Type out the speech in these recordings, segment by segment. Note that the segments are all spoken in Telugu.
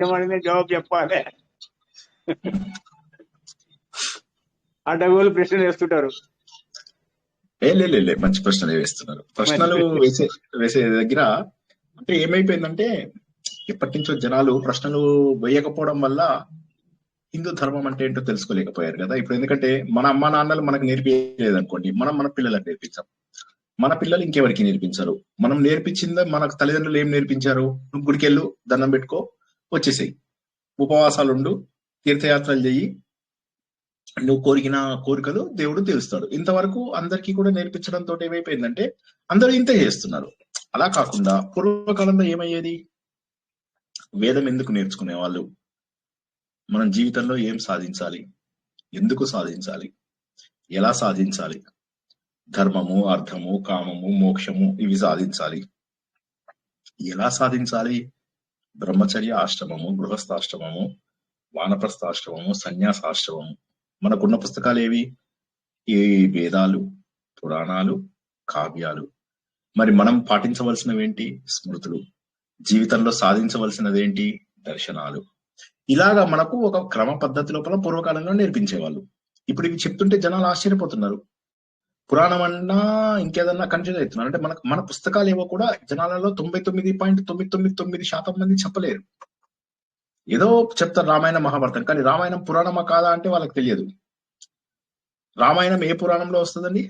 ఏమడిగిన జవాబు చెప్పాలి. అడ్డగోలు ప్రశ్నలు వేస్తుంటారు. లే మంచి ప్రశ్నలు వేస్తున్నారు. ప్రశ్నలు వేసే దగ్గర అంటే ఏమైపోయిందంటే ఎప్పటి నుంచో జనాలు ప్రశ్నలు వేయకపోవడం వల్ల హిందూ ధర్మం అంటే ఏంటో తెలుసుకోలేకపోయారు కదా. ఇప్పుడు ఎందుకంటే మన అమ్మ నాన్నలు మనకు నేర్పించలేదు అనుకోండి, మనం మన పిల్లలకు నేర్పించాం. మన పిల్లలు ఇంకెవరికి నేర్పించారు. మనం నేర్పించిందే మనకు తల్లిదండ్రులు ఏం నేర్పించారు? నువ్వు గుడికెళ్ళు, దండం పెట్టుకో, వచ్చేసేయి, ఉపవాసాలు ఉండు, తీర్థయాత్రలు చెయ్యి, నువ్వు కోరికిన కోరికలు దేవుడు తెలుస్తాడు. ఇంతవరకు అందరికీ కూడా నేర్పించడంతో ఏమైపోయిందంటే అందరూ ఇంతే చేస్తున్నారు. అలా కాకుండా పూర్వకాలంలో ఏమయ్యేది? వేదం ఎందుకు నేర్చుకునే వాళ్ళు? మనం జీవితంలో ఏం సాధించాలి, ఎందుకు సాధించాలి, ఎలా సాధించాలి, ధర్మము, అర్థము, కామము, మోక్షము ఇవి సాధించాలి. ఎలా సాధించాలి? బ్రహ్మచర్య ఆశ్రమము, గృహస్థాశ్రమము, వానప్రస్థాశ్రమము, సన్యాసాశ్రమము. మనకున్న పుస్తకాలు ఏవి? ఈ వేదాలు, పురాణాలు, కావ్యాలు. మరి మనం పాటించవలసినవేంటి? స్మృతులు. జీవితంలో సాధించవలసినదేంటి? దర్శనాలు. ఇలాగా మనకు ఒక క్రమ పద్ధతి లోపల పూర్వకాలంలో నేర్పించేవాళ్ళు. ఇప్పుడు ఇవి చెప్తుంటే జనాలు ఆశ్చర్యపోతున్నారు. పురాణం అన్నా ఇంకేదన్నా కన్ఫ్యూజ్ అవుతున్నారు. అంటే మన పుస్తకాలు ఏవో కూడా జనాలలో 99.999% మంది చెప్పలేరు. ఏదో చెప్తారు రామాయణం, మహాభారతం, కానీ రామాయణం పురాణమా కాదా అంటే వాళ్ళకి తెలియదు. రామాయణం ఏ పురాణంలో వస్తుందండి?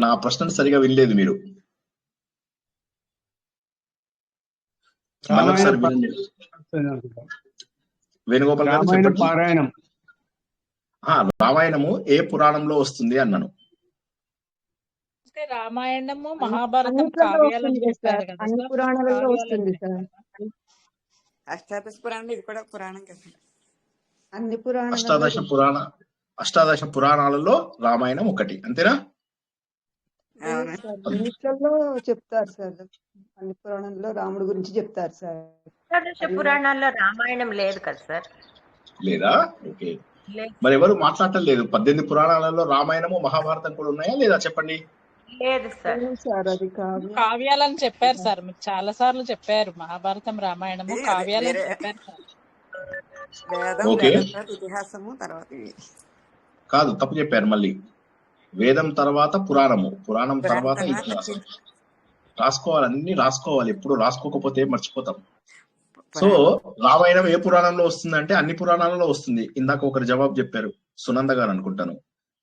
నా ప్రశ్నను సరిగా వినలేదు మీరు. వేణుగోపాల్ గారు చెప్పండి. రామాయణము ఏ పురాణంలో వస్తుంది అన్నాను. రామాయణము, మహాభారతం, అన్ని పురాణాలలో వస్తుంది సార్. అష్టాదశ పురాణం ఇది కూడా పురాణం కదా. అన్ని పురాణాలు అష్టాదశ పురాణాలలో రామాయణం ఒకటి, అంతేనా? అన్నిట్లో చెప్తారు సార్. అన్ని పురాణాల్లో రాముడి గురించి చెప్తారు సార్. అష్టాదశ పురాణాల్లో రామాయణం లేదు కదా సార్? లేదా? ఓకే, మరి ఎవరు మాట్లాడటం లేదు. 18 పురాణాలలో రామాయణము, మహాభారతం కూడా ఉన్నాయా లేదా చెప్పండి? లేదు సార్. అది కావ్యాలని చెప్పారు సార్, మీరు చాలా సార్లు చెప్పారు. మహాభారతం, రామాయణము కావ్యాలని చెప్పారు సార్. ఇతిహాసము తర్వాత కాదు, తప్పు చెప్పారు. మళ్ళీ వేదం తర్వాత పురాణము, పురాణం తర్వాత ఇతిహాసం. రాసుకోవాలి, అన్ని రాసుకోవాలి. ఎప్పుడు రాసుకోకపోతే మర్చిపోతాం. సో రామాయణం ఏ పురాణంలో వస్తుంది అంటే అన్ని పురాణాలలో వస్తుంది. ఇందాక ఒకరు జవాబు చెప్పారు, సునంద గారు అనుకుంటాను.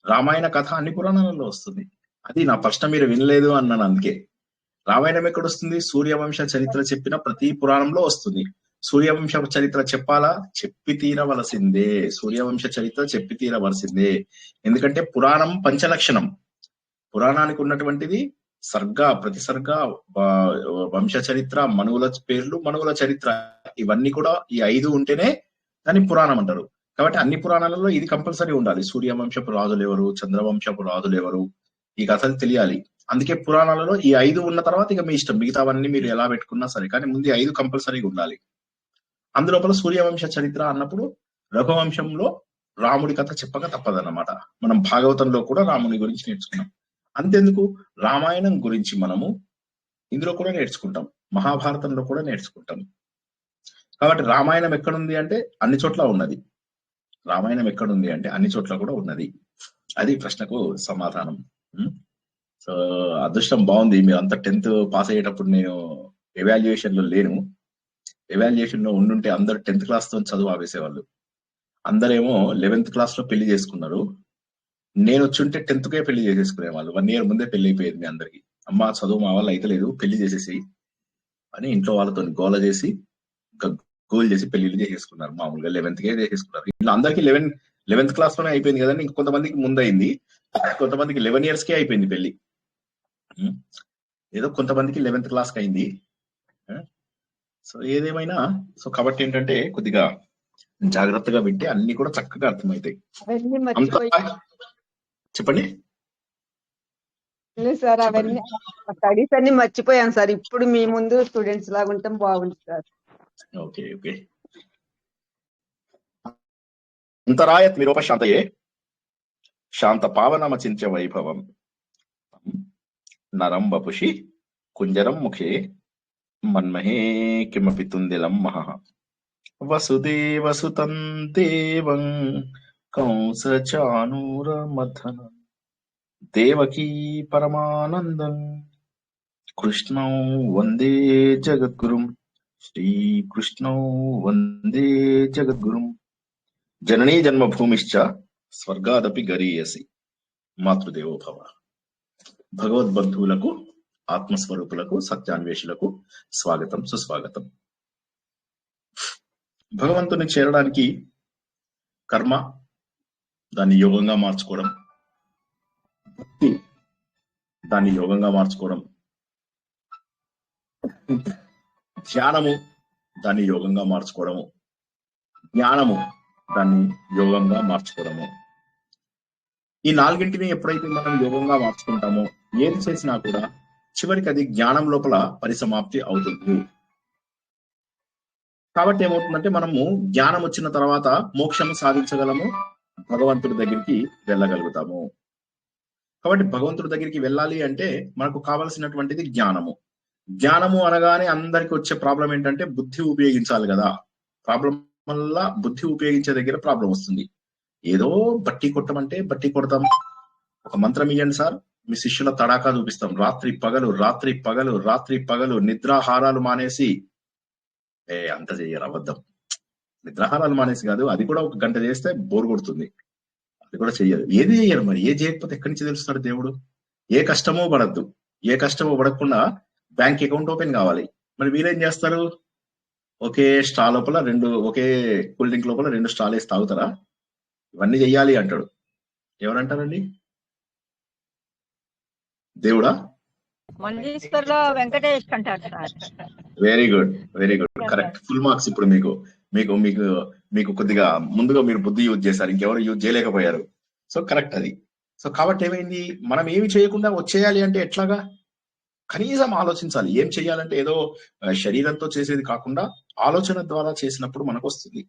రామాయణ కథ అన్ని పురాణాలలో వస్తుంది. అది నా ప్రశ్న మీరు వినలేదు అన్నాను. అందుకే రామాయణం ఎక్కడ వస్తుంది? సూర్యవంశ చరిత్ర చెప్పిన ప్రతి పురాణంలో వస్తుంది. సూర్యవంశ చరిత్ర చెప్పాలా? చెప్పి తీరవలసిందే. సూర్యవంశ చరిత్ర చెప్పి తీరవలసిందే. ఎందుకంటే పురాణం పంచలక్షణం. పురాణానికి ఉన్నటువంటిది సర్గ, ప్రతిసర్గ, వంశ చరిత్ర, మనువుల పేర్లు, మనువుల చరిత్ర, ఇవన్నీ కూడా ఈ 5 ఉంటేనే దాన్ని పురాణం అంటారు. కాబట్టి అన్ని పురాణాలలో ఇది కంపల్సరీ ఉండాలి. సూర్యవంశపు రాజులు ఎవరు, చంద్రవంశపు రాజులు ఎవరు, ఈ కథలు తెలియాలి. అందుకే పురాణాలలో ఈ 5 ఉన్న తర్వాత ఇక మీ ఇష్టం, మిగతావన్నీ మీరు ఎలా పెట్టుకున్నా సరే, కానీ ముందు 5 కంపల్సరీగా ఉండాలి. అందులోపల సూర్యవంశ చరిత్ర అన్నప్పుడు రఘువంశంలో రాముడి కథ చెప్పక తప్పదన్నమాట. మనం భాగవతంలో కూడా రాముని గురించి నేర్చుకున్నాం. అంతెందుకు, రామాయణం గురించి మనము ఇందులో కూడా నేర్చుకుంటాం, మహాభారతంలో కూడా నేర్చుకుంటాం. కాబట్టి రామాయణం ఎక్కడుంది అంటే అన్ని చోట్ల ఉన్నది. రామాయణం ఎక్కడుంది అంటే అన్ని చోట్ల కూడా ఉన్నది. అది ప్రశ్నకు సమాధానం. సో అదృష్టం బాగుంది, మీరు అంత 10th పాస్ అయ్యేటప్పుడు నేను ఎవాల్యుయేషన్ లో లేను. ఎవాల్యుయేషన్ లో ఉండుంటే అందరు 10th క్లాస్ తో చదువు ఆపేసేవాళ్ళు. అందరేమో 11th క్లాస్ లో పెళ్లి చేసుకున్నారు. నేను వచ్చుంటే 10th కే పెళ్లి చేసేసుకునేవాళ్ళు. 1 year ముందే పెళ్లి అయిపోయేది మీ అందరికి. అమ్మ చదువు మా వాళ్ళు అయితే లేదు, పెళ్లి చేసేసి అని ఇంట్లో వాళ్ళతో గోల చేసి గోల్ చేసి పెళ్లిళ్ళు చేసేసుకున్నారు. మామూలుగా 11th కే చేసేసుకున్నారు. ఇలా అందరికి 11th క్లాస్ లోనే అయిపోయింది కదండి. ఇంకొంతమందికి ముందైంది, కొంతమందికి 11 years కే అయిపోయింది పెళ్లి. ఏదో కొంతమందికి 11th క్లాస్ కి అయింది. సో ఏదేమైనా, సో కాబట్టి ఏంటంటే కొద్దిగా జాగ్రత్తగా వింటే అన్ని కూడా చక్కగా అర్థమవుతాయి. చెప్పండి సార్. అవన్నీ స్టడీస్ అన్ని మర్చిపోయాను సార్. ఇప్పుడు మీ ముందు స్టూడెంట్స్ లాగా ఉంటాం, బాగుంది సార్. Okay okay. అంతరాయత్ మీరోపశాంతయే శాంత పావనమచింత్య వైభవం నరం వపుషి కుంజరం ముఖే మన్మహే కిమపి తుందిలం మహః వసుదేవసుతం దేవం కంసచానూరమథన దేవకీ పరమానందం కృష్ణం వందే జగద్గురుం శ్రీకృష్ణం వందే జగద్గురుం జననీ జన్మభూమిశ్చ స్వర్గాదపి గరీయసి మాతృదేవో భవ. భగవద్బంధువులకు, ఆత్మస్వరూపులకు, సత్యాన్వేషులకు స్వాగతం, సుస్వాగతం. భగవంతుని చేరడానికి కర్మ, దాన్ని యోగంగా మార్చుకోవడం, భక్తి దాన్ని యోగంగా మార్చుకోవడం, ధ్యానము దాన్ని యోగంగా మార్చుకోవడము, జ్ఞానము దాన్ని యోగంగా మార్చుకోవడము. ఈ నాలుగింటిని ఎప్పుడైతే మనం యోగంగా మార్చుకుంటామో ఏది చేసినా కూడా చివరికి అది జ్ఞానం లోపల పరిసమాప్తి అవుతుంది. కాబట్టి ఏమవుతుందంటే మనము జ్ఞానం వచ్చిన తర్వాత మోక్షము సాధించగలము, భగవంతుడి దగ్గరికి వెళ్ళగలుగుతాము. కాబట్టి భగవంతుడి దగ్గరికి వెళ్ళాలి అంటే మనకు కావలసినటువంటిది జ్ఞానము. జ్ఞానము అనగానే అందరికి వచ్చే ప్రాబ్లం ఏంటంటే బుద్ధి ఉపయోగించాలి కదా. ప్రాబ్లం వల్ల బుద్ధి ఉపయోగించే దగ్గర ప్రాబ్లం వస్తుంది. ఏదో బట్టి కొట్టమంటే బట్టి కొడతాం. ఒక మంత్రం ఇవ్వండి సార్, మీ శిష్యుల తడాకా చూపిస్తాం. రాత్రి పగలు రాత్రి పగలు రాత్రి పగలు నిద్రాహారాలు మానేసి, అంత చెయ్యరు, అబద్ధం. నిద్రాహారాలు మానేసి కాదు, అది కూడా ఒక గంట చేస్తే బోర్ కొడుతుంది, అది కూడా చెయ్యరు. ఏది చెయ్యరు. మరి ఏ చేయకపోతే ఎక్కడి నుంచి తెలుస్తాడు దేవుడు? ఏ కష్టమో పడద్దు. ఏ కష్టమో పడకుండా బ్యాంక్ అకౌంట్ ఓపెన్ కావాలి. మరి వీరేం చేస్తారు? ఒకే స్ట్రా లోపల ఒకే కూల్ డ్రింక్ లోపల 2 స్ట్రాలు వేసి తాగుతారా? ఇవన్నీ చెయ్యాలి అంటాడు. ఎవరంటారండి? దేవుడా? మంజేశ్వర్లో వెంకటేష్ అంటారు sir. Very good, very good, correct. Full marks. ఇప్పుడు మీకు మీకు మీకు మీకు కొద్దిగా ముందుగా మీరు బుద్ధి యూజ్ చేశారు, ఇంకెవరు యూజ్ చేయలేకపోయారు. సో కరెక్ట్ అది. సో కాబట్టి ఏమైంది, మనం ఏమి చేయకుండా వచ్చేయాలి అంటే ఎట్లాగా? కనీసం ఆలోచించాలి. ఏం చేయాలంటే ఏదో శరీరంతో చేసేది కాకుండా ఆలోచన ద్వారా చేసినప్పుడు మనకు వస్తుంది.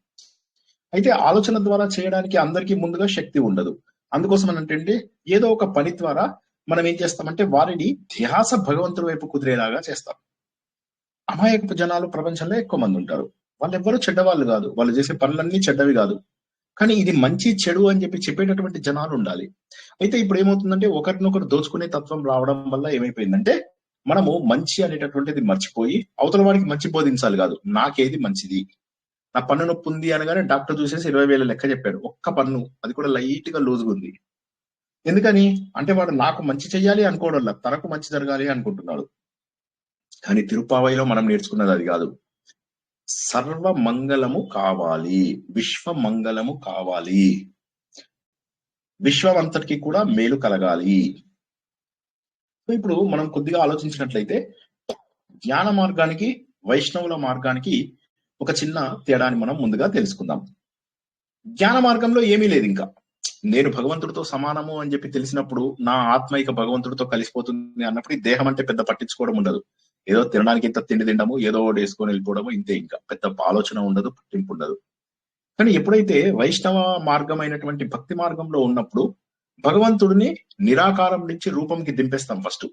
అయితే ఆలోచన ద్వారా చేయడానికి అందరికీ ముందుగా శక్తి ఉండదు. అందుకోసం అంటే ఏదో ఒక పని ద్వారా మనం ఏం చేస్తామంటే వారిని ధ్యాస భగవంతుడి వైపు కుదిరేలాగా చేస్తాం. అమాయకపు జనాలు ప్రపంచంలో ఎక్కువ మంది ఉంటారు. వాళ్ళు ఎవ్వరూ చెడ్డవాళ్ళు కాదు, వాళ్ళు చేసే పనులన్నీ చెడ్డవి కాదు, కానీ ఇది మంచి చెడు అని చెప్పేటటువంటి జనాలు ఉండాలి. అయితే ఇప్పుడు ఏమవుతుందంటే ఒకరినొకరు దోచుకునే తత్వం రావడం వల్ల ఏమైపోయిందంటే మనము మంచి అనేటటువంటిది మర్చిపోయి అవతల వాడికి మంచి బోధించాలి కాదు, నాకేది మంచిది. నా పన్ను నొప్పి ఉంది అనగానే డాక్టర్ చూసేసి 20,000 లెక్క చెప్పాడు. ఒక్క పన్ను, అది కూడా లైట్ గా లూజ్గా ఉంది. ఎందుకని అంటే వాడు నాకు మంచి చెయ్యాలి అనుకోవడం, తనకు మంచి జరగాలి అనుకుంటున్నాడు. కానీ తిరుపావైలో మనం నేర్చుకున్నది అది కాదు. సర్వ మంగళము కావాలి, విశ్వ మంగళము కావాలి, విశ్వం అంతటికి కూడా మేలు కలగాలి. ఇప్పుడు మనం కొద్దిగా ఆలోచించినట్లయితే జ్ఞాన మార్గానికి, వైష్ణవుల మార్గానికి ఒక చిన్న తేడాని మనం ముందుగా తెలుసుకుందాం. జ్ఞాన మార్గంలో ఏమీ లేదు. ఇంకా నేను భగవంతుడితో సమానము అని చెప్పి తెలిసినప్పుడు నా ఆత్మ ఇక భగవంతుడితో కలిసిపోతుంది అన్నప్పుడు ఈ దేహం అంటే పెద్ద పట్టించుకోవడం ఉండదు. ఏదో తినడానికి ఇంత తిండి తినడము, ఏదో ఒకటి వేసుకొని వెళ్ళిపోవడము, ఇంతే. ఇంకా పెద్ద ఆలోచన ఉండదు, పట్టింపు ఉండదు. కానీ ఎప్పుడైతే వైష్ణవ మార్గం అయినటువంటి భక్తి మార్గంలో ఉన్నప్పుడు భగవంతుడిని నిరాకారం నుంచి రూపంకి దింపేస్తాం. ఫస్ట్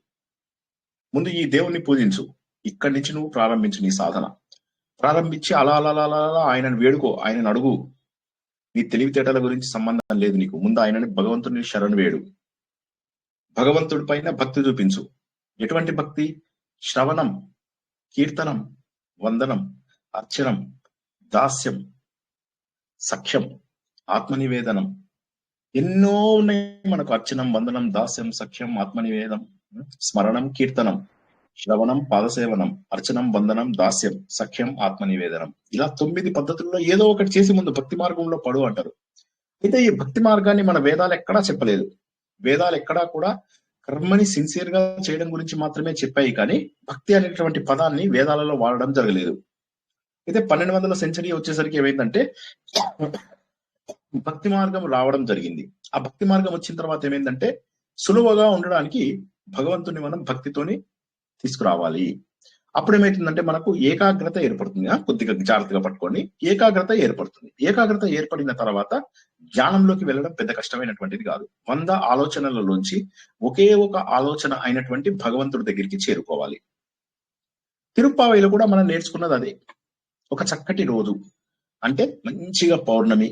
ముందు ఈ దేవుణ్ణి పూజించు, ఇక్కడి నుంచి నువ్వు ప్రారంభించు నీ సాధన. ప్రారంభించి అలా అలా అలా అలా ఆయనను వేడుకో, ఆయనను అడుగు. నీ తెలివితేటల గురించి సంబంధం లేదు నీకు. ముందు ఆయనని, భగవంతుడిని శరణు వేడు. భగవంతుడి పైన భక్తి చూపించు. ఎటువంటి భక్తి? శ్రవణం, కీర్తనం, వందనం, అర్చనం, దాస్యం, సఖ్యం, ఆత్మనివేదనం, ఎన్నో ఉన్నాయి మనకు. అర్చనం, వందనం, దాస్యం, సఖ్యం, ఆత్మనివేదం, స్మరణం, కీర్తనం, శ్రవణం, పాదసేవనం, అర్చనం, వందనం, దాస్యం, సఖ్యం, ఆత్మనివేదనం. ఇలా 9 పద్ధతుల్లో ఏదో ఒకటి చేసి ముందు భక్తి మార్గంలో పడు అంటారు. అయితే ఈ భక్తి మార్గాన్ని మన వేదాలు ఎక్కడా చెప్పలేదు. వేదాలు ఎక్కడా కూడా కర్మని సిన్సియర్ గా చేయడం గురించి మాత్రమే చెప్పాయి, కానీ భక్తి అనేటువంటి పదాన్ని వేదాలలో వాడడం జరగలేదు. అయితే 1200వ సెంచరీ వచ్చేసరికి ఏమైందంటే భక్తి మార్గం రావడం జరిగింది. ఆ భక్తి మార్గం వచ్చిన తర్వాత ఏమైందంటే సులువుగా ఉండడానికి భగవంతుని మనం భక్తితోని తీసుకురావాలి. అప్పుడు ఏమైతుందంటే మనకు ఏకాగ్రత ఏర్పడుతుంది. కొద్దిగా జాగ్రత్తగా పట్టుకోండి. ఏకాగ్రత ఏర్పడుతుంది. ఏకాగ్రత ఏర్పడిన తర్వాత ధ్యానంలోకి వెళ్ళడం పెద్ద కష్టమైనటువంటిది కాదు. 100 ఆలోచనలలోంచి ఒకే ఒక ఆలోచన అయినటువంటి భగవంతుడి దగ్గరికి చేరుకోవాలి. తిరుప్పావైలో కూడా మనం నేర్చుకున్నది అదే. ఒక చక్కటి రోజు అంటే మంచిగా పౌర్ణమి,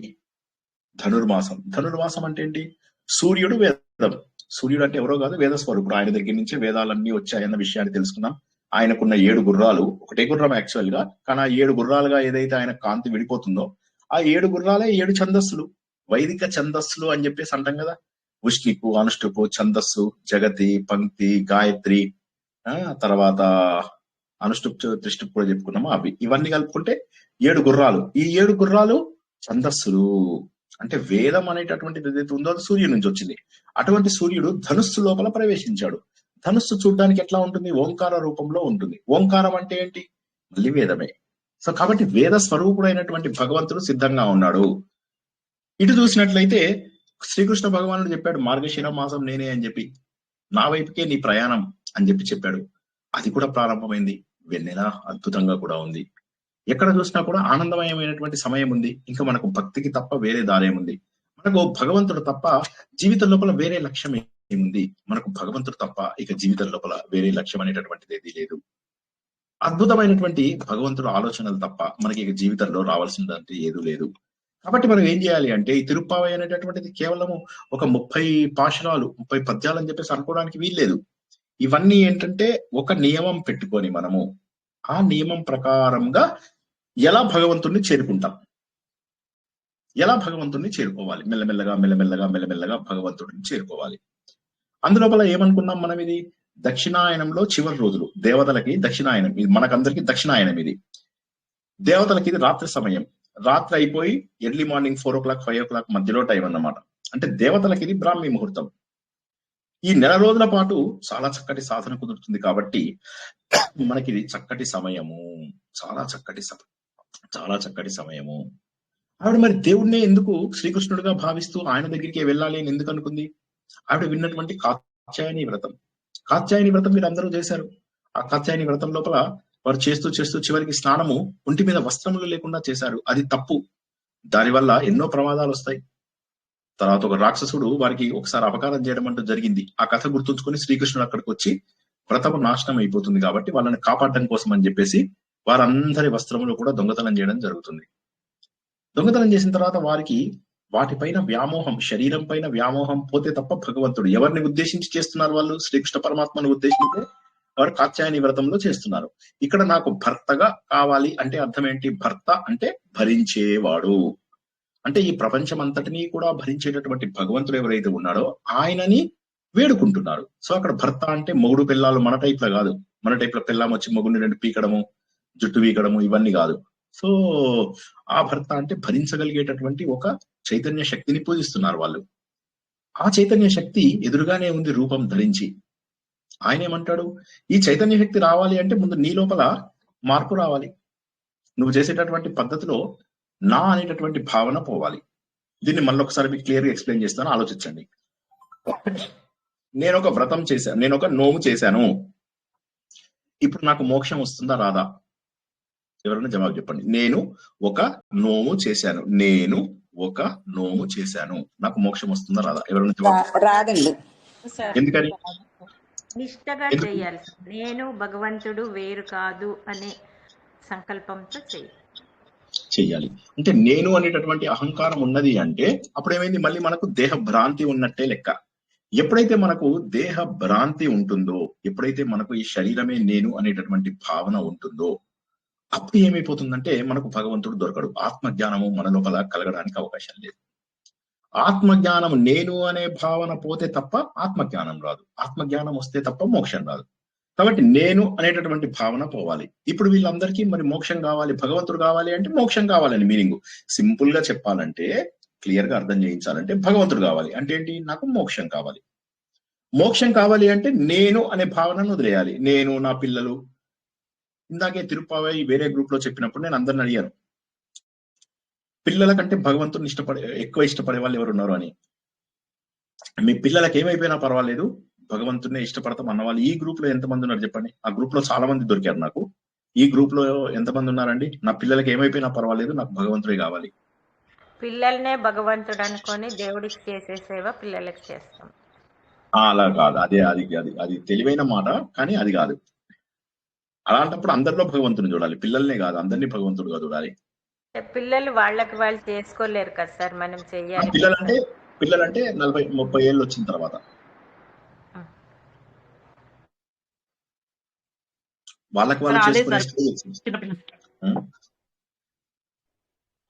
ధనుర్మాసం. ధనుర్మాసం అంటే ఏంటి? సూర్యుడు వేదం. సూర్యుడు అంటే ఎవరో కాదు, వేద స్వరూపుడు. ఆయన దగ్గర నుంచే వేదాలన్నీ వచ్చాయన్న విషయాన్ని తెలుసుకున్నాం. ఆయనకున్న 7 గుర్రాలు, ఒకటే గుర్రం యాక్చువల్ గా, కానీ ఆ 7 గుర్రాలుగా ఏదైతే ఆయన కాంతి విడిపోతుందో ఆ 7 గుర్రాలే 7 ఛందస్సులు, వైదిక ఛందస్సులు అని చెప్పేసి అంటాం కదా. ఉష్ణికు, అనుష్టుపు, ఛందస్సు, జగతి, పంక్తి, గాయత్రి, తర్వాత అనుష్టుప్, త్రిష్టుప్ కూడా చెప్పుకున్నాము. అవి ఇవన్నీ కలుపుకుంటే 7 గుర్రాలు. ఈ 7 గుర్రాలు ఛందస్సులు. అంటే వేదం అనేటటువంటిది ఏదైతే ఉందో అది సూర్యుడి నుంచి వచ్చింది. అటువంటి సూర్యుడు ధనుస్సు లోపల ప్రవేశించాడు. ధనుస్సు చూడడానికి ఎట్లా ఉంటుంది? ఓంకార రూపంలో ఉంటుంది. ఓంకారం అంటే ఏంటి? మళ్ళీ వేదమే. సో కాబట్టి వేద స్వరూపుడైనటువంటి భగవంతుడు సిద్ధంగా ఉన్నాడు. ఇటు చూసినట్లయితే శ్రీకృష్ణ భగవానుడు చెప్పాడు, మార్గశిర మాసం నేనే అని చెప్పి, నా వైపుకే నీ ప్రయాణం అని చెప్పాడు. అది కూడా ప్రారంభమైంది. వెన్నెల అద్భుతంగా కూడా ఉంది. ఎక్కడ చూసినా కూడా ఆనందమయమైనటువంటి సమయం ఉంది. ఇంకా మనకు భక్తికి తప్ప వేరే దారేముంది? మనకు భగవంతుడు తప్ప జీవితం లోపల వేరే లక్ష్యం ఏముంది? మనకు భగవంతుడు తప్ప ఇక జీవితం లోపల వేరే లక్ష్యం అనేటటువంటిది ఏది లేదు. అద్భుతమైనటువంటి భగవంతుడు ఆలోచనలు తప్ప మనకి ఇక జీవితంలో రావాల్సిందంటే ఏదీ లేదు. కాబట్టి మనం ఏం చేయాలి అంటే, ఈ తిరుప్పావై అనేటటువంటిది కేవలము ఒక 30 పాశురాలు, 30 పద్యాలు అని చెప్పేసి అనుకోవడానికి వీల్లేదు. ఇవన్నీ ఏంటంటే ఒక నియమం పెట్టుకొని మనము ఆ నియమం ప్రకారంగా ఎలా భగవంతుణ్ణి చేరుకుంటాం, ఎలా భగవంతుణ్ణి చేరుకోవాలి, మెల్లమెల్లగా మెల్లమెల్లగా మెల్లమెల్లగా భగవంతుడిని చేరుకోవాలి. అందులోపల ఏమనుకున్నాం మనం? ఇది దక్షిణాయనంలో చివరి రోజులు. దేవతలకి దక్షిణాయనం, ఇది మనకందరికి దక్షిణాయనం. ఇది దేవతలకి ఇది రాత్రి సమయం. రాత్రి అయిపోయి ఎర్లీ మార్నింగ్ 4 o'clock 5 o'clock మధ్యలో టైం అన్నమాట. అంటే దేవతలకి ఇది బ్రాహ్మీ ముహూర్తం. ఈ నెల రోజుల పాటు చాలా చక్కటి సాధన కుదురుతుంది. కాబట్టి మనకి ఇది చక్కటి సమయము, చాలా చక్కటి సమయము. ఆవిడ మరి దేవుణ్ణే ఎందుకు శ్రీకృష్ణుడిగా భావిస్తూ ఆయన దగ్గరికి వెళ్ళాలి అని ఎందుకు అనుకుంది? ఆవిడ విన్నటువంటి కాత్యాయని వ్రతం. కాత్యాయని వ్రతం మీరు అందరూ చేశారు. ఆ కాత్యాయని వ్రతం లోపల వారు చేస్తూ చివరికి స్నానము ఒంటి మీద వస్త్రములు లేకుండా చేశారు. అది తప్పు. దానివల్ల ఎన్నో ప్రమాదాలు వస్తాయి. తర్వాత ఒక రాక్షసుడు వారికి ఒకసారి అపకారం చేయడం అంటూ జరిగింది. ఆ కథ గుర్తుంచుకొని శ్రీకృష్ణుడు అక్కడికి వచ్చి వ్రతము నాశనం అయిపోతుంది కాబట్టి వాళ్ళని కాపాడడం కోసం అని చెప్పేసి వారందరి వస్త్రములు కూడా దొంగతనం చేయడం జరుగుతుంది. దొంగతనం చేసిన తర్వాత వారికి వాటిపైన వ్యామోహం, శరీరం పైన వ్యామోహం పోతే తప్ప భగవంతుడు ఎవరిని ఉద్దేశించి చేస్తున్నారు? వాళ్ళు శ్రీకృష్ణ పరమాత్మను ఉద్దేశించి వారు కాత్యాయని వ్రతంలో చేస్తున్నారు. ఇక్కడ నాకు భర్తగా కావాలి అంటే అర్థం ఏంటి? భర్త అంటే భరించేవాడు. అంటే ఈ ప్రపంచం అంతటినీ కూడా భరించేటటువంటి భగవంతుడు ఎవరైతే ఉన్నాడో ఆయనని వేడుకుంటున్నారు. సో అక్కడ భర్త అంటే మొగుడు పిల్లాలు మన టైప్ లో కాదు. మన టైప్ లో పిల్లం వచ్చి మొగుడిని 2 పీకడము, జుట్టు వీకడము ఇవన్నీ కాదు. సో ఆ భర్త అంటే భరించగలిగేటటువంటి ఒక చైతన్య శక్తిని పూజిస్తున్నారు వాళ్ళు. ఆ చైతన్య శక్తి ఎదురుగానే ఉంది రూపం ధరించి. ఆయన ఏమంటాడు? ఈ చైతన్య శక్తి రావాలి అంటే ముందు నీ లోపల మార్పు రావాలి. నువ్వు చేసేటటువంటి పద్ధతిలో నా అనేటటువంటి భావన పోవాలి. దీన్ని మళ్ళీ ఒకసారి మీకు క్లియర్ గా ఎక్స్ప్లెయిన్ చేస్తాను, ఆలోచించండి. నేను ఒక వ్రతం చేశాను, నేను ఒక నోము చేశాను. ఇప్పుడు నాకు మోక్షం వస్తుందా రాదా? ఎవరైనా జవాబు చెప్పండి. నేను ఒక నోము చేశాను, నాకు మోక్షం వస్తుందా రాదా? ఎవరైనా జవాబు? రాదండి. ఎందుకని? నిష్టగా చేయాలి. నేను భగవంతుడు వేరు కాదు అనే సంకల్పంతో చెయ్యాలి. అంటే నేను అనేటటువంటి అహంకారం ఉన్నది అంటే అప్పుడు ఏమైంది? మళ్ళీ మనకు దేహ భ్రాంతి ఉన్నట్టే లెక్క. ఎప్పుడైతే మనకు దేహ భ్రాంతి ఉంటుందో, ఎప్పుడైతే మనకు ఈ శరీరమే నేను అనేటటువంటి భావన ఉంటుందో అప్పుడు ఏమైపోతుందంటే మనకు భగవంతుడు దొరకడు. ఆత్మజ్ఞానము మన లోపల కలగడానికి అవకాశం లేదు. ఆత్మజ్ఞానం నేను అనే భావన పోతే తప్ప ఆత్మజ్ఞానం రాదు. ఆత్మజ్ఞానం వస్తే తప్ప మోక్షం రాదు. కాబట్టి నేను అనేటటువంటి భావన పోవాలి. ఇప్పుడు వీళ్ళందరికీ మరి మోక్షం కావాలి, భగవంతుడు కావాలి అంటే మోక్షం కావాలని మీనింగ్. సింపుల్ గా చెప్పాలంటే, క్లియర్ గా అర్థం చేయించాలంటే భగవంతుడు కావాలి అంటే ఏంటి? నాకు మోక్షం కావాలి. మోక్షం కావాలి అంటే నేను అనే భావనను వదిలేయాలి. నేను, నా పిల్లలు. ఇందాకే తిరుప్పావై వేరే గ్రూప్ లో చెప్పినప్పుడు నేను అందరిని అడిగాను, పిల్లల కంటే భగవంతుడిని ఎక్కువ ఇష్టపడే వాళ్ళు ఎవరు ఉన్నారు అని. మీ పిల్లలకి ఏమైపోయినా పర్వాలేదు, భగవంతుడిని ఇష్టపడతాం అన్న వాళ్ళు ఈ గ్రూప్ లో ఎంతమంది ఉన్నారు చెప్పండి. ఆ గ్రూప్ లో చాలా మంది దొరికారు నాకు. ఈ గ్రూప్ లో ఎంతమంది ఉన్నారండి? నా పిల్లలకి ఏమైపోయినా పర్వాలేదు, నాకు భగవంతుడే కావాలి. పిల్లల్నే భగవంతుడు అనుకొని దేవుడికి చేసే సేవ పిల్లలకి చేస్తాం. అలా కాదు, అది అది అది అది తెలివైన మాట, కానీ అది కాదు. అలాంటప్పుడు అందరిలో భగవంతుని చూడాలి, పిల్లల్నే కాదు, అందరినీ భగవంతుడుగా చూడాలి. పిల్లలు వాళ్ళకి వాళ్ళు చేసుకోలేరు కదా సార్, మనం చెయ్యాలి. పిల్లలంటే 40-30 ఏళ్ళు వచ్చిన తర్వాత వాళ్ళకి వాళ్ళు చేసుకునే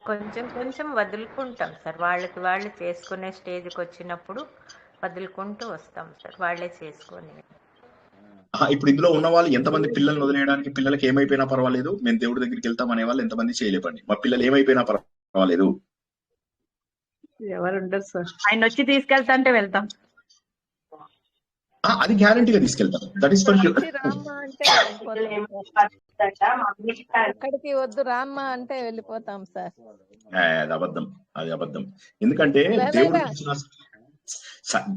కొంచెం కొంచెం వదులుకుంటాం సార్, వాళ్ళకి వాళ్ళు చేసుకునే స్టేజ్కి వచ్చినప్పుడు వదులుకుంటూ వస్తాం సార్, వాళ్ళే చేసుకొని. ఇప్పుడు ఇందులో ఉన్న వాళ్ళు ఎంతమంది పిల్లల్ని వదిలేయడానికి, పిల్లలకి ఏమైపోయినా పర్వాలేదు మేము దేవుడి దగ్గరికి వెళ్తాం అనే వాళ్ళు ఎంతమంది చేయలేపండి? మా పిల్లలు ఏమైపోయినా పర్వాలేదు. ఎవరు ఉండరు సార్, ఆయన వచ్చి తీసుకెళ్తా అంటే వెళ్తాం. అది గ్యారంటీగా తీసుకెళ్తాం. That is for sure. అక్కడికి వద్దు రామ్మా అంటే వెళ్ళిపోతాం సార్. అది అబద్ధం. ఎందుకంటే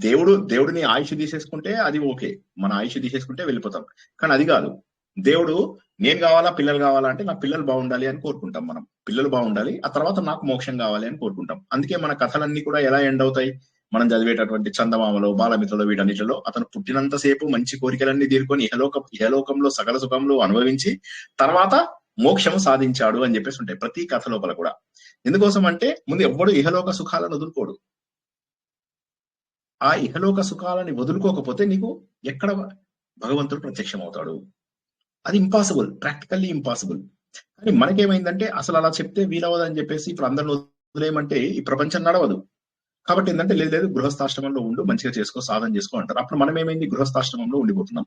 దేవుడిని ఆయుష్ తీసేసుకుంటే అది ఓకే, మన ఆయుష్ తీసేసుకుంటే వెళ్ళిపోతాం. కానీ అది కాదు. దేవుడు నేను కావాలా, పిల్లలు కావాలా అంటే నా పిల్లలు బాగుండాలి అని కోరుకుంటాం. మనం పిల్లలు బాగుండాలి, ఆ తర్వాత నాకు మోక్షం కావాలి అని కోరుకుంటాం. అందుకే మన కథలన్నీ కూడా ఎలా ఎండ్ అవుతాయి? మనం చదివేటటువంటి చందమామలో, బాలమిత్రలో, వీటన్నిటిలో అతను పుట్టినంతసేపు మంచి కోరికలన్నీ తీరుకొని ఇహలోకంలో సకల సుఖంలో అనుభవించి తర్వాత మోక్షము సాధించాడు అని చెప్పేసి ఉంటాయి ప్రతి కథ లోపల కూడా. ఎందుకోసం అంటే ముందు ఎవ్వడు ఇహలోక సుఖాలను వదులుకోడు. ఆ ఇహలోక సుఖాలని వదులుకోకపోతే నీకు ఎక్కడ భగవంతుడు ప్రత్యక్షం అవుతాడు? అది ఇంపాసిబుల్, ప్రాక్టికల్లీ ఇంపాసిబుల్. కానీ మనకేమైందంటే అసలు అలా చెప్తే వీలవదని చెప్పేసి ఇప్పుడు అందరిని వదిలేయమంటే ఈ ప్రపంచం నడవదు. కాబట్టి ఏంటంటే లేదు గృహస్థాశ్రమంలో ఉండు, మంచిగా చేసుకో, సాధన చేసుకో అంటారు. అప్పుడు మనం ఏమైంది? గృహస్థాశ్రమంలో ఉండిపోతున్నాం.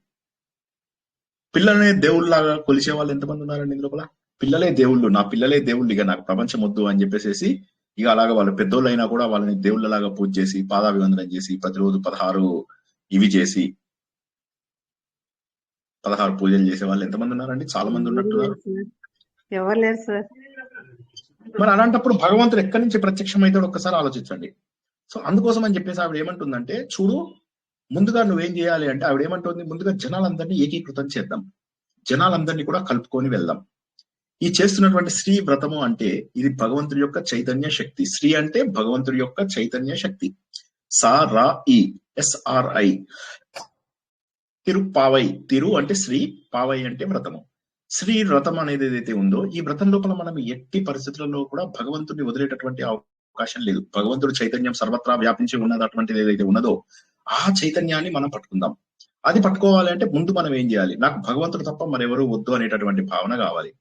పిల్లలనే దేవుళ్ళలాగా కొలిచే వాళ్ళు ఎంతమంది ఉన్నారండి ఇందులోపల? పిల్లలే దేవుళ్ళు, నా పిల్లలే దేవుళ్ళు, ఇక నాకు ప్రపంచం వద్దు అని చెప్పేసి ఇక అలాగా వాళ్ళు పెద్దోళ్ళు అయినా కూడా వాళ్ళని దేవుళ్ళలాగా పూజ చేసి, పాదాభివందనం చేసి, ప్రతిరోజు 16 ఇవి చేసి 16 పూజలు చేసే వాళ్ళు ఎంతమంది ఉన్నారండి? చాలా మంది ఉన్నట్టున్నారు. ఎవరు లేరు సార్. మరి అలాంటప్పుడు భగవంతుడు ఎక్కడి నుంచి ప్రత్యక్షం అవుతాడు ఒక్కసారి ఆలోచించండి. సో అందుకోసం అని చెప్పేసి ఆవిడ ఏమంటుందంటే, చూడు ముందుగా నువ్వేం చేయాలి అంటే, ఆవిడ ఏమంటుంది, ముందుగా జనాలందరినీ ఏకీకృతం చేద్దాం, జనాలందరినీ కూడా కలుపుకొని వెళ్దాం. ఈ చేస్తున్నటువంటి శ్రీ వ్రతము అంటే ఇది భగవంతుడి యొక్క చైతన్య శక్తి. శ్రీ అంటే భగవంతుడి యొక్క చైతన్య శక్తి. SRI తిరుపావై. తిరు అంటే శ్రీ, పావై అంటే వ్రతము. శ్రీ వ్రతం అనేది ఏదైతే ఉందో, ఈ వ్రతం లోపల మనం ఎట్టి పరిస్థితులలో కూడా భగవంతుడిని వదిలేటటువంటి అవకాశం లేదు. భగవంతుడు చైతన్యం సర్వత్రా వ్యాపించి ఉన్నది, అటువంటిది ఏదైతే ఉన్నదో ఆ చైతన్యాన్ని మనం పట్టుకుందాం. అది పట్టుకోవాలి అంటే ముందు మనం ఏం చేయాలి? నాకు భగవంతుడు తప్ప మరెవరూ వద్దు అనేటటువంటి భావన కావాలి.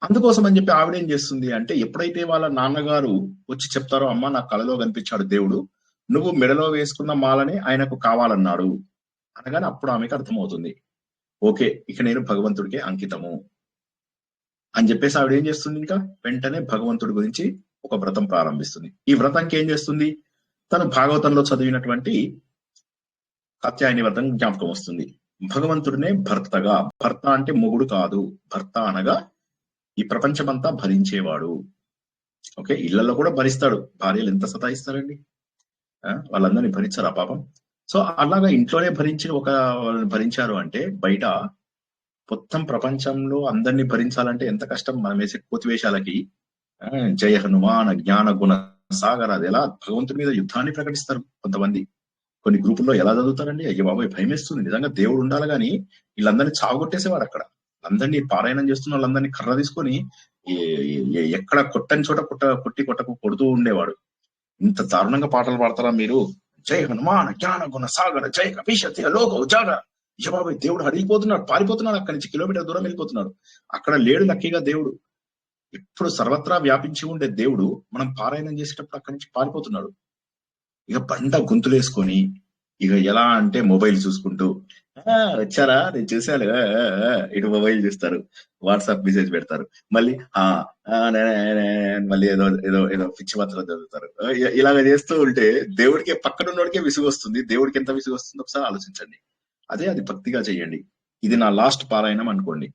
అందుకోసం అని చెప్పి ఆవిడేం చేస్తుంది అంటే, ఎప్పుడైతే వాళ్ళ నాన్నగారు వచ్చి చెప్తారో, అమ్మ నాకు కలలో కనిపించాడు దేవుడు, నువ్వు మెడలో వేసుకున్న మాలని ఆయనకు కావాలన్నాడు అనగానే అప్పుడు ఆమెకు అర్థమవుతుంది, ఓకే ఇక నేను భగవంతుడికే అంకితము అని చెప్పేసి ఆవిడ ఏం చేస్తుంది, ఇంకా వెంటనే భగవంతుడి గురించి ఒక వ్రతం ప్రారంభిస్తుంది. ఈ వ్రతానికి ఏం చేస్తుంది? తను భాగవతంలో చదివినటువంటి కాత్యాయని వ్రతం జ్ఞాపకం వస్తుంది. భగవంతుడినే భర్తగా, భర్త అంటే మొగుడు కాదు, భర్త అనగా ఈ ప్రపంచమంతా భరించేవాడు. ఓకే, ఇళ్లలో కూడా భరిస్తాడు. భార్యలు ఎంత సతాయిస్తారండి, వాళ్ళందరినీ భరించారు ఆ పాపం. సో అలాగా ఇంట్లోనే భరించారు అంటే బయట మొత్తం ప్రపంచంలో అందరినీ భరించాలంటే ఎంత కష్టం. మనం వేసే కోతివేషాలకి జయ హనుమాన జ్ఞాన గుణ సాగర, అది ఎలా భగవంతుడి మీద యుద్ధాన్ని ప్రకటిస్తారు కొంతమంది. కొన్ని గ్రూపుల్లో ఎలా చదువుతారండి, అయ్యో బాబాయ్ భయం వేస్తుంది. నిజంగా దేవుడు ఉండాలి కానీ వీళ్ళందరినీ చావగొట్టేసేవాడు. అక్కడ అందరినీ పారాయణం చేస్తున్న వాళ్ళందరినీ కర్ర తీసుకొని ఎక్కడ కొట్టని చోట కొట్టకు కొడుతూ ఉండేవాడు. ఇంత దారుణంగా పాటలు పాడతారా మీరు? జయ హనుమాన జ్ఞాన గుణ సాగర జయ కపిశతి లోక ఉజాగ. బాబాయ్ దేవుడు అడిగిపోతున్నాడు, పారిపోతున్నాడు, అక్కడి నుంచి కిలోమీటర్ దూరం వెళ్ళిపోతున్నాడు. అక్కడ లేడు లక్కీగా దేవుడు. ఇప్పుడు సర్వత్రా వ్యాపించి ఉండే దేవుడు మనం పారాయణం చేసేటప్పుడు అక్కడి నుంచి పారిపోతున్నాడు. ఇక బండ గొంతులేసుకొని ఇక ఎలా అంటే మొబైల్ చూసుకుంటూ వచ్చారా నేను చూశాను ఇటు మొబైల్ చూస్తారు, వాట్సాప్ మెసేజ్ పెడతారు, మళ్ళీ మళ్ళీ ఏదో ఏదో ఏదో పిచ్చి మాత్రం చదువుతారు. ఇలాగ చేస్తూ ఉంటే దేవుడికి పక్కన ఉన్నోడికే విసుగు వస్తుంది. దేవుడికి ఎంత విసుగు వస్తుందో ఒకసారి ఆలోచించండి. అది భక్తిగా చేయండి. ఇది నా లాస్ట్ పారాయణం అనుకోండి,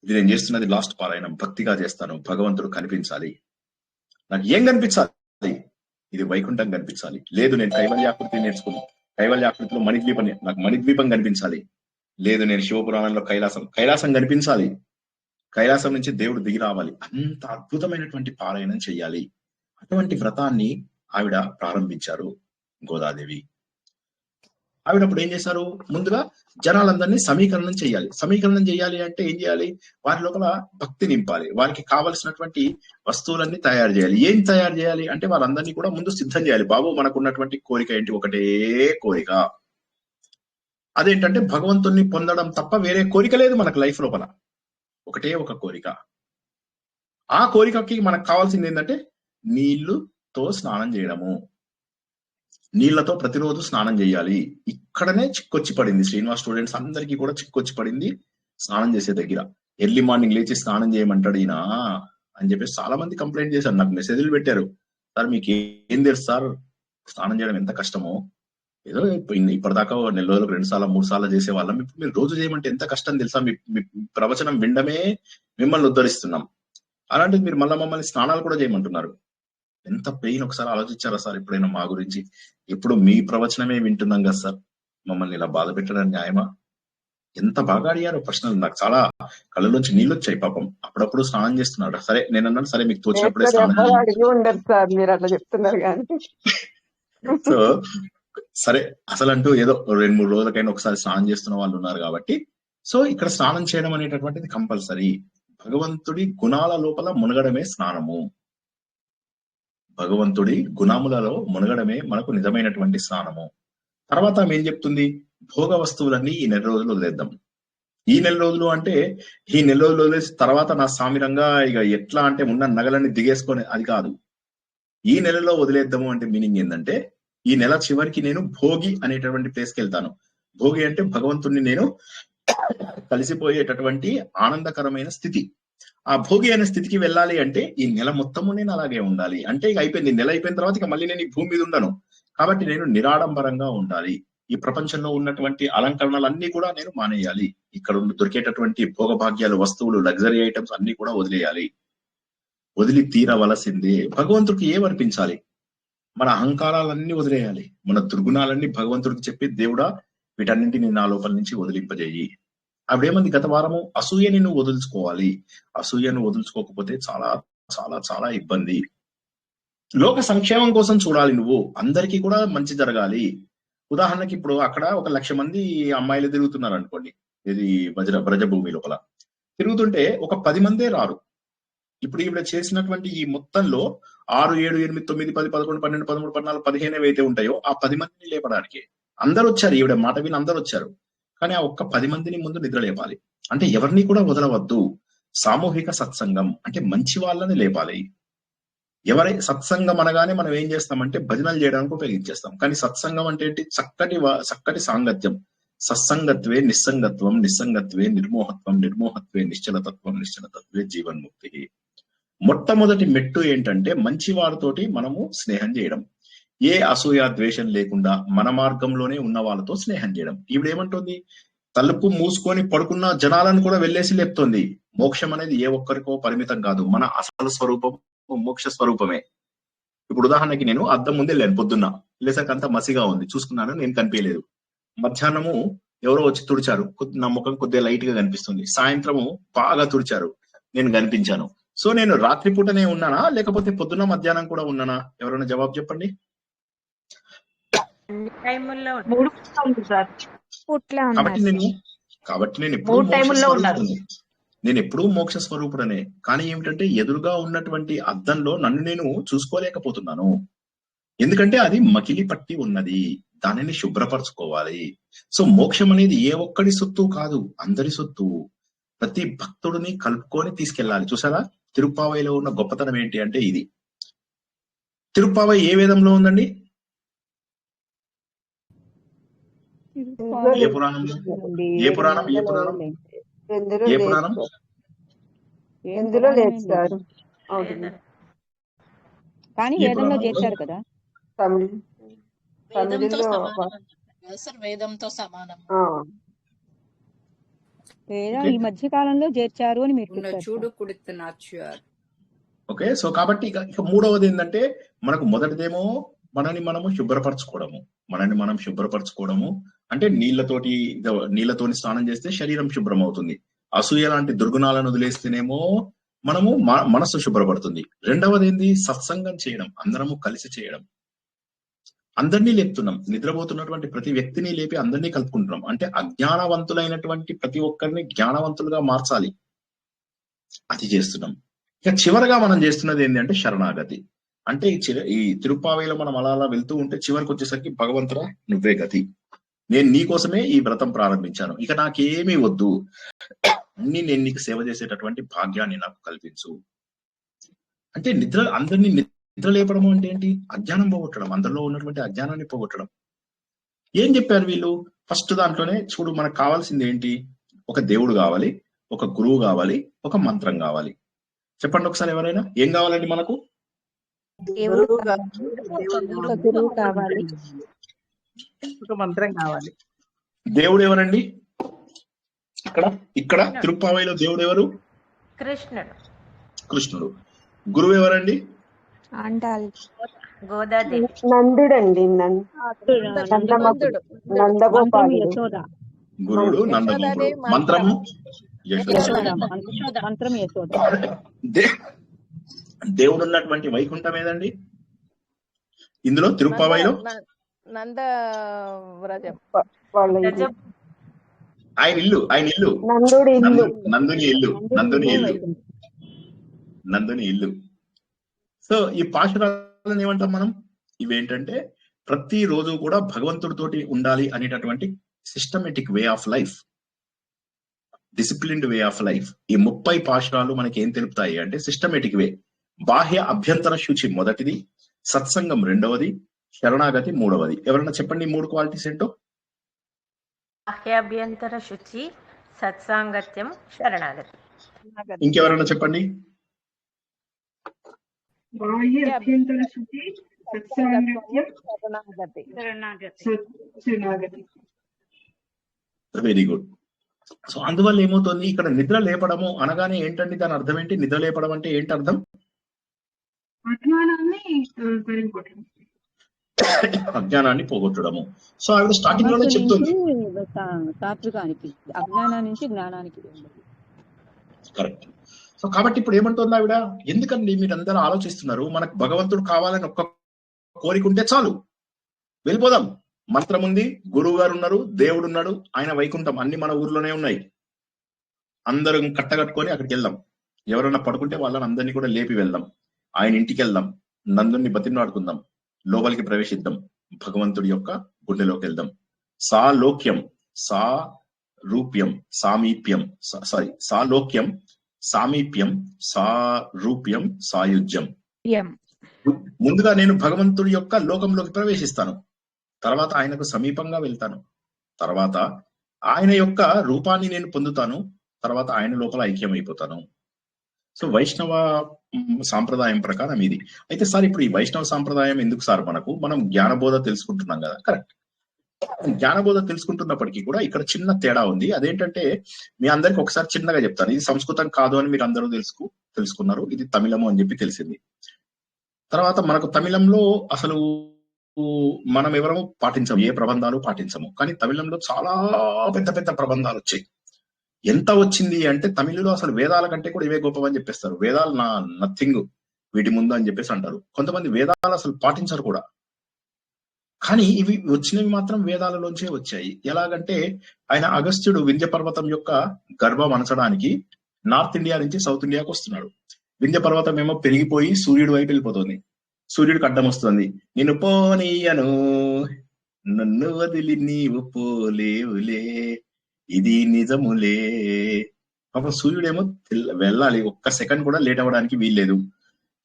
ఇది నేను చేస్తున్నది లాస్ట్ పారాయణం, భక్తిగా చేస్తాను. భగవంతుడు కనిపించాలి, నాకు ఏం కనిపించాలి? ఇది వైకుంఠం కనిపించాలి. లేదు నేను కైవల్యాకృతి నేర్చుకున్నాను, కైవల్యాకృతిలో మణిద్వీపం, నాకు మణిద్వీపం కనిపించాలి. లేదు నేను శివపురాణంలో కైలాసం కనిపించాలి, కైలాసం నుంచి దేవుడు దిగి రావాలి, అంత అద్భుతమైనటువంటి పారాయణం చెయ్యాలి. అటువంటి వ్రతాన్ని ఆవిడ ప్రారంభించారు గోదాదేవి. ఆవిడ అప్పుడు ఏం చేశారు, ముందుగా జనాలందరినీ సమీకరణం చేయాలి అంటే ఏం చేయాలి, వారి లోపల భక్తి నింపాలి, వారికి కావలసినటువంటి వస్తువులన్నీ తయారు చేయాలి. ఏం తయారు చేయాలి అంటే వాళ్ళందరినీ కూడా ముందు సిద్ధం చేయాలి. బాబు మనకున్నటువంటి కోరిక ఏంటి, ఒకటే కోరిక, అదేంటంటే భగవంతుణ్ణి పొందడం తప్ప వేరే కోరిక లేదు మనకు లైఫ్ లోపల, ఒకటే ఒక కోరిక. ఆ కోరికకి మనకు కావాల్సింది ఏంటంటే నీళ్లుతో స్నానం చేయడము, నీళ్లతో ప్రతిరోజు స్నానం చేయాలి. ఇక్కడనే చిక్కొచ్చి పడింది శ్రీనివాస్ స్టూడెంట్స్ అందరికీ కూడా చిక్కొచ్చి పడింది స్నానం చేసే దగ్గర. ఎర్లీ మార్నింగ్ లేచి స్నానం చేయమంటాడు ఈయన అని చెప్పేసి చాలా మంది కంప్లైంట్ చేశారు, నాకు మెసేజ్లు పెట్టారు, సార్ మీకు ఏం తెలుసు సార్ స్నానం చేయడం ఎంత కష్టమో, ఏదో ఇప్పటిదాకా నెల రోజులకు 2 సార్లు 3 సార్లు చేసే వాళ్ళం, ఇప్పుడు మీరు రోజు చేయమంటే ఎంత కష్టం తెలుసా, మీ ప్రవచనం వినడమే మిమ్మల్ని ఉద్ధరిస్తున్నాం, అలాంటిది మీరు మమ్మల్ని స్నానాలు కూడా చేయమంటున్నారు, ఎంత పెయిన్ ఒకసారి ఆలోచించారా సార్ ఎప్పుడైనా మా గురించి? ఎప్పుడు మీ ప్రవచనమే వింటున్నాం కదా సార్, మమ్మల్ని ఇలా బాధ పెట్టడం న్యాయమా? ఎంత బాగా అడిగారో ప్రశ్నలు, నాకు చాలా కళ్ళలోంచి నీళ్ళు వచ్చాయి పాపం. అప్పుడప్పుడు స్నానం చేస్తున్నాడు, సరే నేను అన్నాను సరే మీకు తోచినప్పుడే స్నానం అడిగి ఉండదు సార్, మీరు అట్లా చెప్తున్నారు కానీ. సో సరే అసలు అంటూ ఏదో 2-3 రోజులకైనా ఒకసారి స్నానం చేస్తున్న వాళ్ళు ఉన్నారు కాబట్టి, సో ఇక్కడ స్నానం చేయడం అనేటటువంటిది కంపల్సరీ. భగవంతుడి గుణాల లోపల మునగడమే స్నానము, భగవంతుడి గుణములలో మునగడమే మనకు నిజమైనటువంటి స్నానము. తర్వాత ఆమె ఏం చెప్తుంది, భోగ వస్తువులన్నీ ఈ 4 రోజులు వదిలేద్దాం. ఈ 4 రోజులు అంటే ఈ 4 రోజులు వదిలేసి తర్వాత నా సామిరంగా ఇక ఎట్లా అంటే ఉన్న నగలన్నీ దిగేసుకొని, అది కాదు. ఈ నెలలో వదిలేద్దాము అంటే మీనింగ్ ఏంటంటే ఈ నెల చివరికి నేను భోగి అనేటటువంటి ప్లేస్కి వెళ్తాను. భోగి అంటే భగవంతుడిని నేను కలిసిపోయేటటువంటి ఆనందకరమైన స్థితి. ఆ భోగి అనే స్థితికి వెళ్ళాలి అంటే ఈ నెల మొత్తము నేను అలాగే ఉండాలి. అంటే ఇక అయిపోయింది, నెల అయిపోయిన తర్వాత ఇక మళ్ళీ నేను ఈ భూమి మీద ఉండను, కాబట్టి నేను నిరాడంబరంగా ఉండాలి. ఈ ప్రపంచంలో ఉన్నటువంటి అలంకరణలన్నీ కూడా నేను మానేయాలి. ఇక్కడ దొరికేటటువంటి భోగభాగ్యాలు, వస్తువులు, లగ్జరీ ఐటమ్స్ అన్ని కూడా వదిలేయాలి. వదిలి తీరవలసిందే. భగవంతుడికి ఏమర్పించాలి? మన అహంకారాలన్నీ వదిలేయాలి, మన దుర్గుణాలన్నీ భగవంతుడికి చెప్పి, దేవుడా వీటన్నింటినీ నా లోపల నుంచి వదిలింపజేయి. ఆవిడేమంది గత వారము, అసూయని నువ్వు వదులుచుకోవాలి, అసూయను వదులుచుకోకపోతే చాలా చాలా చాలా ఇబ్బంది. లోక సంక్షేమం కోసం చూడాలి, నువ్వు అందరికీ కూడా మంచి జరగాలి. ఉదాహరణకి ఇప్పుడు అక్కడ 1,00,000 మంది అమ్మాయిలు తిరుగుతున్నారు అనుకోండి, ఇది బ్రజభూమి లోపల తిరుగుతుంటే ఒక 10 మందే రారు. ఇప్పుడు ఈవిడ చేసినటువంటి ఈ మొత్తంలో 6, 7, 8, 9, 10, 11, 12, 13, 14, 15 ఏవైతే ఉంటాయో ఆ 10 మందిని లేపడానికి అందరు వచ్చారు. ఈవిడ మాట విని అందరు వచ్చారు, కానీ ఆ ఒక్క 10 మందిని ముందు నిద్ర లేపాలి. అంటే ఎవరిని కూడా వదలవద్దు. సామూహిక సత్సంగం అంటే మంచి వాళ్ళని లేపాలి. ఎవరై సత్సంగం అనగానే మనం ఏం చేస్తామంటే భజనలు చేయడానికి ఉపయోగించేస్తాం, కానీ సత్సంగం అంటే ఏంటి? చక్కటి సాంగత్యం. సత్సంగత్వే నిస్సంగత్వం, నిస్సంగత్వే నిర్మోహత్వం, నిర్మోహత్వే నిశ్చలతత్వం, నిశ్చలతత్వే జీవన్ముక్తి. మొట్టమొదటి మెట్టు ఏంటంటే మంచి వారితోటి మనము స్నేహం చేయడం, ఏ అసూయ ద్వేషం లేకుండా మన మార్గంలోనే ఉన్న వాళ్ళతో స్నేహం చేయడం. ఈవిడేమంటుంది, తలుపు మూసుకొని పడుకున్న జనాలను కూడా వెళ్ళేసి లేపుతోంది. మోక్షం అనేది ఏ ఒక్కరికో పరిమితం కాదు, మన అసలు స్వరూపం మోక్ష స్వరూపమే. ఇప్పుడు ఉదాహరణకి నేను అద్దం ముందే వెళ్ళాను, పొద్దున్న వెళ్ళేసరికి అంతా మసిగా ఉంది, చూసుకున్నాను, నేను కనిపించలేదు. మధ్యాహ్నము ఎవరో వచ్చి తుడిచారు, నా ముఖం కొద్దిగా లైట్ గా కనిపిస్తుంది. సాయంత్రము బాగా తుడిచారు, నేను కనిపించాను. సో నేను రాత్రిపూటనే ఉన్నానా లేకపోతే పొద్దున్న మధ్యాహ్నం కూడా ఉన్నానా? ఎవరైనా జవాబు చెప్పండి. కాబట్టి నేను ఎప్పుడూ మోక్ష స్వరూపుడనే. కానీ ఏమిటంటే ఎదురుగా ఉన్నటువంటి అద్దంలో నన్ను నేను చూసుకోలేకపోతున్నాను, ఎందుకంటే అది మకిలి పట్టి ఉన్నది, దానిని శుభ్రపరచుకోవాలి. సో మోక్షం అనేది ఏ ఒక్కడి సొత్తు కాదు, అందరి సొత్తు. ప్రతి భక్తుడిని కలుపుకొని తీసుకెళ్లాలి. చూసారా తిరుప్పావైలో ఉన్న గొప్పతనం ఏంటి అంటే ఇది. తిరుప్పావై ఏ వేదంలో ఉందండి? ఏ పురాణంలో? ఏ పురాణం? ఏ పురాణం? ఏ పురాణం? ఎందులో లేదు సార్, కానీ వేదంలో చేశారు కదా, వేదంతో సమానం. వేదం ఈ మధ్య కాలంలో చేర్చారు అని మీరు చూడు కుడుతున్నారు. ఓకే, సో కాబట్టి ఇక మూడవది ఏంటంటే మనకు మొదటిదేమో మనని మనం శుభ్రపరచుకోవడము. అంటే నీళ్లతోని స్నానం చేస్తే శరీరం శుభ్రం అవుతుంది. అసూయ లాంటి దుర్గుణాలను వదిలేస్తేనేమో మనము మనస్సు శుభ్రపడుతుంది. రెండవది ఏంది? సత్సంగం చేయడం, అందరము కలిసి చేయడం. అందరినీ లేపుతున్నాం, నిద్రపోతున్నటువంటి ప్రతి వ్యక్తిని లేపి అందరినీ కలుపుకుంటున్నాం. అంటే అజ్ఞానవంతులైనటువంటి ప్రతి ఒక్కరిని జ్ఞానవంతులుగా మార్చాలి, అది చేస్తున్నాం. ఇక చివరగా మనం చేస్తున్నది ఏంటి అంటే శరణాగతి. అంటే ఈ తిరుప్పావేలో మనం అలా అలా వెళ్తూ ఉంటే చివరికి వచ్చేసరికి భగవంతుడా నువ్వే గతి, నేను నీకోసమే ఈ వ్రతం ప్రారంభించాను, ఇక నాకేమీ వద్దు, అన్ని నేను నీకు సేవ చేసేటటువంటి భాగ్యాన్ని నాకు కల్పించు. అంటే అందరినీ నిద్ర లేపడము అంటే ఏంటి? అజ్ఞానం పోగొట్టడం, అందరిలో ఉన్నటువంటి అజ్ఞానాన్ని పోగొట్టడం. ఏం చెప్పారు వీళ్ళు? ఫస్ట్ దాంట్లోనే చూడు, మనకు కావాల్సింది ఏంటి? ఒక దేవుడు కావాలి, ఒక గురువు కావాలి, ఒక మంత్రం కావాలి. చెప్పండి ఒకసారి ఎవరైనా, ఏం కావాలండి మనకు? గురువు కావాలి, ఒక మంత్రం కావాలి. దేవుడు ఎవరండి? ఇక్కడ తిరుప్పావైలో దేవుడు ఎవరు? కృష్ణుడు. గురువు ఎవరండి? గోదాదేవి. నందుడండి, గురుడు నందగోపుడు. మంత్రము మంత్రం యశోద. దేవుడు ఉన్నటువంటి వైకుంఠం ఏదండి ఇందులో? తిరుప్పావైలో ఆయన ఇల్లు నందుని ఇల్లు. సో ఈ పాశురాలను ఏమంటాం మనం? ఇవేంటంటే ప్రతి రోజు కూడా భగవంతుడితోటి ఉండాలి అనేటటువంటి systematic way of life, disciplined way of life. ఈ 30 పాశురాలు మనకి ఏం తెలుపుతాయి అంటే సిస్టమేటిక్ వే. బాహ్య అభ్యంతర శుచి మొదటిది, సత్సంగం రెండవది, శరణాగతి మూడవది. ఎవరన్నా చెప్పండి 3 క్వాలిటీస్ ఏంటో? బాహ్యాభ్యంతర శుచి, సత్సాంగత్యం, శరణాగతి. ఇంకెవరన్నా చెప్పండి? Very good. సో అందువల్ల ఏమవుతుంది, ఇక్కడ నిద్ర లేపడము అనగానే ఏంటండి దాని అర్థం ఏంటి? నిద్ర లేపడం అంటే ఏంటి అర్థం? అజ్ఞానాన్ని పోగొట్టడము. సో ఆవిడ స్టార్టింగ్ లోనే చెప్తుంది, అజ్ఞానం నుంచి జ్ఞానానికి. కరెక్ట్. సో కాబట్టి ఇప్పుడు ఏమంటుంది ఆవిడ? ఎందుకండి మీరందరూ ఆలోచిస్తున్నారు, మనకు భగవంతుడు కావాలని ఒక్క కోరిక ఉంటే చాలు, వెళ్ళిపోదాం. మంత్రం ఉంది, గురువు గారు ఉన్నారు, దేవుడు ఉన్నాడు, ఆయన వైకుంఠం అన్ని మన ఊర్లోనే ఉన్నాయి. అందరం కట్టగట్టుకొని అక్కడికి వెళ్దాం. ఎవరన్నా పడుకుంటే వాళ్ళని అందరినీ కూడా లేపి వెళ్దాం. ఆయన ఇంటికి వెళ్దాం, నందుని బతిమలాడుకుందాం, లోపలికి ప్రవేశిద్దాం, భగవంతుడి యొక్క గుండెలోకి వెళ్దాం. సాలోక్యం, సారూప్యం, సామీప్యం, సాలోక్యం, సామీప్యం, సారూప్యం, సాయుజ్యం. ముందుగా నేను భగవంతుడి యొక్క లోకంలోకి ప్రవేశిస్తాను, తర్వాత ఆయనకు సమీపంగా వెళ్తాను, తర్వాత ఆయన యొక్క రూపాన్ని నేను పొందుతాను, తర్వాత ఆయన లోపల ఐక్యమైపోతాను. సో వైష్ణవ సాంప్రదాయం ప్రకారం ఇది. అయితే సార్ ఇప్పుడు ఈ వైష్ణవ సాంప్రదాయం ఎందుకు సార్? మనం జ్ఞానబోధ తెలుసుకుంటున్నాం కదా, కరెక్ట్. జ్ఞానబోధ తెలుసుకుంటున్నప్పటికీ కూడా ఇక్కడ చిన్న తేడా ఉంది. అదేంటంటే మీ అందరికి ఒకసారి చిన్నగా చెప్తాను. ఇది సంస్కృతం కాదు అని మీరు అందరూ తెలుసుకున్నారు, ఇది తమిళము అని చెప్పి తెలిసింది. తర్వాత మనకు తమిళంలో అసలు మనం ఎవరము పాటించము, ఏ ప్రబంధాలు పాటించము. కానీ తమిళంలో చాలా పెద్ద పెద్ద ప్రబంధాలు వచ్చాయి. ఎంత వచ్చింది అంటే తమిళలో అసలు వేదాల కంటే కూడా ఇవే గొప్పవని చెప్పేస్తారు. వేదాలు నథింగ్ వీటి ముందు అని చెప్పేసి అంటారు. కొంతమంది వేదాలు అసలు పాటించరు కూడా, కానీ ఇవి వచ్చినవి మాత్రం వేదాలలోంచే వచ్చాయి. ఎలాగంటే ఆయన అగస్త్యుడు వింధ్య పర్వతం యొక్క గర్భం అనచడానికి నార్త్ ఇండియా నుంచి సౌత్ ఇండియాకి వస్తున్నాడు. వింధ్య పర్వతం ఏమో పెరిగిపోయి సూర్యుడి వైపు వెళ్ళిపోతుంది, సూర్యుడికి అడ్డం వస్తుంది. నేను పోనీయను నన్ను వదిలి నీవు పోలేవులే, ఇది నిజములే. పాపం సూర్యుడేమో వెళ్ళాలి, ఒక్క సెకండ్ కూడా లేట్ అవ్వడానికి వీల్లేదు.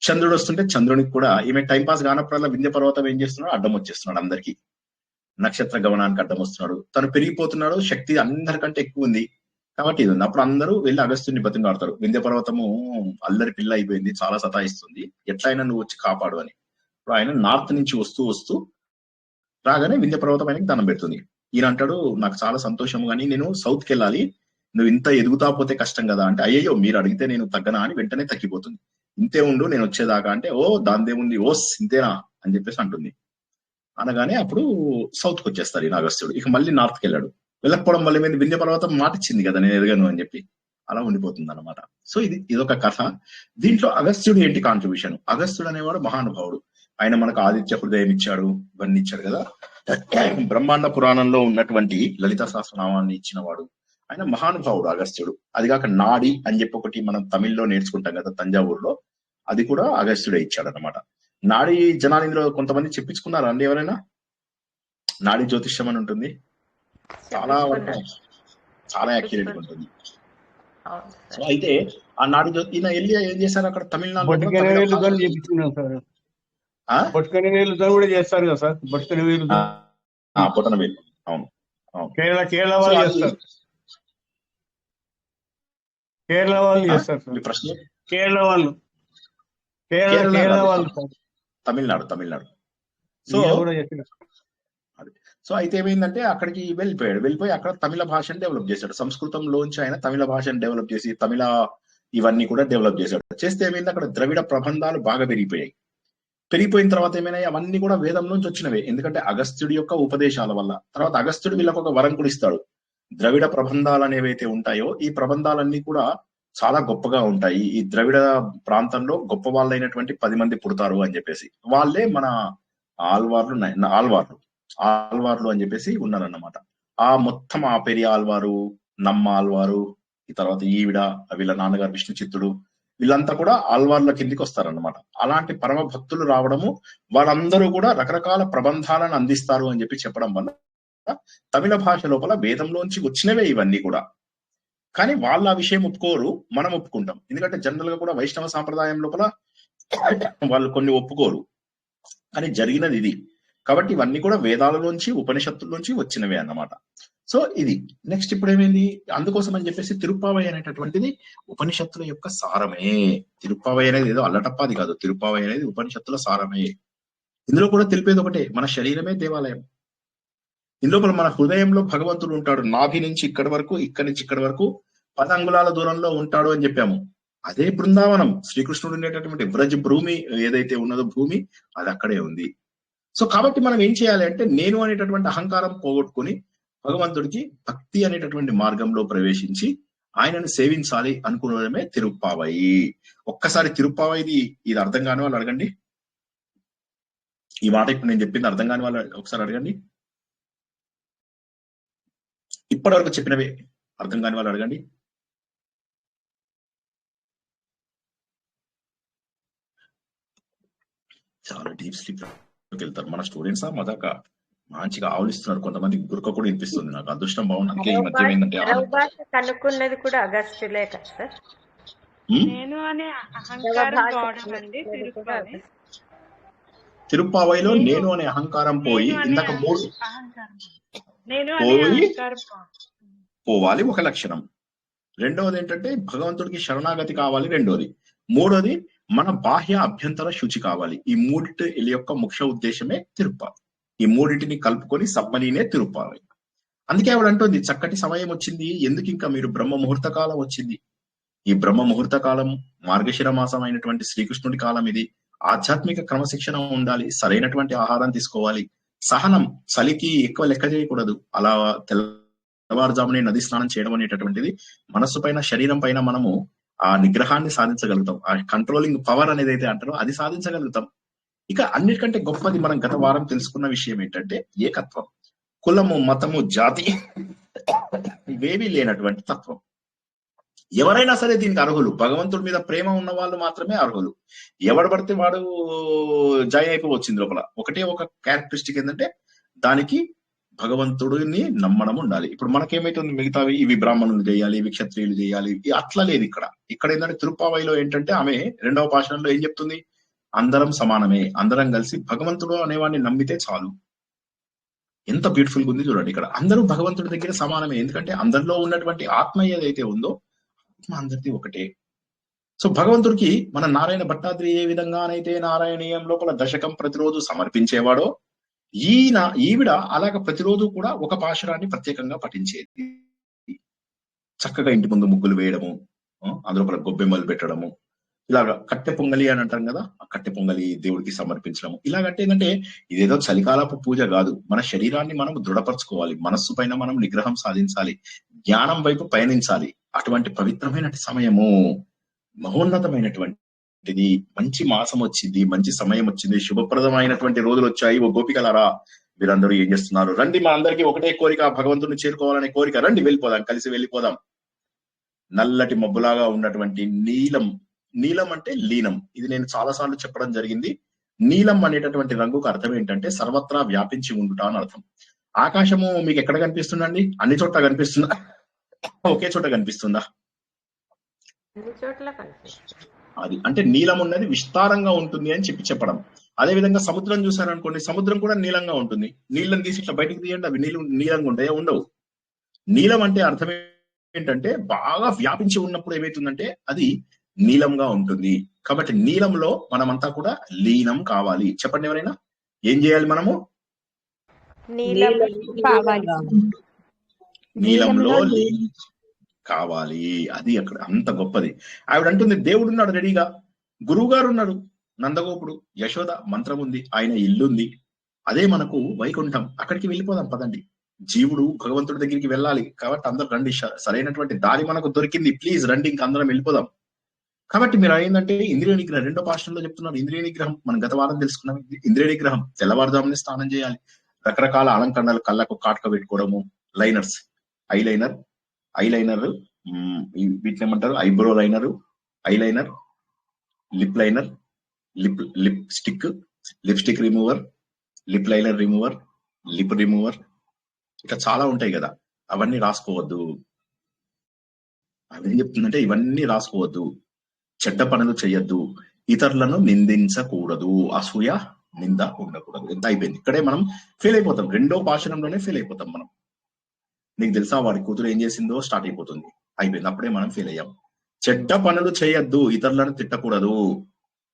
చంద్రుడు వస్తుంటే చంద్రునికి కూడా ఈమె టైంపాస్ కానప్పుడల్లా వింధ్య పర్వతం ఏం చేస్తున్నాడు, అడ్డం వచ్చేస్తున్నాడు అందరికి. నక్షత్ర గమనానికి అడ్డం వస్తున్నాడు, తను పెరిగిపోతున్నాడు, శక్తి అందరికంటే ఎక్కువ ఉంది కాబట్టి ఇది ఉంది. అప్పుడు అందరూ వెళ్ళి అగస్త్యుని బతిమలాడతారు, వింధ్య పర్వతము అల్లరి పిల్ల అయిపోయింది, చాలా సతాయిస్తుంది, ఎట్లయినా నువ్వు వచ్చి కాపాడు అని. ఇప్పుడు ఆయన నార్త్ నుంచి వస్తూ రాగానే వింధ్య పర్వతం ఆయనకి దండం పెడుతుంది. ఈయన అంటాడు, నాకు చాలా సంతోషం, కానీ నేను సౌత్కి వెళ్ళాలి, నువ్వు ఇంత ఎదుగుతా పోతే కష్టం కదా అంటే, అయ్యో మీరు అడిగితే నేను తగ్గనా అని వెంటనే తగ్గిపోతుంది. ఇంతే ఉండు నేను వచ్చేదాకా అంటే, ఓ దాందేముంది, ఓస్ ఇంతేనా అని చెప్పేసి అంటుంది. అనగానే అప్పుడు సౌత్ కి వచ్చేస్తారు ఈయన అగస్త్యుడు. ఇక మళ్ళీ నార్త్కి వెళ్ళాడు. వెళ్ళకపోవడం వల్ల ఏమైంది, వింధ్య పర్వతం మాటిచ్చింది కదా నేను ఎదగను అని చెప్పి, అలా ఉండిపోతుంది అనమాట. సో ఇదొక కథ. దీంట్లో అగస్త్యుడు ఏంటి కాంట్రిబ్యూషన్? అగస్త్యుడు అనేవాడు మహానుభావుడు. ఆయన మనకు ఆదిత్య హృదయం ఇచ్చాడు, ఇవన్నీ ఇచ్చాడు కదా. బ్రహ్మాండ పురాణంలో ఉన్నటువంటి లలిత సహస్రనామాన్ని ఇచ్చిన వాడు ఆయన మహానుభావుడు అగస్త్యుడు. అది కాక నాడి అని చెప్పి ఒకటి మనం తమిళ్లో నేర్చుకుంటాం కదా తంజావూరులో, అది కూడా అగస్త్యుడే ఇచ్చాడు అనమాట. నాడి జనాలు ఇందులో కొంతమంది చెప్పించుకున్నారా అండి ఎవరైనా? నాడి జ్యోతిష్యం అని ఉంటుంది, చాలా చాలా యాక్యురేట్ ఉంటుంది. సో అయితే ఆ నాడి ఈయన వెళ్ళి ఏం చేశారు అక్కడ తమిళనాడు బొట్టుకని వేలుతో చేపించుకున్నాం సార్. బొట్టుకని వేలుతో కూడా చేస్తారు కదా సార్, బొట్టుకని వేలు, బొటన వేలు. అవును అవును, కేరళ వాళ్ళు చేస్తారు. కేరళ వాళ్ళు చేస్తారు సార్. ప్రశ్న కేరళ వాళ్ళు, కేరళ వాళ్ళు సార్, తమిళనాడు. సో అయితే ఏమైందంటే అక్కడికి వెళ్ళిపోయి అక్కడ తమిళ భాషను డెవలప్ చేశాడు. సంస్కృతంలోంచి ఆయన తమిళ భాషను డెవలప్ చేసి తమిళ ఇవన్నీ కూడా డెవలప్ చేశాడు. చేస్తే ఏమైంది, అక్కడ ద్రవిడ ప్రబంధాలు బాగా పెరిగిపోయిన తర్వాత ఏమైనా అవన్నీ కూడా వేదం నుంచి వచ్చినవే. ఎందుకంటే అగస్త్యుడి యొక్క ఉపదేశాల వల్ల. తర్వాత అగస్త్యుడు వీళ్ళకు ఒక వరం కూడా ఇస్తాడు. ద్రవిడ ప్రబంధాలు అనేవైతే ఉంటాయో ఈ ప్రబంధాలన్నీ కూడా చాలా గొప్పగా ఉంటాయి. ఈ ద్రవిడ ప్రాంతంలో గొప్ప వాళ్ళైనటువంటి 10 మంది పుడతారు అని చెప్పేసి, వాళ్ళే మన ఆల్వార్లు అని చెప్పేసి ఉన్నారన్నమాట. ఆ మొత్తం ఆ పెరియ ఆల్వారు, నమ్మ ఆల్వారు, ఈ తర్వాత ఈవిడ, వీళ్ళ నాన్నగారు విష్ణు చిత్తుడు, వీళ్ళంతా కూడా ఆల్వార్ల కిందికి వస్తారన్నమాట. అలాంటి పరమ భక్తులు రావడము, వాళ్ళందరూ కూడా రకరకాల ప్రబంధాలను అందిస్తారు అని చెప్పి చెప్పడం వల్ల తమిళ భాష లోపల వేదంలోంచి వచ్చినవే ఇవన్నీ కూడా. కానీ వాళ్ళ ఆ విషయం ఒప్పుకోరు, మనం ఒప్పుకుంటాం. ఎందుకంటే జనరల్ గా కూడా వైష్ణవ సాంప్రదాయం లోపల వాళ్ళు కొన్ని ఒప్పుకోరు, కానీ జరిగినది ఇది. కాబట్టి ఇవన్నీ కూడా వేదాలలోంచి ఉపనిషత్తుల్లోంచి వచ్చినవే అన్నమాట. సో ఇది నెక్స్ట్ ఇప్పుడు ఏమైంది, అందుకోసం అని చెప్పేసి తిరుప్పావై అనేటటువంటిది ఉపనిషత్తుల యొక్క సారమే. తిరుప్పావై అనేది ఏదో అల్లటప్పాది కాదు, తిరుప్పావై అనేది ఉపనిషత్తుల సారమే. ఇందులో కూడా తెలిపేది ఒకటే, మన శరీరమే దేవాలయం. ఇందులో మన హృదయంలో భగవంతుడు ఉంటాడు. నాభి నుంచి ఇక్కడి వరకు, ఇక్కడి నుంచి ఇక్కడి వరకు 10 అంగుళాల దూరంలో ఉంటాడు అని చెప్పాము. అదే బృందావనం, శ్రీకృష్ణుడు ఉండేటటువంటి వ్రజ్ భూమి ఏదైతే ఉన్నదో భూమి, అది అక్కడే ఉంది. సో కాబట్టి మనం ఏం చేయాలి అంటే, నేను అనేటటువంటి అహంకారం పోగొట్టుకుని భగవంతుడికి భక్తి అనేటటువంటి మార్గంలో ప్రవేశించి ఆయనను సేవించాలి అనుకునడమే తిరుప్పావై. ఒక్కసారి తిరుప్పావైది ఇది అర్థం కాని వాళ్ళు అడగండి. ఈ మాట ఇప్పుడు నేను చెప్పింది అర్థం కాని వాళ్ళు ఒకసారి అడగండి. ఇప్పటి వరకు చెప్పినవే అర్థం కాని వాళ్ళు అడగండి. చాలా డీప్ స్లీప్ వెళ్తారు మన స్టూడెంట్స్. మదాక మంచిగా ఆవులిస్తున్నారు, కొంతమంది గురక కూడా వినిపిస్తుంది. నాకు అదృష్టం బాగుంది. అందుకే ఈ మధ్య ఏంటంటే కనుక్కున్నది కూడా అగస్త్యులే కదా సార్. నేను అనే అహంకారం పోవడం అండి తిరుప్పావైలో నేను అనే అహంకారం పోయి ఇందాక 3 పోవాలి ఒక లక్షణం. రెండవది ఏంటంటే భగవంతుడికి శరణాగతి కావాలి రెండోది. మూడోది మన బాహ్య అభ్యంతర శుచి కావాలి. ఈ మూడింటి యొక్క ముఖ్య ఉద్దేశమే తిరుప్పావై. ఈ మూడింటిని కలుపుకొని సమ్మలీనే తిరుప్పావై. అందుకే ఆవిడ అంటుంది, చక్కటి సమయం వచ్చింది, ఎందుకు ఇంకా మీరు బ్రహ్మ ముహూర్త కాలం వచ్చింది. ఈ బ్రహ్మ ముహూర్త కాలం మార్గశిర మాసం అయినటువంటి శ్రీకృష్ణుడి కాలం ఇది. ఆధ్యాత్మిక క్రమశిక్షణ ఉండాలి, సరైనటువంటి ఆహారం తీసుకోవాలి, సహనం, చలికి ఎక్కువ లెక్క చేయకూడదు. అలా తెల్లవారుజామునే నది స్నానం చేయడం అనేటటువంటిది మనస్సు పైన శరీరం పైన మనము ఆ నిగ్రహాన్ని సాధించగలుగుతాం. ఆ కంట్రోలింగ్ పవర్ అనేది అయితే అంటారో అది సాధించగలుగుతాం. ఇక అన్నిటికంటే గొప్పది మనం గత వారం తెలుసుకున్న విషయం ఏంటంటే ఏకత్వం. కులము, మతము, జాతి ఇవేవీ లేనటువంటి తత్వం. ఎవరైనా సరే దీనికి అర్హులు. భగవంతుడి మీద ప్రేమ ఉన్న వాళ్ళు మాత్రమే అర్హులు. ఎవడు పడితే వాడు జాయిన్ అయిపోవచ్చింది లోపల. ఒకటే ఒక క్యారెక్టరిస్టిక్ ఏంటంటే దానికి భగవంతుడిని నమ్మడం ఉండాలి. ఇప్పుడు మనకేమైతుంది, మిగతావి ఇవి బ్రాహ్మణులు చేయాలి, ఇవి క్షత్రియులు చేయాలి, అట్లా లేదు. ఇక్కడ ఏంటంటే తిరుప్పావైలో ఏంటంటే ఆమె 2వ పాశనంలో ఏం చెప్తుంది, అందరం సమానమే, అందరం కలిసి భగవంతుడు అనేవాడిని నమ్మితే చాలు. ఎంత బ్యూటిఫుల్ గా ఉంది చూడండి. ఇక్కడ అందరూ భగవంతుడి దగ్గర సమానమే. ఎందుకంటే అందరిలో ఉన్నటువంటి ఆత్మ ఏదైతే ఉందో ఆత్మ అందరిది ఒకటే. సో భగవంతుడికి మన నారాయణ భట్టాద్రి ఏ విధంగానైతే నారాయణీయం లోపల దశకం ప్రతిరోజు సమర్పించేవాడో ఈవిడ అలాగ ప్రతిరోజు కూడా ఒక పాశురాన్ని ప్రత్యేకంగా పఠించేది. చక్కగా ఇంటి ముందు ముగ్గులు వేయడము, అందులో గొబ్బెమ్మలు పెట్టడము, ఇలాగా కట్టె పొంగలి అని అంటాం కదా, ఆ కట్టె పొంగలి దేవుడికి సమర్పించడం. ఇలాగంటే ఏంటంటే ఇదేదో చలికాలపు పూజ కాదు, మన శరీరాన్ని మనం దృఢపరచుకోవాలి, మనస్సు పైన మనం నిగ్రహం సాధించాలి, జ్ఞానం వైపు పయనించాలి. అటువంటి పవిత్రమైన సమయము, మహోన్నతమైనటువంటిది, మంచి మాసం వచ్చింది, మంచి సమయం వచ్చింది, శుభప్రదమైనటువంటి రోజులు వచ్చాయి. ఓ గోపికలారా, మీరందరూ ఏం చేస్తున్నారు? రండి, మా అందరికీ ఒకటే కోరిక, భగవంతుని చేరుకోవాలనే కోరిక. రండి, వెళ్ళిపోదాం, కలిసి వెళ్ళిపోదాం. నల్లటి మబ్బులాగా ఉన్నటువంటి నీలం అంటే లీనం. ఇది నేను చాలా సార్లు చెప్పడం జరిగింది. నీలం అనేటటువంటి రంగుకు అర్థం ఏంటంటే సర్వత్రా వ్యాపించి ఉండుట అని అర్థం. ఆకాశము మీకు ఎక్కడ కనిపిస్తుందండి? అన్ని చోట్ల కనిపిస్తుందా? ఒకే చోట కనిపిస్తుందా? అది అంటే నీలం ఉన్నది విస్తారంగా ఉంటుంది అని చెప్పడం. అదే విధంగా సముద్రం చూసారనుకోండి, సముద్రం కూడా నీలంగా ఉంటుంది. నీళ్ళని తీసి ఇట్లా బయటకు తీయండి, అవి నీలంగా ఉంటాయా? ఉండవు. నీలం అంటే అర్థం ఏంటంటే బాగా వ్యాపించి ఉన్నప్పుడు ఏమైతుందంటే అది నీలంగా ఉంటుంది. కాబట్టి నీలంలో మనమంతా కూడా లీనం కావాలి. చెప్పండి ఎవరైనా, ఏం చేయాలి మనము? నీలంలో లీనం కావాలి. అది అక్కడ అంత గొప్పది. ఆవిడ అంటుంది, దేవుడు ఉన్నాడు రెడీగా, గురువు గారు ఉన్నారు, నందగోపుడు, యశోద మంత్రం ఉంది, ఆయన ఇల్లుంది, అదే మనకు వైకుంఠం. అక్కడికి వెళ్ళిపోదాం పదండి. జీవుడు భగవంతుడి దగ్గరికి వెళ్ళాలి కాబట్టి అందరు రండి, సరైనటువంటి దారి మనకు దొరికింది, ప్లీజ్ రండి, ఇంక అందరం వెళ్ళిపోదాం. కాబట్టి మీరు ఏంటంటే ఇంద్రియ నిగ్రహం, రెండో పాఠంలో చెప్తున్నారు. ఇంద్రియ నిగ్రహం మనం గత వారం తెలుసుకున్నాం. ఇంద్రియ నిగ్రహం తెల్లవారుజామునే స్నానం చేయాలి, రకరకాల అలంకరణలు, కళ్ళకు కాటుక పెట్టుకోవడము, లైనర్స్, ఐలైనర్, వీటిని ఏమంటారు, eyebrow liner, eyeliner, lip liner, lipstick remover, lip liner remover, lip remover, ఇట్లా చాలా ఉంటాయి కదా. అవన్నీ రాసుకోవద్దు. అదేం చెప్తుందంటే ఇవన్నీ రాసుకోవద్దు, చెడ్డ పనులు చేయొద్దు, ఇతరులను నిందించకూడదు, అసూయ నింద ఉండకూడదు. ఎంత అయిపోయింది, ఇక్కడే మనం ఫెయిల్ అయిపోతాం. రెండో భాషణంలోనే ఫెయిల్ అయిపోతాం మనం. నీకు తెలుసా వాడి కూతురు ఏం చేసిందో స్టార్ట్ అయిపోతుంది, అయిపోయింది, అప్పుడే మనం ఫెయిల్ అయ్యాం. చెడ్డ పనులు చేయొద్దు, ఇతరులను తిట్టకూడదు,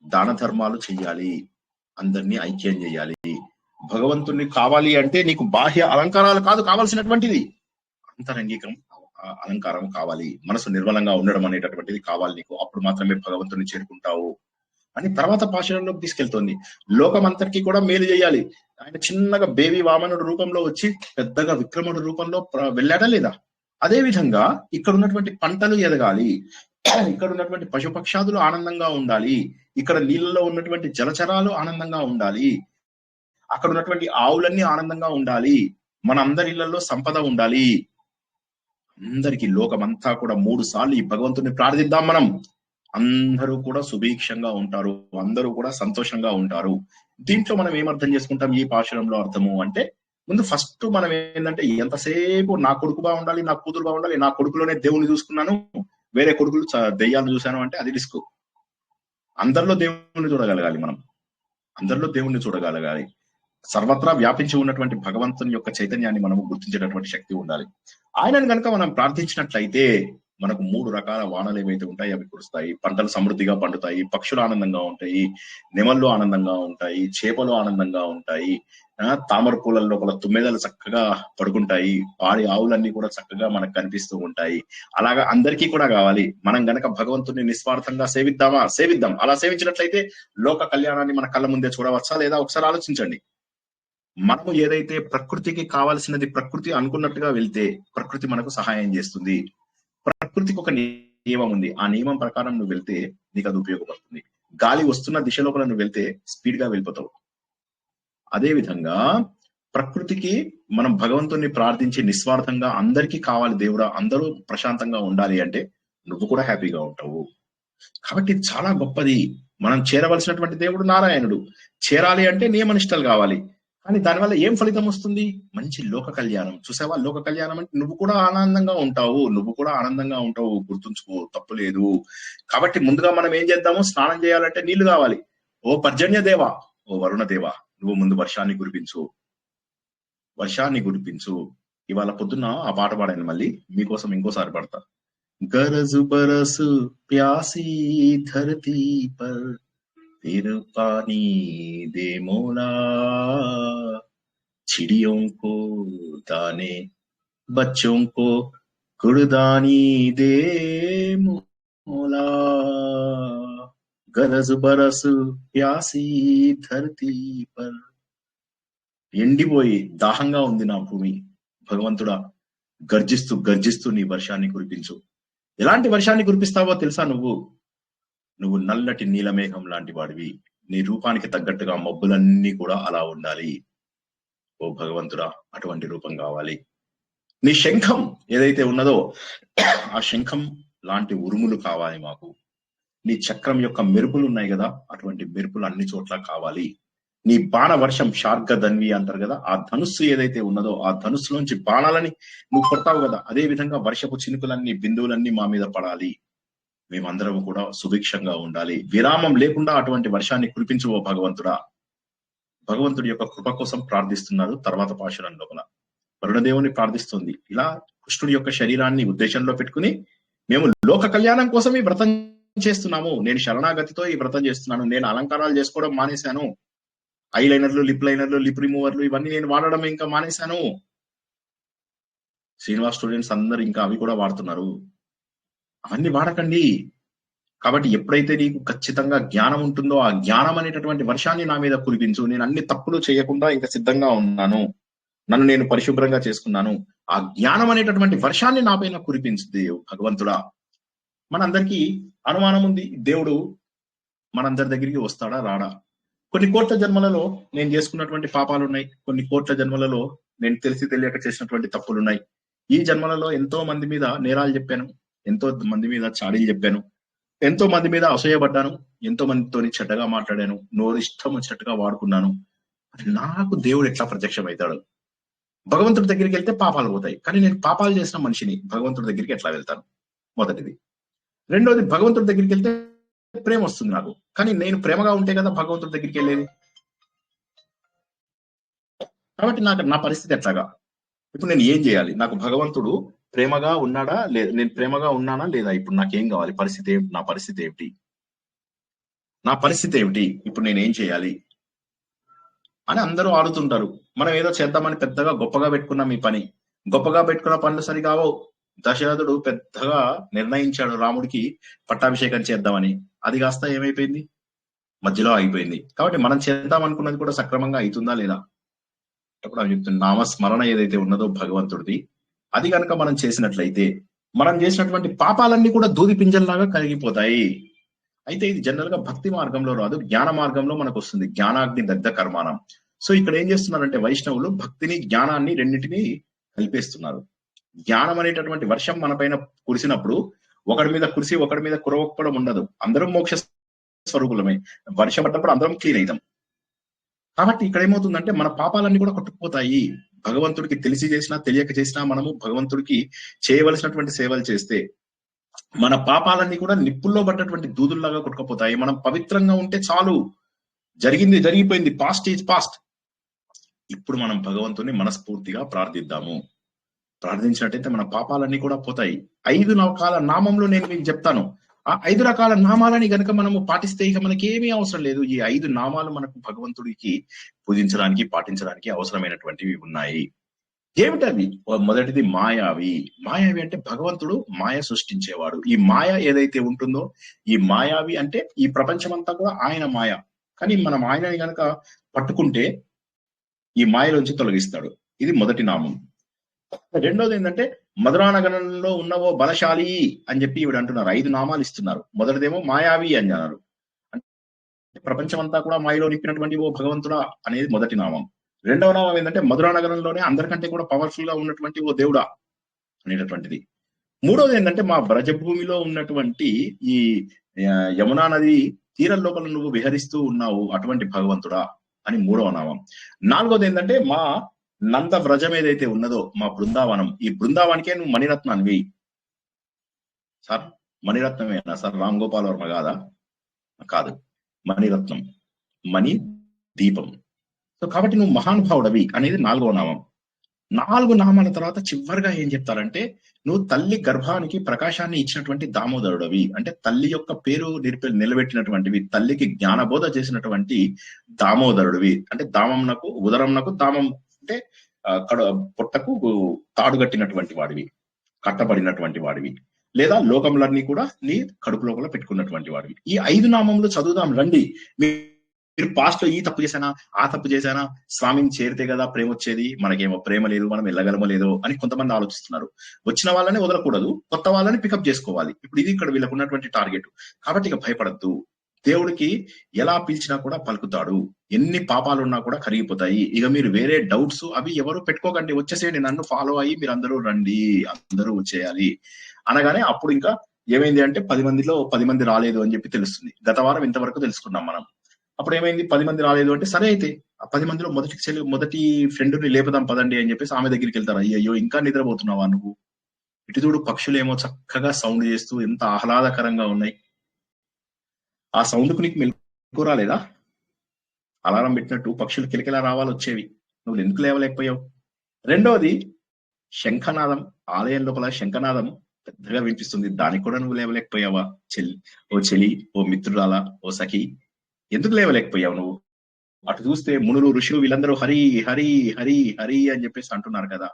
దాన ధర్మాలు చెయ్యాలి, అందరినీ ఐక్యం చేయాలి. భగవంతుణ్ణి కావాలి అంటే నీకు బాహ్య అలంకారాలు కాదు కావాల్సినటువంటిది, అంతరంగికం అలంకారం కావాలి, మనసు నిర్మలంగా ఉండడం అనేటటువంటిది కావాలి నీకు. అప్పుడు మాత్రమే భగవంతుని చేరుకుంటావు అని తర్వాత పాశురంలోకి తీసుకెళ్తోంది. లోకమంతటికి కూడా మేలు చేయాలి. ఆయన చిన్నగా బేబీ వామనుడు రూపంలో వచ్చి పెద్దగా విక్రముడు రూపంలో వెళ్ళాడా లేదా? అదే విధంగా ఇక్కడ ఉన్నటువంటి పంటలు ఎదగాలి, ఇక్కడ ఉన్నటువంటి పశుపక్షాదులు ఆనందంగా ఉండాలి, ఇక్కడ నీళ్ళలో ఉన్నటువంటి జలచరాలు ఆనందంగా ఉండాలి, అక్కడ ఉన్నటువంటి ఆవులన్నీ ఆనందంగా ఉండాలి, మన అందరి ఇళ్లలో సంపద ఉండాలి. అందరికీ లోకమంతా కూడా 3 సార్లు ఈ భగవంతుని ప్రార్థిద్దాం మనం. అందరూ కూడా సుభిక్షంగా ఉంటారు, అందరూ కూడా సంతోషంగా ఉంటారు. దీంట్లో మనం ఏమర్థం చేసుకుంటాం ఈ పాశురంలో అర్థము అంటే, ముందు ఫస్ట్ మనం ఏంటంటే ఎంతసేపు నా కొడుకు బాగుండాలి, నా కూతురు బాగుండాలి, నా కొడుకులోనే దేవుణ్ణి చూసుకున్నాను, వేరే కొడుకులు దెయ్యాలను చూశాను అంటే అది రిస్క్. అందరిలో దేవుణ్ణి చూడగలగాలి మనం, అందరిలో దేవుణ్ణి చూడగలగాలి. సర్వత్రా వ్యాపించి ఉన్నటువంటి భగవంతుని యొక్క చైతన్యాన్ని మనము గుర్తించేటటువంటి శక్తి ఉండాలి. ఆయనను కనుక మనం ప్రార్థించినట్లయితే మనకు 3 రకాల వానలు ఏవైతే ఉంటాయి అవి కురుస్తాయి, పంటలు సమృద్ధిగా పండుతాయి, పక్షులు ఆనందంగా ఉంటాయి, నెమళ్ళు ఆనందంగా ఉంటాయి, చేపలు ఆనందంగా ఉంటాయి, తామర పూల లోపల తుమ్మెదలు చక్కగా పడుకుంటాయి, పాడి ఆవులన్నీ కూడా చక్కగా మనకు కనిపిస్తూ ఉంటాయి. అలాగా అందరికీ కూడా కావాలి. మనం గనక భగవంతుని నిస్వార్థంగా సేవిద్దాం. అలా సేవించినట్లయితే లోక కళ్యాణాన్ని మన కళ్ళ ముందే చూడవచ్చా లేదా? ఒకసారి ఆలోచించండి. మనము ఏదైతే ప్రకృతికి కావాల్సినది ప్రకృతి అనుకున్నట్టుగా వెళ్తే ప్రకృతి మనకు సహాయం చేస్తుంది. ప్రకృతికి ఒక నియమం ఉంది, ఆ నియమం ప్రకారం నువ్వు వెళ్తే నీకు అది ఉపయోగపడుతుంది. గాలి వస్తున్న దిశ లోపల నువ్వు వెళ్తే స్పీడ్ గా వెళ్ళిపోతావు. అదే విధంగా ప్రకృతికి మనం భగవంతుని ప్రార్థించి నిస్వార్థంగా అందరికీ కావాలి దేవుడా, అందరూ ప్రశాంతంగా ఉండాలి అంటే నువ్వు కూడా హ్యాపీగా ఉంటావు. కాబట్టి ఇది చాలా గొప్పది. మనం చేరవలసినటువంటి దేవుడు నారాయణుడు. చేరాలి అంటే నియమనిష్టలు కావాలి. కానీ దానివల్ల ఏం ఫలితం వస్తుంది? మంచి లోక కళ్యాణం. చూసావా, లోక కళ్యాణం అంటే నువ్వు కూడా ఆనందంగా ఉంటావు, గుర్తుంచుకో, తప్పు లేదు. కాబట్టి ముందుగా మనం ఏం చేద్దాము? స్నానం చేయాలంటే నీళ్లు కావాలి. ఓ పర్జన్య దేవా, ఓ వరుణ దేవా, నువ్వు ముందు వర్షాన్ని కురిపించు. ఇవాళ పొద్దున్న ఆ పాట పాడాను, మళ్ళీ మీకోసం ఇంకోసారి పడతా. గరజు బరసు ప్యాసి ధరతీ పర్ फिर पानी दे मोला, चिड़ियों को दाने, बच्चों को कुर्बानी दे मोला. గరజ్ బరస్ ప్యాసి ధరతీ పర్. ఎండిపోయి దాహంగా ఉంది నా భూమి, భగవంతుడా గర్జిస్తూ గర్జిస్తూ నీ వర్షాన్ని కురిపించు. ఎలాంటి వర్షాన్ని కురిపిస్తావో తెలుసా? నువ్వు నల్లటి నీలమేఘం లాంటి వాడివి. నీ రూపానికి తగ్గట్టుగా మబ్బులన్నీ కూడా అలా ఉండాలి. ఓ భగవంతుడా, అటువంటి రూపం కావాలి. నీ శంఖం ఏదైతే ఉన్నదో ఆ శంఖం లాంటి ఉరుములు కావాలి మాకు. నీ చక్రం యొక్క మెరుపులు ఉన్నాయి కదా, అటువంటి మెరుపులు అన్ని చోట్ల కావాలి. నీ బాణ వర్షం షార్గ ధన్వి అంటారు కదా, ఆ ధనుస్సు ఏదైతే ఉన్నదో ఆ ధనుస్సులోంచి బాణాలని నువ్వు కొడతావు కదా, అదే విధంగా వర్షపు చినుకులన్నీ బిందువులన్నీ మా మీద పడాలి. మేమందరం కూడా సుభిక్షంగా ఉండాలి. విరామం లేకుండా అటువంటి వర్షాన్ని కురిపించు ఓ భగవంతుడా. భగవంతుడి యొక్క కృప కోసం ప్రార్థిస్తున్నారు. తర్వాత పాశురం లోపల వరుణదేవుని ప్రార్థిస్తుంది. ఇలా కృష్ణుడి యొక్క శరీరాన్ని ఉద్దేశంలో పెట్టుకుని మేము లోక కళ్యాణం కోసం ఈ వ్రతం చేస్తున్నాము. నేను శరణాగతితో ఈ వ్రతం చేస్తున్నాను. నేను అలంకారాలు చేసుకోవడం మానేశాను. ఐలైనర్లు, లిప్ లైనర్లు, లిప్ రిమూవర్లు ఇవన్నీ నేను వాడడం ఇంకా మానేశాను. శ్రీనివాస్ స్టూడెంట్స్ అందరు ఇంకా అవి కూడా వాడుతున్నారు. అవన్నీ వాడకండి. కాబట్టి ఎప్పుడైతే నీకు ఖచ్చితంగా జ్ఞానం ఉంటుందో ఆ జ్ఞానం అనేటటువంటి వర్షాన్ని నా మీద కురిపించు. నేను అన్ని తప్పులు చేయకుండా ఇంకా సిద్ధంగా ఉన్నాను. నన్ను నేను పరిశుభ్రంగా చేసుకున్నాను. ఆ జ్ఞానం అనేటటువంటి వర్షాన్ని నా పైన కురిపించు భగవంతుడా. మనందరికీ అనుమానం ఉంది, దేవుడు మనందరి దగ్గరికి వస్తాడా రాడా? కొన్ని కోట్ల జన్మలలో నేను చేసుకున్నటువంటి పాపాలు ఉన్నాయి. కొన్ని కోట్ల జన్మలలో నేను తెలిసి తెలియక చేసినటువంటి తప్పులున్నాయి. ఈ జన్మలలో ఎంతో మంది మీద నేరాలు చెప్పాను, ఎంతో మంది మీద చాడీలు చెప్పాను, ఎంతో మంది మీద అసూయపడ్డాను, ఎంతో మందితో చెడ్డగా మాట్లాడాను, నోరు ఇష్టం వచ్చినట్టుగా వాడుకున్నాను. నాకు దేవుడు ఎట్లా ప్రత్యక్షం అవుతాడు? భగవంతుడి దగ్గరికి వెళ్తే పాపాలు పోతాయి, కానీ నేను పాపాలు చేసిన మనిషిని భగవంతుడి దగ్గరికి ఎట్లా వెళ్తాను? మొదటిది. రెండోది, భగవంతుడి దగ్గరికి వెళ్తే ప్రేమ వస్తుంది నాకు, కానీ నేను ప్రేమగా ఉంటే కదా భగవంతుడి దగ్గరికి వెళ్ళేది. కాబట్టి నా పరిస్థితి ఎట్లాగా? ఇప్పుడు నేను ఏం చేయాలి? నాకు భగవంతుడు ప్రేమగా ఉన్నాడా లేదా? నేను ప్రేమగా ఉన్నానా లేదా? ఇప్పుడు నాకేం కావాలి? పరిస్థితి నా పరిస్థితి ఏమిటి? నా పరిస్థితి ఏమిటి? ఇప్పుడు నేను ఏం చేయాలి అని అందరూ ఆడుతుంటారు. మనం ఏదో చేద్దామని పెద్దగా గొప్పగా పెట్టుకున్నాం ఈ పని. గొప్పగా పెట్టుకున్న పనులు సరిగావో. దశరథుడు పెద్దగా నిర్ణయించాడు రాముడికి పట్టాభిషేకం చేద్దామని. అది కాస్త ఏమైపోయింది? మధ్యలో ఆగిపోయింది. కాబట్టి మనం చేద్దాం అనుకున్నది కూడా సక్రమంగా అవుతుందా లేదా? అప్పుడు అని చెప్తున్న నామస్మరణ ఏదైతే ఉన్నదో భగవంతుడిది, అది కనుక మనం చేసినట్లయితే మనం చేసినటువంటి పాపాలన్నీ కూడా దూది పింజల్లాగా కరిగిపోతాయి. అయితే ఇది జనరల్ గా భక్తి మార్గంలో రాదు, జ్ఞాన మార్గంలో మనకు వస్తుంది. జ్ఞానాగ్ని దగ్ధ కర్మాణం. సో ఇక్కడ ఏం చేస్తున్నారంటే వైష్ణవులు భక్తిని జ్ఞానాన్ని రెండింటినీ కలిపేస్తున్నారు. జ్ఞానం అనేటటువంటి వర్షం మన పైన కురిసినప్పుడు ఒకడి మీద కురిసి ఒకడి మీద కురవకపోవడం ఉండదు. అందరం మోక్ష స్వరూపులమే. వర్షం పడ్డప్పుడు అందరం క్లీన్ అవుతాం. కాబట్టి ఇక్కడ ఏమవుతుందంటే మన పాపాలన్నీ కూడా కొట్టుకుపోతాయి. భగవంతుడికి తెలిసి చేసినా తెలియక చేసినా మనము భగవంతుడికి చేయవలసినటువంటి సేవలు చేస్తే మన పాపాలన్నీ కూడా నిప్పుల్లో పడ్డటువంటి దూదుల్లాగా కొట్టుకుపోతాయి. మనం పవిత్రంగా ఉంటే చాలు. జరిగింది జరిగిపోయింది, పాస్ట్ ఈజ్ పాస్ట్. ఇప్పుడు మనం భగవంతుని మనస్ఫూర్తిగా ప్రార్థిద్దాము. ప్రార్థించినట్టయితే మన పాపాలన్నీ కూడా పోతాయి. 5 రకాల నామంలో నేను మీకు చెప్తాను. ఆ 5 రకాల నామాలని గనక మనము పాటిస్తే ఇక మనకి ఏమీ అవసరం లేదు. ఈ 5 నామాలు మనకు భగవంతుడికి పూజించడానికి పాటించడానికి అవసరమైనటువంటివి ఉన్నాయి. ఏమిటవి? మొదటిది మాయావి. మాయావి అంటే భగవంతుడు మాయ సృష్టించేవాడు. ఈ మాయ ఏదైతే ఉంటుందో ఈ మాయావి అంటే ఈ ప్రపంచమంతా కూడా ఆయన మాయ. కానీ మనం ఆయనని గనక పట్టుకుంటే ఈ మాయలోంచి తొలగిస్తాడు. ఇది మొదటి నామం. రెండోది ఏంటంటే మధురానగరంలో ఉన్నవో బలశాలి అని చెప్పి ఈవిడ అంటున్నారు. 5 నామాలు ఇస్తున్నారు. మొదటిదేమో మాయావి అని అన్నారు. అంటే ప్రపంచమంతా కూడా మాయలో నింపినటువంటి ఓ భగవంతుడా అనేది మొదటి నామం. రెండవ నామం ఏంటంటే మధురానగరంలోనే అందరికంటే కూడా పవర్ఫుల్ గా ఉన్నటువంటి ఓ దేవుడా అనేటటువంటిది. మూడోది ఏంటంటే మా బ్రజభూమిలో ఉన్నటువంటి ఈ యమునా నది తీరం లోపల నువ్వు విహరిస్తూ ఉన్నావు అటువంటి భగవంతుడా అని మూడవ నామం. నాలుగోది ఏంటంటే మా నంద వ్రజం ఏదైతే ఉన్నదో మా బృందావనం, ఈ బృందావనికే నువ్వు మణిరత్నాన్ని. సార్ మణిరత్నమేనా సార్? రామ్ గోపాల్ వర్మ కాదా? కాదు, మణిరత్నం, మణి దీపం. సో కాబట్టి నువ్వు మహానుభావుడవి అనేది 4వ నామం. 4 నామాల తర్వాత చివరిగా ఏం చెప్తారంటే నువ్వు తల్లి గర్భానికి ప్రకాశాన్ని ఇచ్చినటువంటి దామోదరుడవి. అంటే తల్లి యొక్క పేరు నిలబెట్టినటువంటివి, తల్లికి జ్ఞానబోధ చేసినటువంటి దామోదరుడివి. అంటే దామంనకు ఉదరంనకు దామం అంటే పొట్టకు తాడు కట్టినటువంటి వాడివి, కట్టబడినటువంటి వాడివి. లేదా లోకములన్నీ కూడా నీ కడుపు లోపల పెట్టుకున్నటువంటి వాడివి. ఈ 5 నామములు చదువుదాం రండి. మీరు పాస్ట్ లో ఈ తప్పు చేశానా, ఆ తప్పు చేశానా, స్వామిని చేరితే కదా ప్రేమ వచ్చేది, మనకేమో ప్రేమ లేదు, మనం వెళ్ళగలమో లేదో అని కొంతమంది ఆలోచిస్తున్నారు. వచ్చిన వాళ్ళని వదలకూడదు, కొత్త వాళ్ళని పికప్ చేసుకోవాలి. ఇప్పుడు ఇది ఇక్కడ వీళ్ళకు ఉన్నటువంటి టార్గెట్. కాబట్టి ఇక భయపడద్దు. దేవుడికి ఎలా పిలిచినా కూడా పలుకుతాడు. ఎన్ని పాపాలున్నా కూడా కరిగిపోతాయి. ఇక మీరు వేరే డౌట్స్ అవి ఎవరు పెట్టుకోకండి, వచ్చేసేయండి, నన్ను ఫాలో అయ్యి మీరు అందరూ రండి, అందరూ వచ్చేయాలి అనగానే అప్పుడు ఇంకా ఏమైంది అంటే 10 మందిలో 10 మంది రాలేదు అని చెప్పి తెలుస్తుంది. గత వారం ఇంతవరకు తెలుసుకున్నాం మనం. అప్పుడు ఏమైంది, 10 మంది రాలేదు అంటే సరే అయితే ఆ 10 మందిలో మొదటి ఫ్రెండ్ ని లేపదాం పదండి అని చెప్పేసి ఆమె దగ్గరికి వెళ్తారు. అయ్యో ఇంకా నిద్రపోతున్నావా నువ్వు? ఇటు చూడు, పక్షులు ఏమో చక్కగా సౌండ్ చేస్తూ ఎంత ఆహ్లాదకరంగా ఉన్నాయి. ఆ సౌండ్ కు నీకు మెలకు రాలేదా? అలారం పెట్టినట్టు పక్షులు కిలకిలా రావాలి వచ్చేవి, నువ్వు ఎందుకు లేవలేకపోయావు? రెండోది శంఖనాదం, ఆలయం లోపల శంఖనాదం పెద్దగా వినిపిస్తుంది, దానికి కూడా నువ్వు లేవలేకపోయావా? ఓ చెలి, ఓ మిత్రురాలా, ఓ సఖి, ఎందుకు లేవలేకపోయావు నువ్వు? అటు చూస్తే మునులు, ఋషులు వీళ్ళందరూ హరి హరి హరి హరి అని చెప్పేసి అంటున్నారు కదా,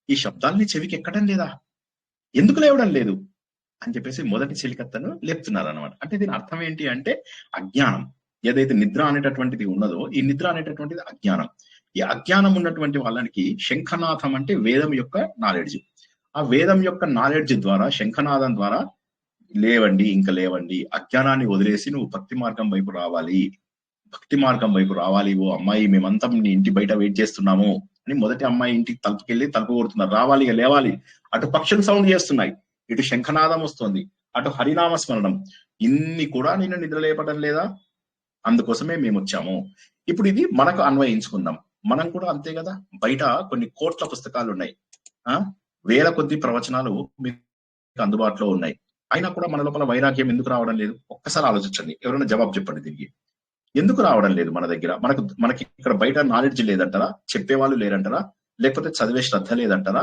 ఈ శబ్దాల్ని చెవికి ఎక్కడం లేదా? ఎందుకు లేవడం లేదు అని చెప్పేసి మొదటి చెలికత్తను లేపుతున్నారు అనమాట. అంటే దీని అర్థం ఏంటి అంటే అజ్ఞానం. ఏదైతే నిద్ర అనేటటువంటిది ఉన్నదో, ఈ నిద్ర అనేటటువంటిది అజ్ఞానం. ఈ అజ్ఞానం ఉన్నటువంటి వాళ్ళకి శంఖనాథం అంటే వేదం యొక్క నాలెడ్జ్. ఆ వేదం యొక్క నాలెడ్జ్ ద్వారా, శంఖనాదం ద్వారా లేవండి, ఇంకా లేవండి, అజ్ఞానాన్ని వదిలేసి నువ్వు భక్తి మార్గం వైపు రావాలి, భక్తి మార్గం వైపు రావాలి. ఓ అమ్మాయి, మేమంతా నీ ఇంటి బయట వెయిట్ చేస్తున్నాము అని మొదటి అమ్మాయి ఇంటికి తలుపుకెళ్ళి తలుపు కొడుతున్నారు. రావాలి, ఇక లేవాలి. అటు పక్షులు సౌండ్ చేస్తున్నాయి, ఇటు శంఖనాదం వస్తుంది, అటు హరినామ స్మరణం, ఇన్ని కూడా నేను నిద్ర లేపడం లేదా? అందుకోసమే మేము వచ్చాము. ఇప్పుడు ఇది మనకు అన్వయించుకుందాం. మనం కూడా అంతే కదా. బయట కొన్ని కోట్ల పుస్తకాలు ఉన్నాయి, వేల కొద్ది ప్రవచనాలు మీకు అందుబాటులో ఉన్నాయి. అయినా కూడా మన లోపల వైరాగ్యం ఎందుకు రావడం లేదు? ఒక్కసారి ఆలోచించండి. ఎవరైనా జవాబు చెప్పండి దీనికి. ఎందుకు రావడం లేదు మన దగ్గర? మనకి ఇక్కడ బయట నాలెడ్జ్ లేదంటారా? చెప్పేవాళ్ళు లేరంటారా? లేకపోతే చదివే శ్రద్ధ లేదంటారా?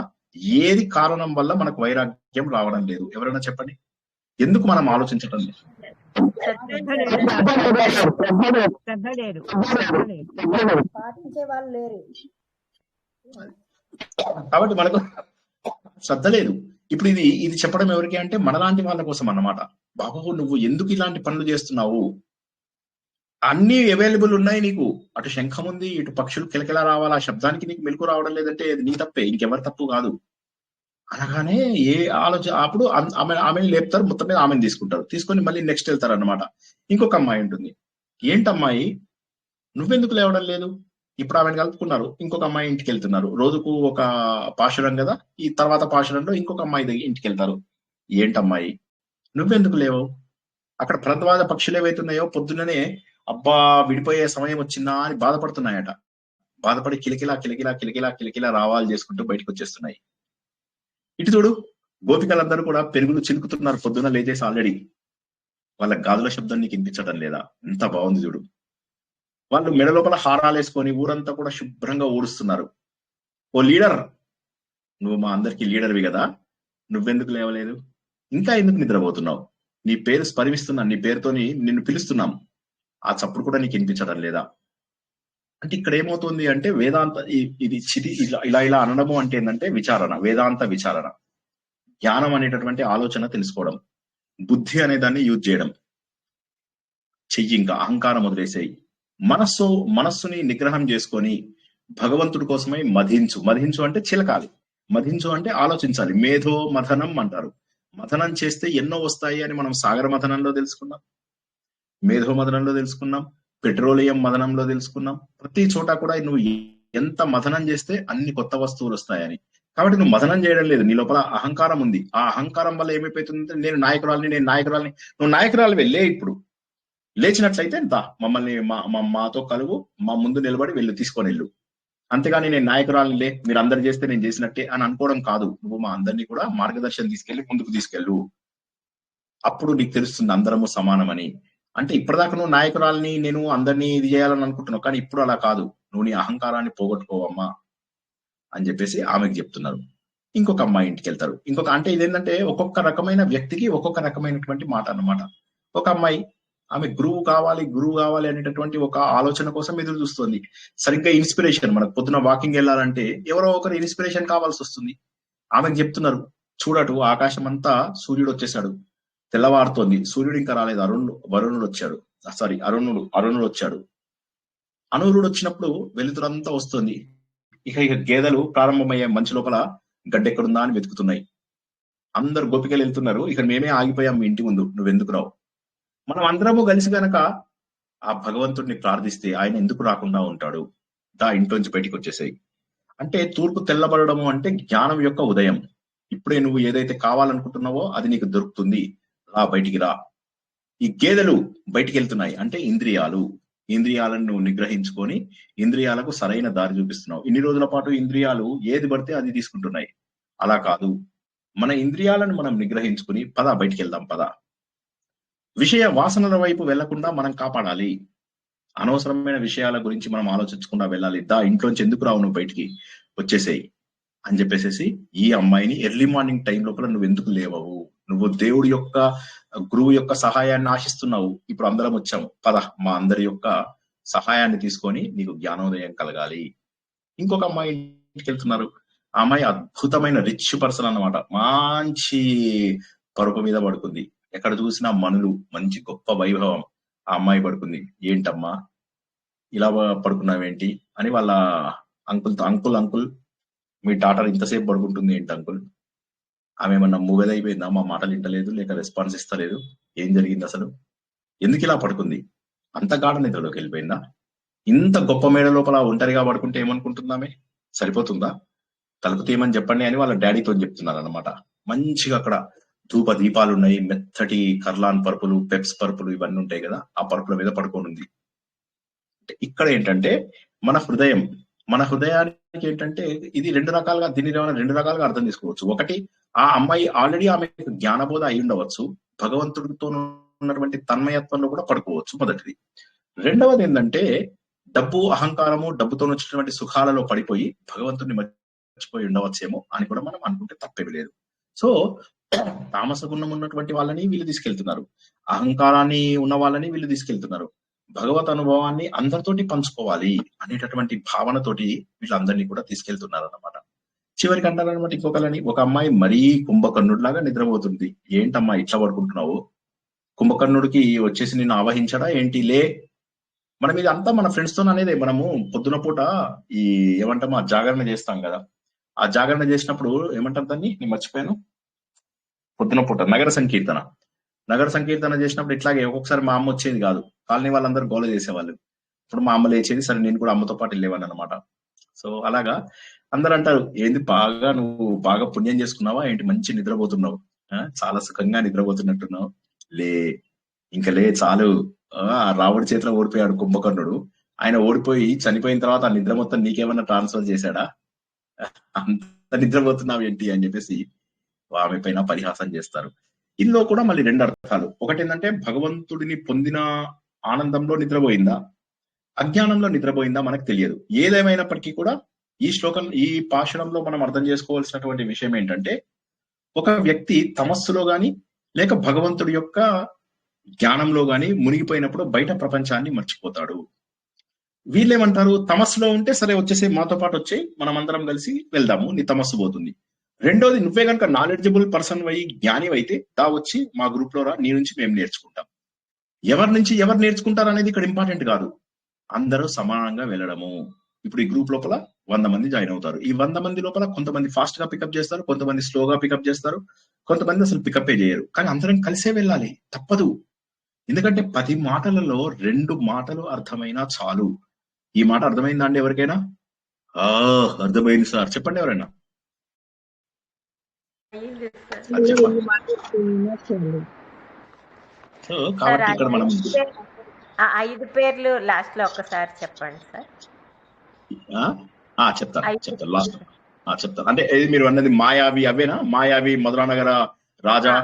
ఏది కారణం వల్ల మనకు వైరాగ్యం రావడం లేదు? ఎవరైనా చెప్పండి. ఎందుకు మనం ఆలోచించడం లేదు? కాబట్టి మనకు శ్రద్ధ లేదు. ఇప్పుడు ఇది చెప్పడం ఎవరికి అంటే మనలాంటి వాళ్ళ కోసం అన్నమాట. బాబు, నువ్వు ఎందుకు ఇలాంటి పనులు చేస్తున్నావు? అన్ని అవైలబుల్ ఉన్నాయి నీకు. అటు శంఖం ఉంది, ఇటు పక్షులు కిలకిలా రావాలి, ఆ శబ్దానికి నీకు మెలకు రావడం లేదంటే నీ తప్పే, ఇంకెవరి తప్పు కాదు అనగానే ఏ ఆలోచన. అప్పుడు ఆమెను లేపుతారు, మొత్తం మీద ఆమెను తీసుకొని మళ్ళీ నెక్స్ట్ వెళ్తారు అన్నమాట. ఇంకొక అమ్మాయి ఉంటుంది. ఏంటమ్మాయి, నువ్వెందుకు లేవడం లేదు? ఇప్పుడు ఆమెను కలుపుకున్నారు, ఇంకొక అమ్మాయి ఇంటికి వెళ్తున్నారు. రోజుకు ఒక పాశురం కదా, ఈ తర్వాత పాశురంలో ఇంకొక అమ్మాయి దగ్గర ఇంటికి వెళ్తారు. ఏంటమ్మాయి, నువ్వెందుకు లేవు? అక్కడ ప్రద్వాద పక్షులు ఏవైతున్నాయో పొద్దున్ననే అబ్బా విడిపోయే సమయం వచ్చిందా అని బాధపడుతున్నాయట. బాధపడి కిలకిలా కిలకిలా కిలకిలా కిలకిలా రావాలి చేసుకుంటూ బయటకు వచ్చేస్తున్నాయి. ఇటు చూడు, గోపికలందరూ కూడా పెరుగులు చిలుకుతున్నారు పొద్దున్న లేచేసి. ఆల్రెడీ వాళ్ళ గాజుల శబ్దం నీకు వినిపించడం లేదా? ఎంత బాగుంది చూడు. వాళ్ళు మెడ లోపల హారాలు వేసుకొని ఊరంతా కూడా శుభ్రంగా ఊడుస్తున్నారు. ఓ లీడర్, నువ్వు మా అందరికి లీడర్వి కదా, నువ్వెందుకు లేవలేదు? ఇంకా ఎందుకు నిద్రపోతున్నావు? నీ పేరు స్మరిస్తున్నాను, నీ పేరుతోని నిన్ను పిలుస్తున్నాం, ఆ చప్పుడు కూడా నీకు వినిపించడం లేదా? అంటే ఇక్కడ ఏమవుతుంది అంటే వేదాంత ఇది ఇలా అనడము అంటే ఏంటంటే విచారణ, వేదాంత విచారణ, జ్ఞానం అనేటటువంటి ఆలోచన తెలుసుకోవడం, బుద్ధి అనే దాన్ని యూజ్ చేయడం. చెయ్యి, ఇంకా అహంకారం వదిలేసేయి. మనస్సుని నిగ్రహం చేసుకొని భగవంతుడి కోసమై మధించు అంటే చిలకాలి, మధించు అంటే ఆలోచించాలి. మేధో మథనం అంటారు. మథనం చేస్తే ఎన్నో వస్తాయి అని మనం సాగర మథనంలో తెలుసుకున్నాం, మేధో మథనంలో తెలుసుకున్నాం, పెట్రోలియం మథనంలో తెలుసుకున్నాం. ప్రతి చోట కూడా నువ్వు ఎంత మథనం చేస్తే అన్ని కొత్త వస్తువులు వస్తాయని. కాబట్టి నువ్వు మథనం చేయడం లేదు, నీ లోపల అహంకారం ఉంది. ఆ అహంకారం వల్ల ఏమైపోతుందంటే నేను నాయకురాలని. నువ్వు నాయకురాలు వెళ్ళే, ఇప్పుడు లేచినట్లయితే ఎంత మమ్మల్ని మాతో కలువు, మా ముందు నిలబడి వెళ్ళు, తీసుకొని వెళ్ళు. అంతేగాని నేను నాయకురాలని లే, మీరు అందరు చేస్తే నేను చేసినట్టే అని అనుకోవడం కాదు. నువ్వు మా అందరినీ కూడా మార్గదర్శనం తీసుకెళ్లి ముందుకు తీసుకెళ్ళు. అప్పుడు నీకు తెలుస్తుంది అందరము సమానమని. అంటే ఇప్పటిదాకా నువ్వు నాయకురాలని, నేను అందరినీ ఇది చేయాలని అనుకుంటున్నావు, కానీ ఇప్పుడు అలా కాదు. నువ్వు నీ అహంకారాన్ని పోగొట్టుకోవమ్మా అని చెప్పేసి ఆమెకు చెప్తున్నారు. ఇంకొక అమ్మాయి ఇంటికి వెళ్తారు. అంటే ఇదేంటంటే ఒక్కొక్క రకమైన వ్యక్తికి ఒక్కొక్క రకమైనటువంటి మాట అన్నమాట. ఒక అమ్మాయి, ఆమె గురువు కావాలి అనేటటువంటి ఒక ఆలోచన కోసం ఎదురు చూస్తుంది. సరిగ్గా ఇన్స్పిరేషన్, మనకు పొద్దున వాకింగ్ వెళ్ళాలంటే ఎవరో ఒకరు ఇన్స్పిరేషన్ కావాల్సి వస్తుంది. ఆమెకు చెప్తున్నారు, చూడటు ఆకాశం అంతా సూర్యుడు వచ్చేసాడు, తెల్లవారుతోంది. సూర్యుడు ఇంకా రాలేదు, వరుణుడు వచ్చాడు. సారీ, అరుణుడు వచ్చాడు. అనూరుడు వచ్చినప్పుడు వెలుతురంతా వస్తుంది. ఇక గేదెలు ప్రారంభమయ్యే మంచి లోపల గడ్డెక్కడుందా అని వెతుకుతున్నాయి. అందరు గోపికలు వెళ్తున్నారు. ఇక మేమే ఆగిపోయాం మీ ఇంటి ముందు, నువ్వెందుకు రావు? మనం అందరము కలిసి గనక ఆ భగవంతుడిని ప్రార్థిస్తే ఆయన ఎందుకు రాకుండా ఉంటాడు? ఇంట్లోంచి బయటికి వచ్చేసాయి. అంటే తూర్పు తెల్లబడము అంటే జ్ఞానం యొక్క ఉదయం. ఇప్పుడే నువ్వు ఏదైతే కావాలనుకుంటున్నావో అది నీకు దొరుకుతుంది, రా, బయటికి రా. ఈ గేదెలు బయటికి వెళ్తున్నాయి అంటే ఇంద్రియాలను నువ్వు నిగ్రహించుకొని ఇంద్రియాలకు సరైన దారి చూపిస్తున్నావు. ఇన్ని రోజుల పాటు ఇంద్రియాలు ఏది పడితే అది తీసుకుంటున్నాయి. అలా కాదు, మన ఇంద్రియాలను మనం నిగ్రహించుకుని బయటికి వెళ్దాం, విషయ వాసనల వైపు వెళ్లకుండా మనం కాపాడాలి. అనవసరమైన విషయాల గురించి మనం ఆలోచించకుండా వెళ్ళాలి. ఇంట్లోంచి ఎందుకు రావు, నువ్వు బయటికి వచ్చేసేయి అని చెప్పేసి ఈ అమ్మాయిని ఎర్లీ మార్నింగ్ టైం లోపల నువ్వు ఎందుకు లేవవు? నువ్వు దేవుడి యొక్క గురువు యొక్క సహాయాన్ని ఆశిస్తున్నావు. ఇప్పుడు అందరం వచ్చాము, మా అందరి యొక్క సహాయాన్ని తీసుకొని నీకు జ్ఞానోదయం కలగాలి. ఇంకొక అమ్మాయి ఇంటికి వెళ్తున్నారు. ఆ అమ్మాయి అద్భుతమైన రిచ్ పర్సన్ అన్నమాట. మంచి పరుపు మీద పడుకుంది. ఎక్కడ చూసినా మనులు, మంచి గొప్ప వైభవం. ఆ అమ్మాయి పడుకుంది. ఏంటమ్మా ఇలా పడుకున్నావేంటి అని వాళ్ళ అంకుల్ మీ డాటర్ ఇంతసేపు పడుకుంటుంది ఏంటి అంకుల్? ఆమె ఏమన్నా మూగదైపోయిందా? మా మాటలు వింటలేదు, లేక రెస్పాన్స్ ఇస్తలేదు? ఏం జరిగింది అసలు? ఎందుకు ఇలా పడుకుంది? అంత గాఢ నిద్రలోకి వెళ్ళిపోయిందా? ఇంత గొప్ప మేడ లోపల ఒంటరిగా పడుకుంటే ఏమనుకుంటుందామే? సరిపోతుందా? తలుపు తీయమని చెప్పండి అని వాళ్ళ డాడీతో చెప్తున్నారు అనమాట. మంచిగా అక్కడ ధూప దీపాలు ఉన్నాయి, మెత్తటి కర్లాన్ పరుపులు, పెప్స్ పరుపులు ఇవన్నీ ఉంటాయి కదా, ఆ పరుపుల మీద పడుకోనుంది. ఇక్కడ ఏంటంటే మన హృదయానికి ఏంటంటే ఇది రెండు రకాలుగా అర్థం చేసుకోవచ్చు. ఒకటి, ఆ అమ్మాయి ఆల్రెడీ ఆమెకు జ్ఞానబోధ అయి ఉండవచ్చు, భగవంతుడితో ఉన్నటువంటి తన్మయత్వంలో కూడా పడుకోవచ్చు, మొదటిది. రెండవది ఏంటంటే డబ్బు, అహంకారము, డబ్బుతో వచ్చినటువంటి సుఖాలలో పడిపోయి భగవంతుడిని మర్చిపోయి ఉండవచ్చేమో అని కూడా మనం అనుకుంటే తప్పేమి లేదు. సో తామస గుణం ఉన్నటువంటి వాళ్ళని వీళ్ళు తీసుకెళ్తున్నారు, అహంకారాన్ని ఉన్న వాళ్ళని వీళ్ళు తీసుకెళ్తున్నారు. భగవత్ అనుభవాన్ని అందరితోటి పంచుకోవాలి అనేటటువంటి భావనతోటి వీళ్ళందరినీ కూడా తీసుకెళ్తున్నారు అన్నమాట. చివరికి అంటారనమాట ఇంకొకళ్ళని, ఒక అమ్మాయి మరీ కుంభకర్ణుడిలాగా నిద్రపోతుంది. ఏంటమ్మా ఇట్లా పడుకుంటున్నావు? కుంభకర్ణుడికి వచ్చేసి నిన్ను ఆవహించడా ఏంటి? లే. మనం ఇది అంతా మన ఫ్రెండ్స్ తో అనేది. మనము పొద్దున పూట ఏమంటామో జాగరణ చేస్తాం కదా, ఆ జాగరణ చేసినప్పుడు ఏమంటారు దాన్ని, నేను మర్చిపోయాను, పొద్దున పూట నగర సంకీర్తన చేసినప్పుడు ఇట్లాగే ఒక్కొక్కసారి మా అమ్మ వచ్చేది కాదు, కాలనీ వాళ్ళందరూ గోల చేసేవాళ్ళు. ఇప్పుడు మా అమ్మ లేచేది, సరే నేను కూడా అమ్మతో పాటు వెళ్ళేవాడిని అనమాట. సో అలాగా అందరు అంటారు, ఏంది నువ్వు బాగా పుణ్యం చేసుకున్నావా ఏంటి, మంచి నిద్రపోతున్నావు, చాలా సుఖంగా నిద్రపోతున్నట్టున్నావు, ఇంకా చాలు. రావడి చేతిలో ఓడిపోయాడు కుంభకర్ణుడు. ఆయన ఓడిపోయి చనిపోయిన తర్వాత ఆ నిద్ర మొత్తం నీకేమన్నా ట్రాన్స్ఫర్ చేశాడా? అంత నిద్రపోతున్నావు ఏంటి అని చెప్పేసి ఆమె పైన పరిహాసం చేస్తారు. ఇందులో కూడా మళ్ళీ రెండు అర్థాలు. ఒకటి ఏంటంటే భగవంతుడిని పొందిన ఆనందంలో నిద్రపోయిందా, అజ్ఞానంలో నిద్రపోయిందా మనకు తెలియదు. ఏదేమైనప్పటికీ కూడా ఈ పాశురంలో మనం అర్థం చేసుకోవాల్సినటువంటి విషయం ఏంటంటే, ఒక వ్యక్తి తమస్సులో గాని లేక భగవంతుడి యొక్క జ్ఞానంలో గాని మునిగిపోయినప్పుడు బయట ప్రపంచాన్ని మర్చిపోతాడు. వీళ్ళేమంటారు, తమస్సులో ఉంటే సరే వచ్చేసి మాతో పాటు వచ్చి మనం అందరం కలిసి వెళ్దాము, నీ తమస్సు పోతుంది. రెండోది, నువ్వే కనుక నాలెడ్జబుల్ పర్సన్ అయ్యి జ్ఞాని అయితే వచ్చి మా గ్రూప్ లో రా, నీ నుంచి మేము నేర్చుకుంటాం. ఎవరి నుంచి ఎవరు నేర్చుకుంటారు అనేది ఇక్కడ ఇంపార్టెంట్ కాదు, అందరూ సమానంగా వెళ్ళడము. ఇప్పుడు ఈ గ్రూప్ లోపల 100 మంది జాయిన్ అవుతారు. ఈ 100 మంది లోపల కొంతమంది ఫాస్ట్ గా పికప్ చేస్తారు, కొంతమంది స్లోగా పికప్ చేస్తారు, కొంతమంది అసలు పికప్ చేయరు. కానీ అందరం కలిసే వెళ్ళాలి, తప్పదు. ఎందుకంటే 10 మాటలలో 2 మాటలు అర్థమైనా చాలు. ఈ మాట అర్థమైందా అండి ఎవరికైనా? అర్థమైంది సార్ చెప్పండి ఎవరైనా. సో కాబట్టి ఇక్కడ మనం 5 పేర్లు లాస్ట్ లో ఒక్కసారి చెప్పండి సార్. చెప్తాను లాస్ట్ చెప్తాను. అంటే మీరు అన్నది మాయావి అవేనా? మాయావి, మధురానగర రాజా.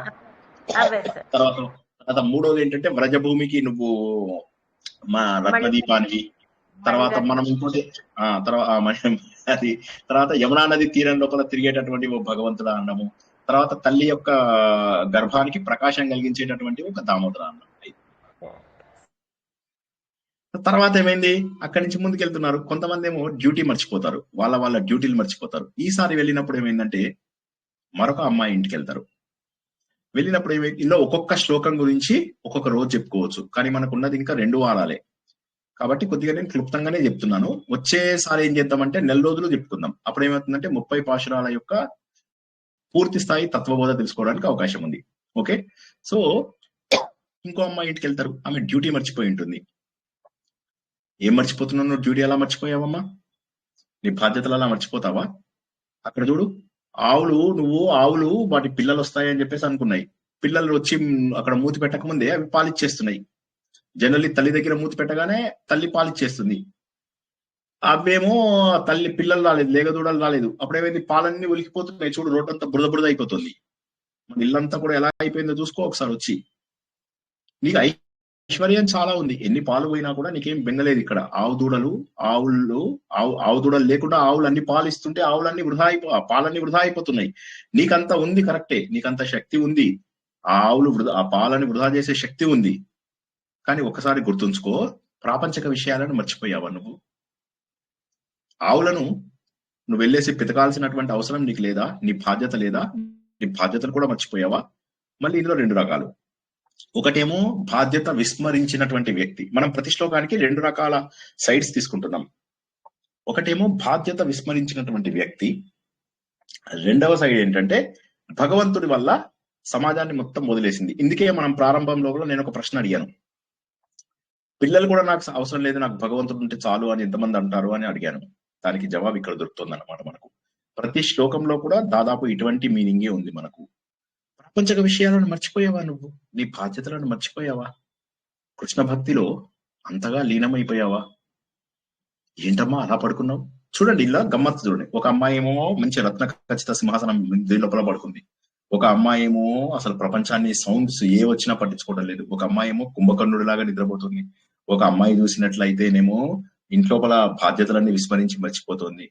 తర్వాత మూడోది ఏంటంటే వ్రజభూమికి నువ్వు మా రత్నదీపానికి. తర్వాత మనం ఇంకోటి తర్వాత యమునా నది తీరం లోపల తిరిగేటటువంటి ఓ భగవంతుడు అన్నము. తర్వాత తల్లి యొక్క గర్భానికి ప్రకాశం కలిగించేటటువంటి ఒక దామోదర అన్నం. తర్వాత ఏమైంది, అక్కడి నుంచి ముందుకు వెళ్తున్నారు. కొంతమంది ఏమో డ్యూటీ మర్చిపోతారు, వాళ్ళ డ్యూటీలు మర్చిపోతారు. ఈసారి వెళ్ళినప్పుడు ఏమైందంటే మరొక అమ్మాయి ఇంటికి వెళ్తారు. వెళ్ళినప్పుడు ఇలా ఒక్కొక్క శ్లోకం గురించి ఒక్కొక్క రోజు చెప్పుకోవచ్చు, కానీ మనకు ఉన్నది ఇంకా 2 వారాలే కాబట్టి కొద్దిగా నేను క్లుప్తంగానే చెప్తున్నాను. వచ్చేసారి ఏం చేద్దామంటే నెల రోజులు చెప్పుకుందాం. అప్పుడు ఏమవుతుందంటే 30 పాశురాల యొక్క పూర్తి స్థాయి తత్వబోధ తెలుసుకోవడానికి అవకాశం ఉంది. ఓకే, సో ఇంకో అమ్మాయి ఇంటికి వెళ్తారు. ఆమె డ్యూటీ మర్చిపోయి ఉంటుంది. ఏం మర్చిపోతున్నావు నువ్వు? డ్యూటీ ఎలా మర్చిపోయావమ్మా? నీ బాధ్యతలు అలా మర్చిపోతావా? అక్కడ చూడు, ఆవులు వాటి పిల్లలు వస్తాయని చెప్పేసి అనుకున్నాయి. పిల్లలు వచ్చి అక్కడ మూతి పెట్టక ముందే అవి పాలిచ్చేస్తున్నాయి. జనరల్లీ తల్లి దగ్గర మూతి పెట్టగానే తల్లి పాలిచ్చేస్తుంది. అవేమో తల్లి పిల్లలు రాలేదు, లేగదూడలు రాలేదు. అప్పుడేమైంది, పాలన్నీ ఉలికిపోతున్నాయి. చూడు, రోడ్డంతా బురద అయిపోతుంది. మన ఇల్లంతా కూడా ఎలా అయిపోయిందో చూసుకో ఒకసారి వచ్చి. నీకు ఐశ్వర్యం చాలా ఉంది, ఎన్ని పాలు పోయినా కూడా నీకేం బెంగలేదు. ఇక్కడ ఆవు దూడలు లేకుండా ఆవులు అన్ని పాలు ఇస్తుంటే ఆవులన్నీ పాలన్నీ వృధా అయిపోతున్నాయి. నీకంత ఉంది, కరెక్టే, నీకంత శక్తి ఉంది. ఆ పాలని వృధా చేసే శక్తి ఉంది. కానీ ఒకసారి గుర్తుంచుకో, ప్రాపంచిక విషయాలను మర్చిపోయావా నువ్వు? ఆవులను నువ్వు వెళ్ళేసి పితకాల్సినటువంటి అవసరం నీకు లేదా? నీ బాధ్యత లేదా? నీ బాధ్యతను కూడా మర్చిపోయావా? మళ్ళీ ఇందులో 2 రకాలు. ఒకటేమో బాధ్యత విస్మరించినటువంటి వ్యక్తి. మనం ప్రతి శ్లోకానికి 2 రకాల సైడ్స్ తీసుకుంటున్నాం. ఒకటేమో బాధ్యత విస్మరించినటువంటి వ్యక్తి. రెండవ సైడ్ ఏంటంటే భగవంతుడి వల్ల సమాజాన్ని మొత్తం వదిలేసింది. ఇందుకే మనం ప్రారంభంలో నేను ఒక ప్రశ్న అడిగాను. పిల్లలు కూడా నాకు అవసరం లేదు, నాకు భగవంతుడు ఉంటే చాలు అని ఎంతమంది అంటారు అని అడిగాను. దానికి జవాబు ఇక్కడ దొరుకుతుంది అనమాట. మనకు ప్రతి శ్లోకంలో కూడా దాదాపు ఇటువంటి మీనింగే ఉంది. మనకు ప్రపంచక విషయాలను మర్చిపోయావా నువ్వు? నీ బాధ్యతలను మర్చిపోయావా? కృష్ణ భక్తిలో అంతగా లీనమైపోయావా? ఏంటమ్మా అలా పడుకున్నావు? చూడండి, ఇలా గమ్మత్తు చూడండి. ఒక అమ్మాయి ఏమో మంచి రత్న ఖచ్చిత సింహాసనం దీని లోపల పడుకుంది. ఒక అమ్మాయి ఏమో అసలు ప్రపంచాన్ని సౌండ్స్ ఏ వచ్చినా పట్టించుకోవడం లేదు. ఒక అమ్మాయి ఏమో కుంభకర్ణుడి లాగా నిద్రపోతుంది. ఒక అమ్మాయి చూసినట్లయితేనేమో ఇంట్లోపల బాధ్యతలన్నీ విస్మరించి మర్చిపోతుంది.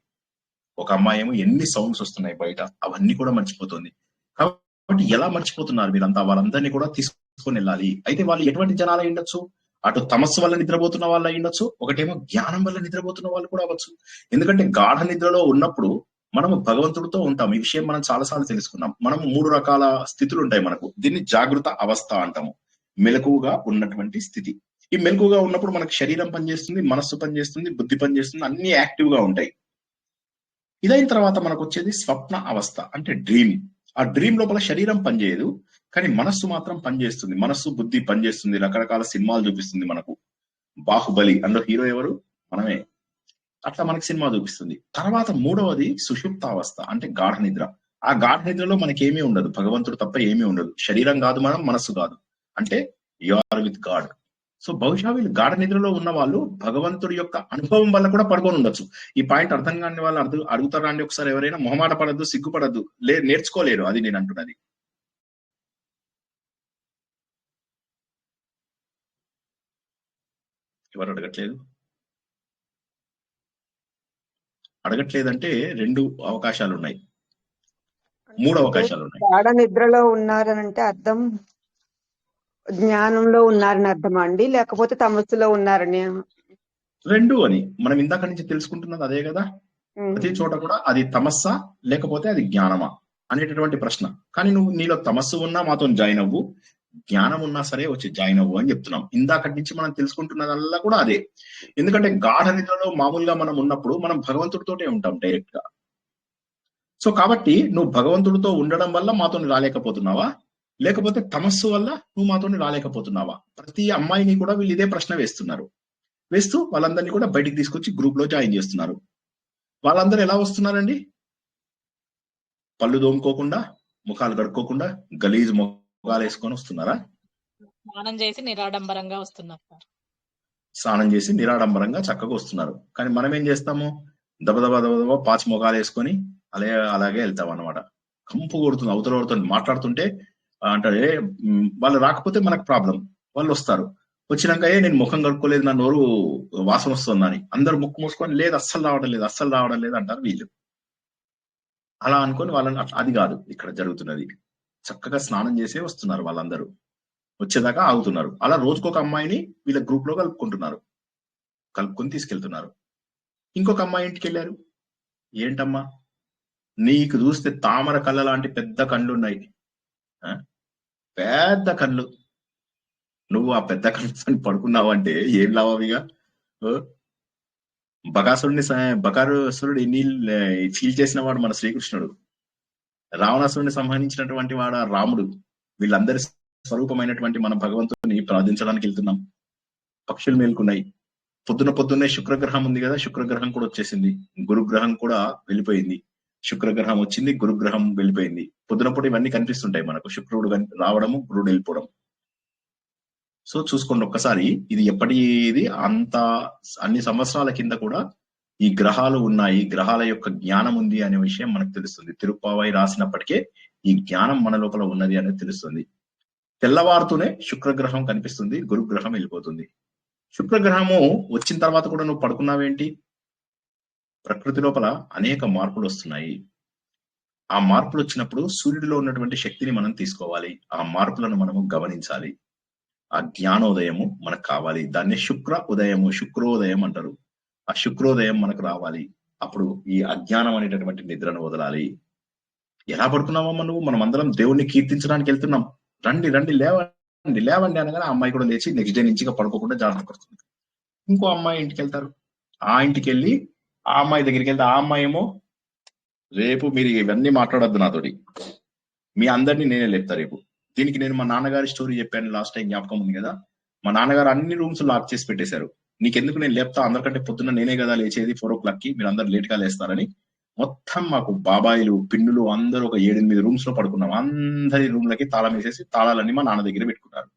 ఒక అమ్మాయి ఏమో ఎన్ని సౌండ్స్ వస్తున్నాయి బయట, అవన్నీ కూడా మర్చిపోతుంది. కాబట్టి ఎలా మర్చిపోతున్నారు మీరంతా? వాళ్ళందరినీ కూడా తీసుకొని వెళ్ళాలి. అయితే వాళ్ళు ఎటువంటి జనాలు అయి ఉండొచ్చు? అటు తమస్సు వల్ల నిద్రపోతున్న వాళ్ళు అయి ఉండొచ్చు, ఒకటేమో జ్ఞానం వల్ల నిద్రపోతున్న వాళ్ళు కూడా అవ్వచ్చు. ఎందుకంటే గాఢ నిద్రలో ఉన్నప్పుడు మనము భగవంతుడితో ఉంటాం. ఈ విషయం మనం చాలాసార్లు తెలుసుకున్నాం. మనము 3 రకాల స్థితులు ఉంటాయి మనకు. దీన్ని జాగృత అవస్థ అంటాము, మెలకువగా ఉన్నటువంటి స్థితి. ఈ మెలకువగా ఉన్నప్పుడు మనకు శరీరం పనిచేస్తుంది, మనస్సు పనిచేస్తుంది, బుద్ధి పనిచేస్తుంది, అన్ని యాక్టివ్ గా ఉంటాయి. ఇదైన తర్వాత మనకు వచ్చేది స్వప్న అవస్థ, అంటే డ్రీమ్. ఆ డ్రీమ్ లోపల శరీరం పనిచేయదు, కానీ మనస్సు మాత్రం పనిచేస్తుంది. మనస్సు బుద్ధి పనిచేస్తుంది, రకరకాల సినిమాలు చూపిస్తుంది మనకు. బాహుబలి అందులో హీరో ఎవరు? మనమే. అట్లా మనకి సినిమా చూపిస్తుంది. తర్వాత 3వది సుషుప్త అవస్థ, అంటే గాఢ నిద్ర. ఆ గాఢ నిద్రలో మనకేమీ ఉండదు, భగవంతుడు తప్ప ఏమీ ఉండదు. శరీరం కాదు, మనం మనస్సు కాదు, అంటే you are with God. So బహుశా వీళ్ళు గాఢ నిద్రలో ఉన్న వాళ్ళు భగవంతుడి యొక్క అనుభవం వల్ల కూడా పడుకొని ఉండొచ్చు. ఈ పాయింట్ అర్థం కాని వాళ్ళు అడుగుతారా అండి ఒకసారి? ఎవరైనా మొహమాట పడద్దు, సిగ్గుపడద్దు, నేర్చుకోలేరు, అది నేను అంటున్నది. ఎవరు అడగట్లేదంటే 2 అవకాశాలు ఉన్నాయి, 3 అవకాశాలు ఉన్నాయి. గాఢ నిద్రలో ఉన్నారనంటే అర్థం జ్ఞానంలో ఉన్నారని అర్థమా అండి, లేకపోతే తమస్సులో ఉన్నారని? 2 అని మనం ఇందాక నుంచి తెలుసుకుంటున్నది అదే కదా. ప్రతి చోట కూడా అది తమస్సా లేకపోతే అది జ్ఞానమా అనేటటువంటి ప్రశ్న. కానీ నువ్వు నీలో తమస్సు ఉన్నా మాతో జాయిన్ అవ్వు, జ్ఞానం ఉన్నా సరే వచ్చి జాయిన్ అవ్వు అని చెప్తున్నాం. ఇందాకటి నుంచి మనం తెలుసుకుంటున్నదల్లా కూడా అదే. ఎందుకంటే గాఢ నిద్రలో మామూలుగా మనం ఉన్నప్పుడు మనం భగవంతుడితోటే ఉంటాం డైరెక్ట్ గా. సో కాబట్టి నువ్వు భగవంతుడితో ఉండడం వల్ల మాతో రాలేకపోతున్నావా, లేకపోతే తమస్సు వల్ల నువ్వు మాతో రాలేకపోతున్నావా? ప్రతి అమ్మాయిని కూడా వీళ్ళు ఇదే ప్రశ్న వేస్తూ వాళ్ళందరినీ కూడా బయటికి తీసుకొచ్చి గ్రూప్ లో జాయిన్ చేస్తున్నారు. వాళ్ళందరూ ఎలా వస్తున్నారండి? పళ్ళు దోముకోకుండా, ముఖాలు కడుక్కోకుండా, గలీజ్ ముఖాలు వేసుకొని వస్తున్నారా? స్నానం చేసి నిరాడంబరంగా వస్తున్నారు సార్. స్నానం చేసి నిరాడంబరంగా చక్కగా వస్తున్నారు. కానీ మనం ఏం చేస్తాము? దబదబా పాచి ముఖాలు వేసుకొని అలాగే వెళ్తాం అన్నమాట. కంపు కొడుతుంది, అవతల మాట్లాడుతుంటే అంటే వాళ్ళు రాకపోతే మనకు ప్రాబ్లం. వాళ్ళు వస్తారు, వచ్చినాక నేను ముఖం కడుక్కోలేదు, నా నోరు వాసన వస్తుందని అందరు ముక్కు మూసుకొని లేదు అస్సలు రావడం లేదు అంటారు వీళ్ళు. అలా అనుకొని వాళ్ళని, అది కాదు ఇక్కడ జరుగుతున్నది. చక్కగా స్నానం చేసే వస్తున్నారు వాళ్ళందరూ, వచ్చేదాకా ఆగుతున్నారు. అలా రోజుకొక అమ్మాయిని వీళ్ళ గ్రూప్ లో కలుపుకొని తీసుకెళ్తున్నారు. ఇంకొక అమ్మాయి ఇంటికి వెళ్ళారు. ఏంటమ్మా నీకు చూస్తే తామర కళ్ళ లాంటి పెద్ద కళ్ళు ఉన్నాయి, పెద్ద కళ్ళు. నువ్వు ఆ పెద్ద కళ్ళు పడుకున్నావు అంటే ఏం లాభమిగా? బకాసురుడి నీళ్ళు చీల్చేసిన వాడు మన శ్రీకృష్ణుడు, రావణాసురుడిని సంహరించినటువంటి వాడు రాముడు. వీళ్ళందరి స్వరూపమైనటువంటి మన భగవంతుని ప్రార్థించడానికి వెళ్తున్నాం. పక్షులు మేల్కున్నాయి. పొద్దున్నే శుక్రగ్రహం ఉంది కదా, శుక్రగ్రహం కూడా వచ్చేసింది, గురుగ్రహం కూడా వెళ్ళిపోయింది. శుక్రగ్రహం వచ్చింది, గురుగ్రహం వెళ్ళిపోయింది. పొద్దునప్పుడు ఇవన్నీ కనిపిస్తుంటాయి మనకు, శుక్రుడు రావడము, గురుడు వెళ్ళిపోవడం. సో చూసుకోండి ఒక్కసారి, ఇది ఎప్పటిది అన్ని సంవత్సరాల కింద కూడా ఈ గ్రహాలు ఉన్నాయి, గ్రహాల యొక్క జ్ఞానం ఉంది అనే విషయం మనకు తెలుస్తుంది. తిరుప్పావై రాసినప్పటికే ఈ జ్ఞానం మన లోపల ఉన్నది అనేది తెలుస్తుంది. తెల్లవారుతూనే శుక్రగ్రహం కనిపిస్తుంది, గురుగ్రహం వెళ్ళిపోతుంది. శుక్రగ్రహము వచ్చిన తర్వాత కూడా నువ్వు పడుకున్నావేంటి? ప్రకృతి లోపల అనేక మార్పులు వస్తున్నాయి. ఆ మార్పులు వచ్చినప్పుడు సూర్యుడిలో ఉన్నటువంటి శక్తిని మనం తీసుకోవాలి, ఆ మార్పులను మనము గమనించాలి. ఆ జ్ఞానోదయము మనకు కావాలి. దాన్ని శుక్రోదయం అంటారు. ఆ శుక్రోదయం మనకు రావాలి. అప్పుడు ఈ అజ్ఞానం అనేటటువంటి నిద్రను వదలాలి. ఎలా పడుకున్నావమ్మా నువ్వు? మనం అందరం దేవుణ్ణి కీర్తించడానికి వెళ్తున్నాం, రండి రండి లేవండి అనగానే ఆ అమ్మాయి కూడా లేచి నెక్స్ట్ డే నుంచి పడుకోకుండా జాగ్రత్త పడుతుంది. ఇంకో అమ్మాయి ఇంటికి వెళ్తారు, ఆ ఇంటికి వెళ్ళి ఆ అమ్మాయి దగ్గరికి వెళ్తే ఆ అమ్మాయి ఏమో, రేపు మీరు ఇవన్నీ మాట్లాడొద్దు నాతోటి, మీ అందరినీ నేనే లేపుతా రేపు. దీనికి నేను మా నాన్నగారి స్టోరీ చెప్పాను లాస్ట్ టైం, జ్ఞాపకం ఉంది కదా. మా నాన్నగారు అన్ని రూమ్స్ లాక్ చేసి పెట్టేశారు. నీకెందుకు, నేను లేపుతా, అందరికంటే పొద్దున్న నేనే కదా లేచేది 4 o'clock కి, మీరు అందరు లేట్ గా లేస్తారని మొత్తం మాకు బాబాయిలు పిన్నులు అందరూ ఒక 7-8 రూమ్స్ లో పడుకున్నాం. అందరి రూమ్లకి తాళం వేసేసి తాళాలన్నీ మా నాన్న దగ్గర పెట్టుకున్నారు.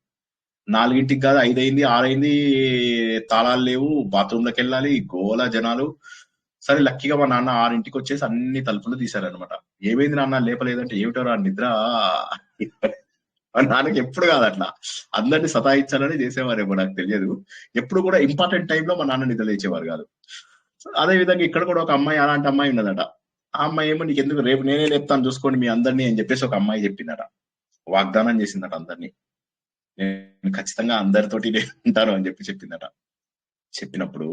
4 కాదు 5 అయింది, 6 అయింది, తాళాలు లేవు, బాత్రూంలోకి వెళ్ళాలి, గోల జనాలు. సరే లక్కీగా మా నాన్న 6 వచ్చేసి అన్ని తలుపులు తీశారనమాట. ఏమైంది నాన్న లేపలేదంటే, ఏమిటోరా నిద్ర. మా నాన్నకి ఎప్పుడు కాదు అట్లా, అందరినీ సతాయించాలని చేసేవారేమో నాకు తెలియదు. ఎప్పుడు కూడా ఇంపార్టెంట్ టైంలో మా నాన్న నిద్ర లేచేవారు కాదు. అదే విధంగా ఇక్కడ కూడా ఒక అమ్మాయి, అలాంటి అమ్మాయి ఉన్నదట. ఆ అమ్మాయి ఏమో, నీకు ఎందుకు, రేపు నేనే లేపుతాను చూసుకోండి మీ అందరినీ అని చెప్పేసి ఒక అమ్మాయి చెప్పిందట, వాగ్దానం చేసిందట అందరినీ. నేను ఖచ్చితంగా అందరితోటి ఉంటాను అని చెప్పిందట. చెప్పినప్పుడు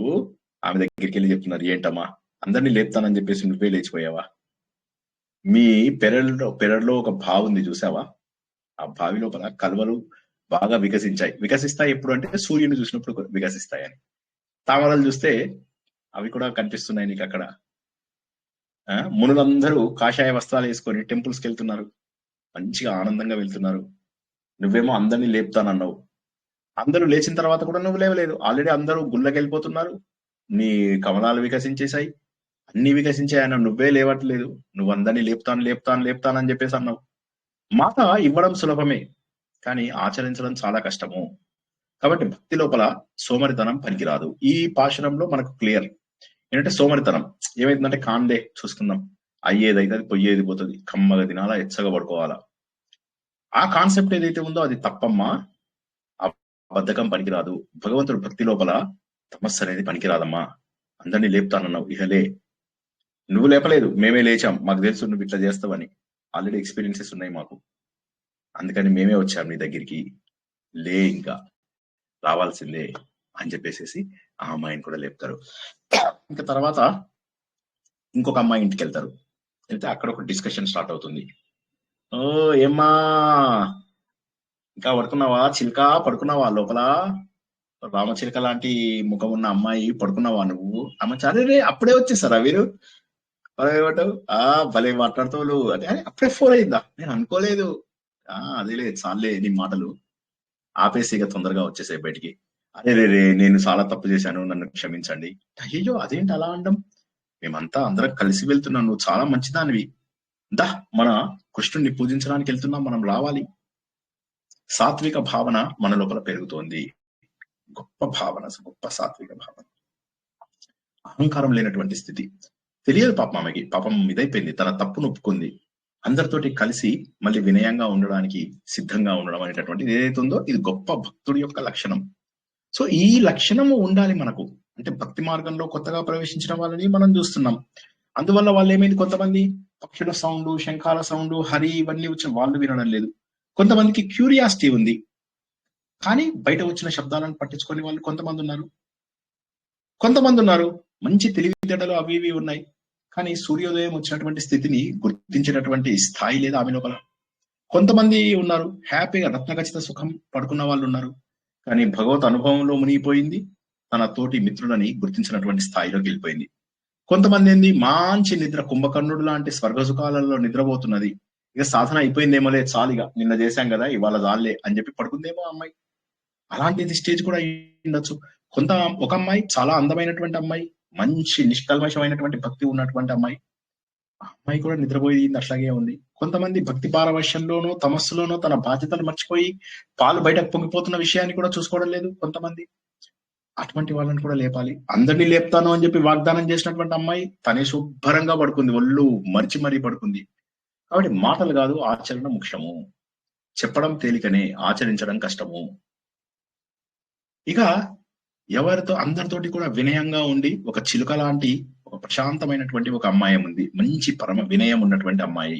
ఆమె దగ్గరికి వెళ్ళి చెప్తున్నారు, ఏంటమ్మా అందరినీ లేపుతానని చెప్పేసి నువ్వే లేచిపోయావా? మీ పెరడులో ఒక బావి ఉంది చూసావా? ఆ బావి లోపల కలువలు బాగా వికసిస్తాయి ఎప్పుడు అంటే సూర్యుని చూసినప్పుడు వికసిస్తాయని. తామరలు చూస్తే అవి కూడా కనిపిస్తున్నాయి నీకు అక్కడ. మునులందరూ కాషాయ వస్త్రాలు వేసుకొని టెంపుల్స్కి వెళ్తున్నారు, మంచిగా ఆనందంగా వెళ్తున్నారు. నువ్వేమో అందరినీ లేపుతానన్నావు. అందరూ లేచిన తర్వాత కూడా నువ్వు లేవలేదు. ఆల్రెడీ అందరూ గుళ్ళకి వెళ్ళిపోతున్నారు, నీ కమలాలు వికసించేశాయి, అన్ని వికసించాయన్న, నువ్వే లేవట్లేదు. నువ్వు అందరినీ లేపుతానని చెప్పేసి అన్నావు. మాట ఇవ్వడం సులభమే, కానీ ఆచరించడం చాలా కష్టము. కాబట్టి భక్తి లోపల సోమరితనం పనికిరాదు. ఈ పాశురంలో మనకు క్లియర్ ఏంటంటే, సోమరితనం ఏమైతుందంటే, కాందే చూసుకుందాం, అయ్యేదైతే అది, పొయ్యేది పోతుంది, కమ్మగా తినాలా, ఎచ్చగా పడుకోవాలా. ఆ కాన్సెప్ట్ ఏదైతే ఉందో అది తప్పమ్మా. ఆ బద్ధకం పనికిరాదు. భగవంతుడు భక్తి లోపల తమస్సు అనేది పనికిరాదమ్మా. అందరినీ లేపుతానన్నావు, ఇహలే. నువ్వు లేపలేదు, మేమే లేచాం, మాకు తెలుసు నువ్వు ఇట్లా చేస్తావని. ఆల్రెడీ ఎక్స్పీరియన్సెస్ ఉన్నాయి మాకు, అందుకని మేమే వచ్చాం నీ దగ్గరికి, లే ఇంకా రావాల్సిందే అని చెప్పేసి ఆ అమ్మాయిని కూడా లేపుతారు. ఇంకా తర్వాత ఇంకొక అమ్మాయి ఇంటికి వెళ్తారు. వెళ్తే అక్కడ ఒక డిస్కషన్ స్టార్ట్ అవుతుంది. ఓ ఏమ్మా ఇంకా పడుకున్నావా చిలుక, పడుకున్నావా లోపల? రామచిలుక లాంటి ముఖం ఉన్న అమ్మాయి, పడుకున్నావా నువ్వు? అమ్మ చాలే అప్పుడే వచ్చేసారా వీరు? ఏమంటావు? భలే మాట్లాడుతావు అంటే, అప్పుడే 4 అయిందా? నేను అనుకోలేదు. అదేలే చాలే నీ మాటలు ఆపేసి ఇక తొందరగా వచ్చేసాయి బయటికి. అదే రే నేను చాలా తప్పు చేశాను, నన్ను క్షమించండి. అయ్యో అదేంటి అలా అనడం? మేమంతా అందరం కలిసి వెళ్తున్నాం, నువ్వు చాలా మంచిదానివి, దా మన కృష్ణుడిని పూజించడానికి వెళ్తున్నాం, మనం రావాలి. సాత్విక భావన మన లోపల పెరుగుతోంది. గొప్ప భావన, గొప్ప సాత్విక భావన, అహంకారం లేనటువంటి స్థితి. తెలియదు పాపం ఆమెకి, పాపం ఇదైపోయింది, తన తప్పును ఒప్పుకుంది. అందరితోటి కలిసి మళ్ళీ వినయంగా ఉండడానికి సిద్ధంగా ఉండడం అనేటటువంటిది ఏదైతే ఉందో, ఇది గొప్ప భక్తుడి యొక్క లక్షణం. సో ఈ లక్షణము ఉండాలి మనకు. అంటే భక్తి మార్గంలో కొత్తగా ప్రవేశించిన వాళ్ళని మనం చూస్తున్నాం. అందువల్ల వాళ్ళు ఏమైంది, కొంతమంది పక్షుల సౌండ్, శంఖాల సౌండ్, హరి ఇవన్నీ వచ్చిన వాళ్ళు వినడం లేదు. కొంతమందికి క్యూరియాసిటీ ఉంది, కానీ బయట వచ్చిన శబ్దాలను పట్టించుకునే వాళ్ళు కొంతమంది ఉన్నారు. మంచి తెలివితేటలు అవి ఇవి ఉన్నాయి, కానీ సూర్యోదయం వచ్చినటువంటి స్థితిని గుర్తించినటువంటి స్థాయి లేదు ఆమె లోపల. కొంతమంది ఉన్నారు హ్యాపీగా రత్నఖచిత సుఖం పడుకున్న వాళ్ళు ఉన్నారు, కానీ భగవత్ అనుభవంలో మునిగిపోయింది, తన తోటి మిత్రులని గుర్తించినటువంటి స్థాయిలోకి వెళ్ళిపోయింది. కొంతమంది ఏంది మంచి నిద్ర, కుంభకర్ణుడు లాంటి స్వర్గ సుఖాలలో నిద్రపోతున్నది. ఇక సాధన అయిపోయిందేమోలే, చాలుగా నిన్న చేశాం కదా ఇవాళ చాలే అని చెప్పి పడుకుందేమో అమ్మాయి. అలాంటిది స్టేజ్ కూడా ఉండొచ్చు. ఒక అమ్మాయి చాలా అందమైనటువంటి అమ్మాయి, మంచి నిష్కల్మషమైనటువంటి భక్తి ఉన్నటువంటి అమ్మాయి, ఆ అమ్మాయి కూడా నిద్రపోయింది, అట్లాగే ఉంది. కొంతమంది భక్తి పారవశ్యంలోనో తమస్సులోనో తన బాధ్యతలు మర్చిపోయి పాలు బయటకు పొంగిపోతున్న విషయాన్ని కూడా చూసుకోవడం లేదు కొంతమంది. అటువంటి వాళ్ళని కూడా లేపాలి. అందరినీ లేపుతాను అని చెప్పి వాగ్దానం చేసినటువంటి అమ్మాయి తనే శుభ్రంగా పడుకుంది, ఒళ్ళు మరిచి మరీ పడుకుంది. కాబట్టి మాటలు కాదు, ఆచరణ ముఖ్యము. చెప్పడం తేలికనే, ఆచరించడం కష్టము. ఇక ఎవరితో అందరితోటి కూడా వినయంగా ఉండి ఒక చిలుక లాంటి ఒక ప్రశాంతమైనటువంటి ఒక అమ్మాయి ఉంది, మంచి పరమ వినయం ఉన్నటువంటి అమ్మాయి.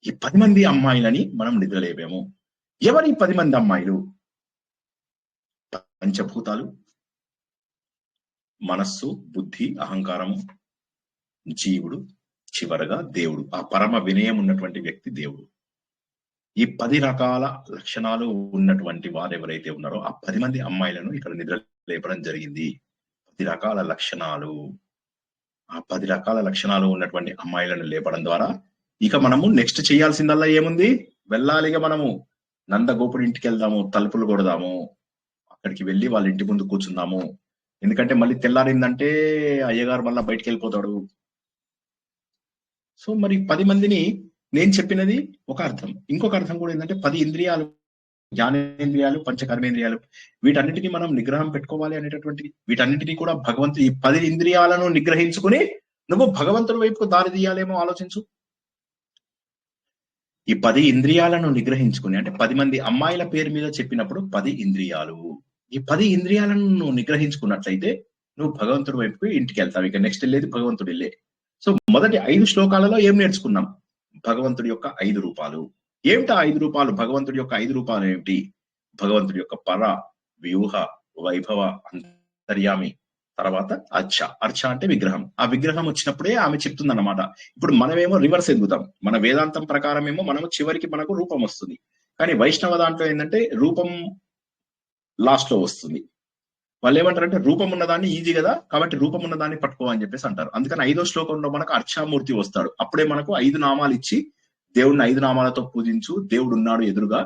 ఈ 10 మంది అమ్మాయిలని మనం నిద్రలేపాము. ఎవరి 10 మంది అమ్మాయిలు? పంచభూతాలు, మనస్సు, బుద్ధి, అహంకారము, జీవుడు, చివరగా దేవుడు. ఆ పరమ వినయం ఉన్నటువంటి వ్యక్తి దేవుడు. ఈ 10 రకాల లక్షణాలు ఉన్నటువంటి వారు ఎవరైతే ఉన్నారో ఆ 10 మంది అమ్మాయిలను ఇక్కడ నిద్ర లేపడం జరిగింది. 10 రకాల లక్షణాలు, ఆ 10 రకాల లక్షణాలు ఉన్నటువంటి అమ్మాయిలను లేపడం ద్వారా ఇక మనము నెక్స్ట్ చేయాల్సిందల్లా ఏముంది? వెళ్ళాలిగా మనము నందగోపుడి ఇంటికి వెళ్దాము, తలుపులు కొడదాము, అక్కడికి వెళ్ళి వాళ్ళ ఇంటి ముందు కూర్చుందాము. ఎందుకంటే మళ్ళీ తెల్లారిందంటే అయ్యగారు మళ్ళా బయటికి వెళ్ళిపోతాడు. సో మరి 10 మందిని నేను చెప్పినది ఒక అర్థం. ఇంకొక అర్థం కూడా ఏంటంటే 10 ఇంద్రియాలు, జ్ఞానేంద్రియాలు, పంచకర్మేంద్రియాలు, వీటన్నిటిని మనం నిగ్రహం పెట్టుకోవాలి అనేటటువంటి, వీటన్నిటినీ కూడా భగవంతుడు ఈ 10 ఇంద్రియాలను నిగ్రహించుకుని నువ్వు భగవంతుడి వైపుకు దారి తీయాలేమో ఆలోచించు. ఈ 10 ఇంద్రియాలను నిగ్రహించుకుని, అంటే 10 మంది అమ్మాయిల పేరు మీద చెప్పినప్పుడు 10 ఇంద్రియాలు, ఈ 10 ఇంద్రియాలను నువ్వు నిగ్రహించుకున్నట్లయితే నువ్వు భగవంతుడి వైపుకి ఇంటికి వెళ్తావు. ఇక నెక్స్ట్ వెళ్ళేది భగవంతుడి వెళ్ళే. సో మొదటి 5 శ్లోకాలలో ఏం నేర్చుకున్నాం? భగవంతుడి యొక్క 5 రూపాలు. ఏమిటా 5 రూపాలు? భగవంతుడి యొక్క 5 రూపాలు ఏమిటి? భగవంతుడి యొక్క పర, వ్యూహ, వైభవ, అంతర్యామి, తర్వాత అర్చ. అర్చ అంటే విగ్రహం. ఆ విగ్రహం వచ్చినప్పుడే ఆమె చెప్తుంది అన్నమాట. ఇప్పుడు మనమేమో రివర్స్ ఎదుగుతాం. మన వేదాంతం ప్రకారం ఏమో మనము చివరికి మనకు రూపం వస్తుంది, కానీ వైష్ణవ దాంట్లో ఏంటంటే రూపం లాస్ట్ లో వస్తుంది. వాళ్ళు ఏమంటారంటే రూపం ఉన్నదాన్ని ఈజీ కదా, కాబట్టి రూపం ఉన్నదాన్ని పట్టుకో అని చెప్పేసి అంటారు. అందుకని 5వ శ్లోకంలో మనకు అర్చామూర్తి వస్తాడు. అప్పుడే మనకు 5 నామాలు ఇచ్చి దేవుడిని 5 నామాలతో పూజించు, దేవుడు ఉన్నాడు ఎదురుగా,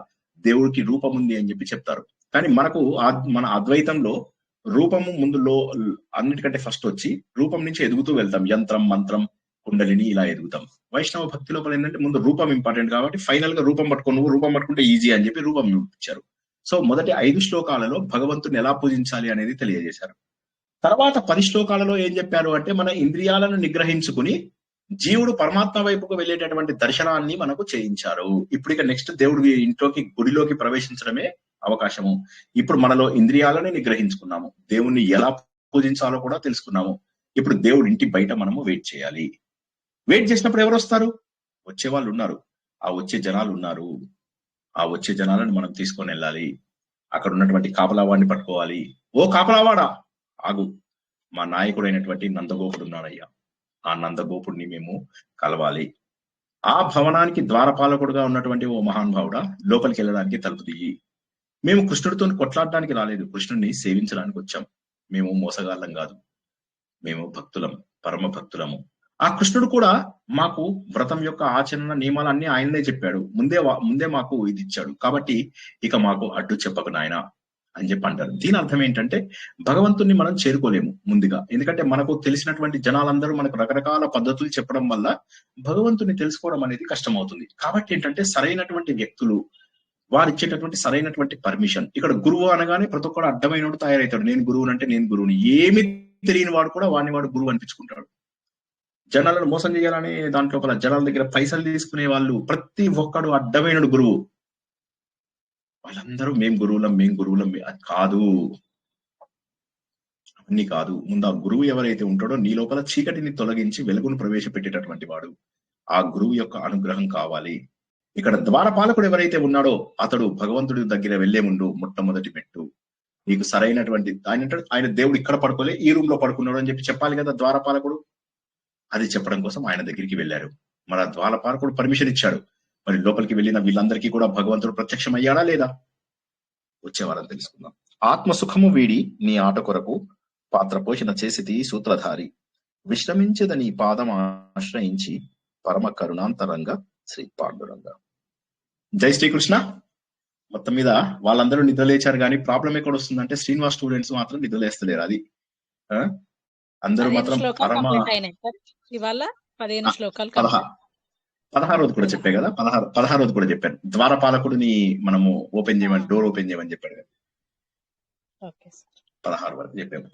దేవుడికి రూపం ఉంది అని చెప్పి చెప్తారు. కానీ మనకు మన అద్వైతంలో రూపము ముందులో అన్నిటికంటే ఫస్ట్ వచ్చి రూపం నుంచి ఎదుగుతూ వెళ్తాం. యంత్రం, మంత్రం, కుండలిని ఇలా ఎదుగుతాం. వైష్ణవ భక్తి లోపల ఏంటంటే ముందు రూపం ఇంపార్టెంట్ కాబట్టి ఫైనల్ గా రూపం పట్టుకో, నువ్వు రూపం పట్టుకుంటే ఈజీ అని చెప్పి రూపం ఇచ్చారు. సో మొదటి 5 శ్లోకాలలో భగవంతుని ఎలా పూజించాలి అనేది తెలియజేశారు. తర్వాత 10 శ్లోకాలలో ఏం చెప్పారు అంటే మన ఇంద్రియాలను నిగ్రహించుకుని జీవుడు పరమాత్మ వైపుకు వెళ్ళేటటువంటి దర్శనాన్ని మనకు చేయించారు. ఇప్పుడు ఇక నెక్స్ట్ దేవుడి ఇంట్లోకి, గుడిలోకి ప్రవేశించడమే అవకాశము. ఇప్పుడు మనలో ఇంద్రియాలను నిగ్రహించుకున్నాము, దేవుణ్ణి ఎలా పూజించాలో కూడా తెలుసుకున్నాము. ఇప్పుడు దేవుడి ఇంటి బయట మనము వెయిట్ చేయాలి. వెయిట్ చేసినప్పుడు ఎవరు వస్తారు? వచ్చే వాళ్ళు ఉన్నారు, ఆ వచ్చే జనాలు ఉన్నారు. ఆ వచ్చే జనాలను మనం తీసుకొని వెళ్ళాలి. అక్కడ ఉన్నటువంటి కాపలావాడిని పట్టుకోవాలి. ఓ కాపలావాడా ఆగు, మా నాయకుడైనటువంటి నందగోపుడు ఉన్నాడయ్యా, ఆ నందగోపుడిని మేము కలవాలి. ఆ భవనానికి ద్వారపాలకుడుగా ఉన్నటువంటి ఓ మహానుభావుడా లోపలికి వెళ్ళడానికి తలుపు తీయి. మేము కృష్ణుడితో కొట్లాడడానికి రాలేదు, కృష్ణుడిని సేవించడానికి వచ్చాం. మేము మోసగాళ్ళం కాదు, మేము భక్తులం, పరమ భక్తులము. ఆ కృష్ణుడు కూడా మాకు వ్రతం యొక్క ఆచరణ నియమాలన్నీ ఆయననే చెప్పాడు, ముందే మాకు ఇది ఇచ్చాడు. కాబట్టి ఇక మాకు అడ్డు చెప్పకు నాయన అని చెప్పి అంటారు. దీని అర్థం ఏంటంటే భగవంతుణ్ణి మనం చేరుకోలేము ముందుగా, ఎందుకంటే మనకు తెలిసినటువంటి జనాలందరూ మనకు రకరకాల పద్ధతులు చెప్పడం వల్ల భగవంతుని తెలుసుకోవడం అనేది కష్టమవుతుంది. కాబట్టి ఏంటంటే సరైనటువంటి వ్యక్తులు, వారు ఇచ్చేటటువంటి సరైనటువంటి పర్మిషన్. ఇక్కడ గురువు అనగానే ప్రతి ఒక్కడు అడ్డమైనోడు తయారవుతాడు. నేను గురువుని అంటే నేను గురువుని, ఏమి తెలియని వాడు కూడా వాడు గురువు అనిపించుకుంటాడు. జనాలను మోసం చేయాలని దాంట్లో జనాల దగ్గర పైసలు తీసుకునే వాళ్ళు ప్రతి ఒక్కడు అడ్డమైనడు గురువు. వాళ్ళందరూ మేం గురువులం అది కాదు, అన్ని కాదు. ముందు ఆ గురువు ఎవరైతే ఉంటాడో నీ లోపల చీకటిని తొలగించి వెలుగును ప్రవేశపెట్టేటటువంటి వాడు, ఆ గురువు యొక్క అనుగ్రహం కావాలి. ఇక్కడ ద్వారపాలకుడు ఎవరైతే ఉన్నాడో అతడు భగవంతుడి దగ్గర వెళ్లే ముందు మొట్టమొదటి మెట్టు నీకు సరైనటువంటి ఆయన దేవుడు ఇక్కడ పడుకోలే, ఈ రూమ్ లో పడుకున్నాడు అని చెప్పి చెప్పాలి కదా ద్వారపాలకుడు. అది చెప్పడం కోసం ఆయన దగ్గరికి వెళ్ళారు. మరి ఆ ద్వారపాలకుడు పర్మిషన్ ఇచ్చాడు. మరి లోపలికి వెళ్ళిన వీళ్ళందరికీ కూడా భగవంతుడు ప్రత్యక్షం అయ్యాడా లేదా? వచ్చేవారని తెలుసుకుందాం. ఆత్మ సుఖము వీడి నీ ఆట కొరకు పాత్ర పోషణ చేసితి సూత్రధారి, విశ్రమించద నీ పాదం ఆశ్రయించి పరమ కరుణాంతరంగా శ్రీ పాండురంగ. జై శ్రీకృష్ణ. మొత్తం మీద వాళ్ళందరూ నిద్రలేచారు, కానీ ప్రాబ్లం ఎక్కడ వస్తుందంటే శ్రీనివాస్ స్టూడెంట్స్ మాత్రం నిద్రలేస్తలేరు. అది అందరూ మాత్రం పరమ 16 కూడా చెప్పే కదా, 16 కూడా చెప్పాను. ద్వారపాలకుడిని మనము ఓపెన్ చేయమని, డోర్ ఓపెన్ చేయమని చెప్పాడు కదా, 16 వరకు చెప్పాము.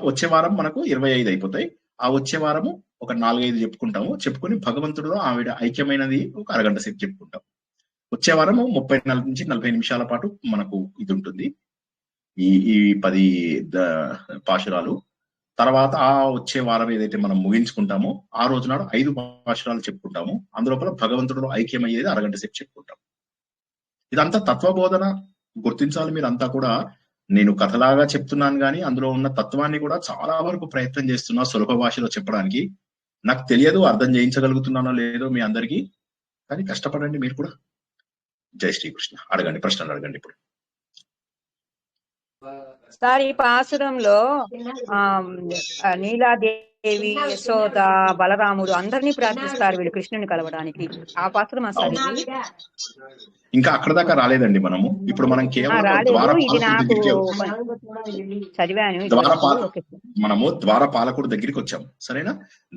వచ్చే వారం మనకు 25 అయిపోతాయి. ఆ వచ్చే వారము ఒక 4-5 చెప్పుకుంటాము. చెప్పుకుని భగవంతుడిలో ఆవిడ ఐక్యమైనది ఒక అరగంట సేపు చెప్పుకుంటాం. వచ్చే వారము 34 నుంచి 40 నిమిషాల పాటు మనకు ఇది ఉంటుంది, ఈ 10 పాశురాలు. తర్వాత ఆ వచ్చే వారం ఏదైతే మనం ముగించుకుంటామో ఆ రోజు నాడు 5 పాశురాలు చెప్పుకుంటాము. అందులోపల భగవంతుడిలో ఐక్యమయ్యేది అరగంట సేపు చెప్పుకుంటాం. ఇదంతా తత్వబోధన గుర్తించాలి. మీరంతా కూడా నేను కథలాగా చెప్తున్నాను, కానీ అందులో ఉన్న తత్వాన్ని కూడా చాలా వరకు ప్రయత్నం చేస్తున్నా సులభ భాషలో చెప్పడానికి. నాకు తెలియదు అర్థం చేయించగలుగుతున్నానో లేదో మీ అందరికీ, కానీ కష్టపడండి మీరు కూడా. జై శ్రీకృష్ణ. అడగండి, ప్రశ్నలు అడగండి. ఇప్పుడు సార్ ఈ పాసురంలో నీలాదేవి, యశోద, బలరాముడు అందరినీ ప్రార్థిస్తారు వీళ్ళు కృష్ణుని కలవడానికి. ఆ పాసురం సార్ ఇది ఇంకా అక్కడ దాకా రాలేదండి మనము. ఇప్పుడు మనం కేవలం మనము ద్వారపాలకుడు దగ్గరికి వచ్చాము. సరేనా?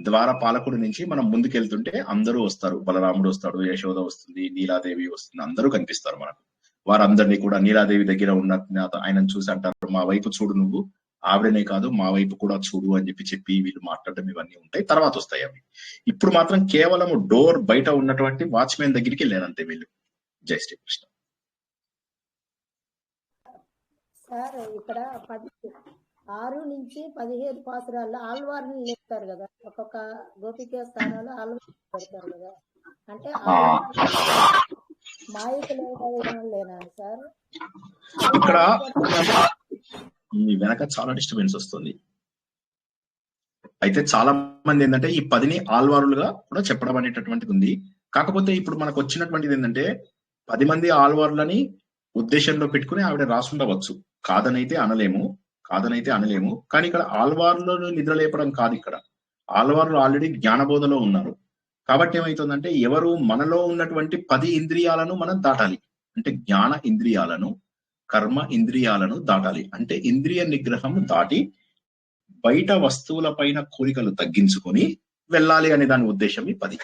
ద్వారపాలకుడు నుంచి మనం ముందుకెళ్తుంటే అందరూ వస్తారు. బలరాముడు వస్తాడు, యశోద వస్తుంది, నీలాదేవి వస్తుంది, అందరూ కనిపిస్తారు మనకు. వారందరినీ కూడా నీలాదేవి దగ్గర ఉన్న ఆయనను చూసి అంటారు, మా వైపు చూడు, నువ్వు ఆవిడనే కాదు మా వైపు కూడా చూడు అని చెప్పి వీళ్ళు మాట్లాడడం ఇవన్నీ ఉంటాయి, తర్వాత వస్తాయి అవి. ఇప్పుడు మాత్రం కేవలం డోర్ బయట ఉన్నటువంటి వాచ్మెన్ దగ్గరికి వెళ్ళారంతే వీళ్ళు. జై శ్రీకృష్ణ. సార్ ఇక్కడ 6 నుంచి 17 పాసురాల్లో ఆళ్వారిని లేపుతారు కదా, ఒక్కొక్క గోపిక స్థానంలో ఆళ్వారిని పెడతారు కదా, అంటే మాయకులేనా సార్? ఇక్కడ మీ వెనక చాలా డిస్టర్బెన్స్ వస్తుంది. అయితే చాలా మంది ఏంటంటే ఈ 10ని ఆళ్వారులుగా కూడా చెప్పడం అనేటటువంటిది ఉంది. కాకపోతే ఇప్పుడు మనకు వచ్చినటువంటిది ఏంటంటే 10 మంది ఆళ్వార్లని ఉద్దేశంలో పెట్టుకుని ఆవిడ రాసుండవచ్చు, కాదనైతే అనలేము. కానీ ఇక్కడ ఆళ్వార్లను నిద్రలేపడం కాదు. ఇక్కడ ఆళ్వార్లు ఆల్రెడీ జ్ఞానబోధలో ఉన్నారు. కాబట్టి ఏమవుతుందంటే ఎవరు మనలో ఉన్నటువంటి 10 ఇంద్రియాలను మనం దాటాలి. అంటే జ్ఞాన ఇంద్రియాలను, కర్మ ఇంద్రియాలను దాటాలి. అంటే ఇంద్రియ నిగ్రహం దాటి బయట వస్తువుల పైన కోరికలు తగ్గించుకొని వెళ్ళాలి అనే దాని ఉద్దేశం ఈ 10.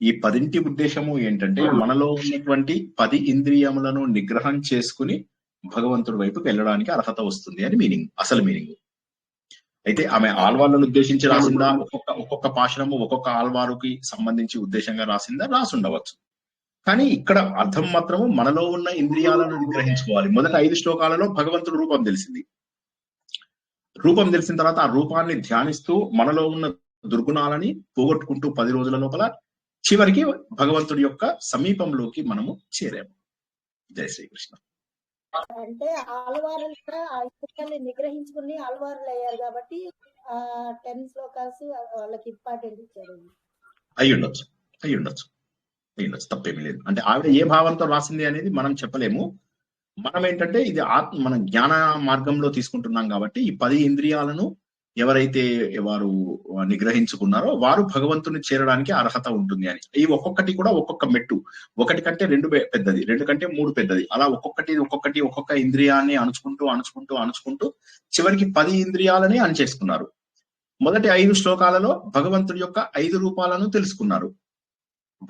ఈ 10 ఉద్దేశము ఏంటంటే మనలో ఉన్నటువంటి 10 ఇంద్రియములను నిగ్రహం చేసుకుని భగవంతుడి వైపుకి వెళ్ళడానికి అర్హత వస్తుంది అని మీనింగ్, అసలు మీనింగ్. అయితే ఆమె ఆళ్వార్లను ఉద్దేశించి రాసిందా, ఒక్కొక్క పాశురము ఒక్కొక్క ఆళ్వారుకి సంబంధించి ఉద్దేశంగా రాసిందా, రాసుండవచ్చు. కానీ ఇక్కడ అర్థం మాత్రము మనలో ఉన్న ఇంద్రియాలను నిగ్రహించుకోవాలి. మొదట 5 శ్లోకాలలో భగవంతుడు రూపం తెలిసింది. రూపం తెలిసిన తర్వాత ఆ రూపాన్ని ధ్యానిస్తూ మనలో ఉన్న దుర్గుణాలని పోగొట్టుకుంటూ 10 రోజుల లోపల చివరికి భగవంతుడి యొక్క సమీపంలోకి మనము చేరాము. జై శ్రీకృష్ణ. అంటే ఆళ్వారులు కూడా ఆ ఇంద్రియాన్ని నిగ్రహించుకుని ఆళ్వారులు అయ్యారు కాబట్టి 10 శ్లోకాస్ వాళ్ళకి ఇంపార్టెంట్ ఇచ్చారు. అయ్యి ఉండొచ్చు, తప్పేమీ లేదు. అంటే ఆవిడ ఏ భావంతో రాసింది అనేది మనం చెప్పలేము. మనం ఏంటంటే ఇది మన జ్ఞాన మార్గంలో తీసుకుంటున్నాం కాబట్టి ఈ 10 ఇంద్రియాలను ఎవరైతే వారు నిగ్రహించుకున్నారో వారు భగవంతుని చేరడానికి అర్హత ఉంటుంది అని. ఈ ఒక్కొక్కటి కూడా ఒక్కొక్క మెట్టు, 1 కంటే 2 పెద్దది, 2 కంటే 3 పెద్దది, అలా ఒక్కొక్క ఇంద్రియాన్ని అణుచుకుంటూ చివరికి 10 ఇంద్రియాలని అణిచేసుకున్నారు. మొదటి 5 శ్లోకాలలో భగవంతుడి యొక్క 5 రూపాలను తెలుసుకున్నారు.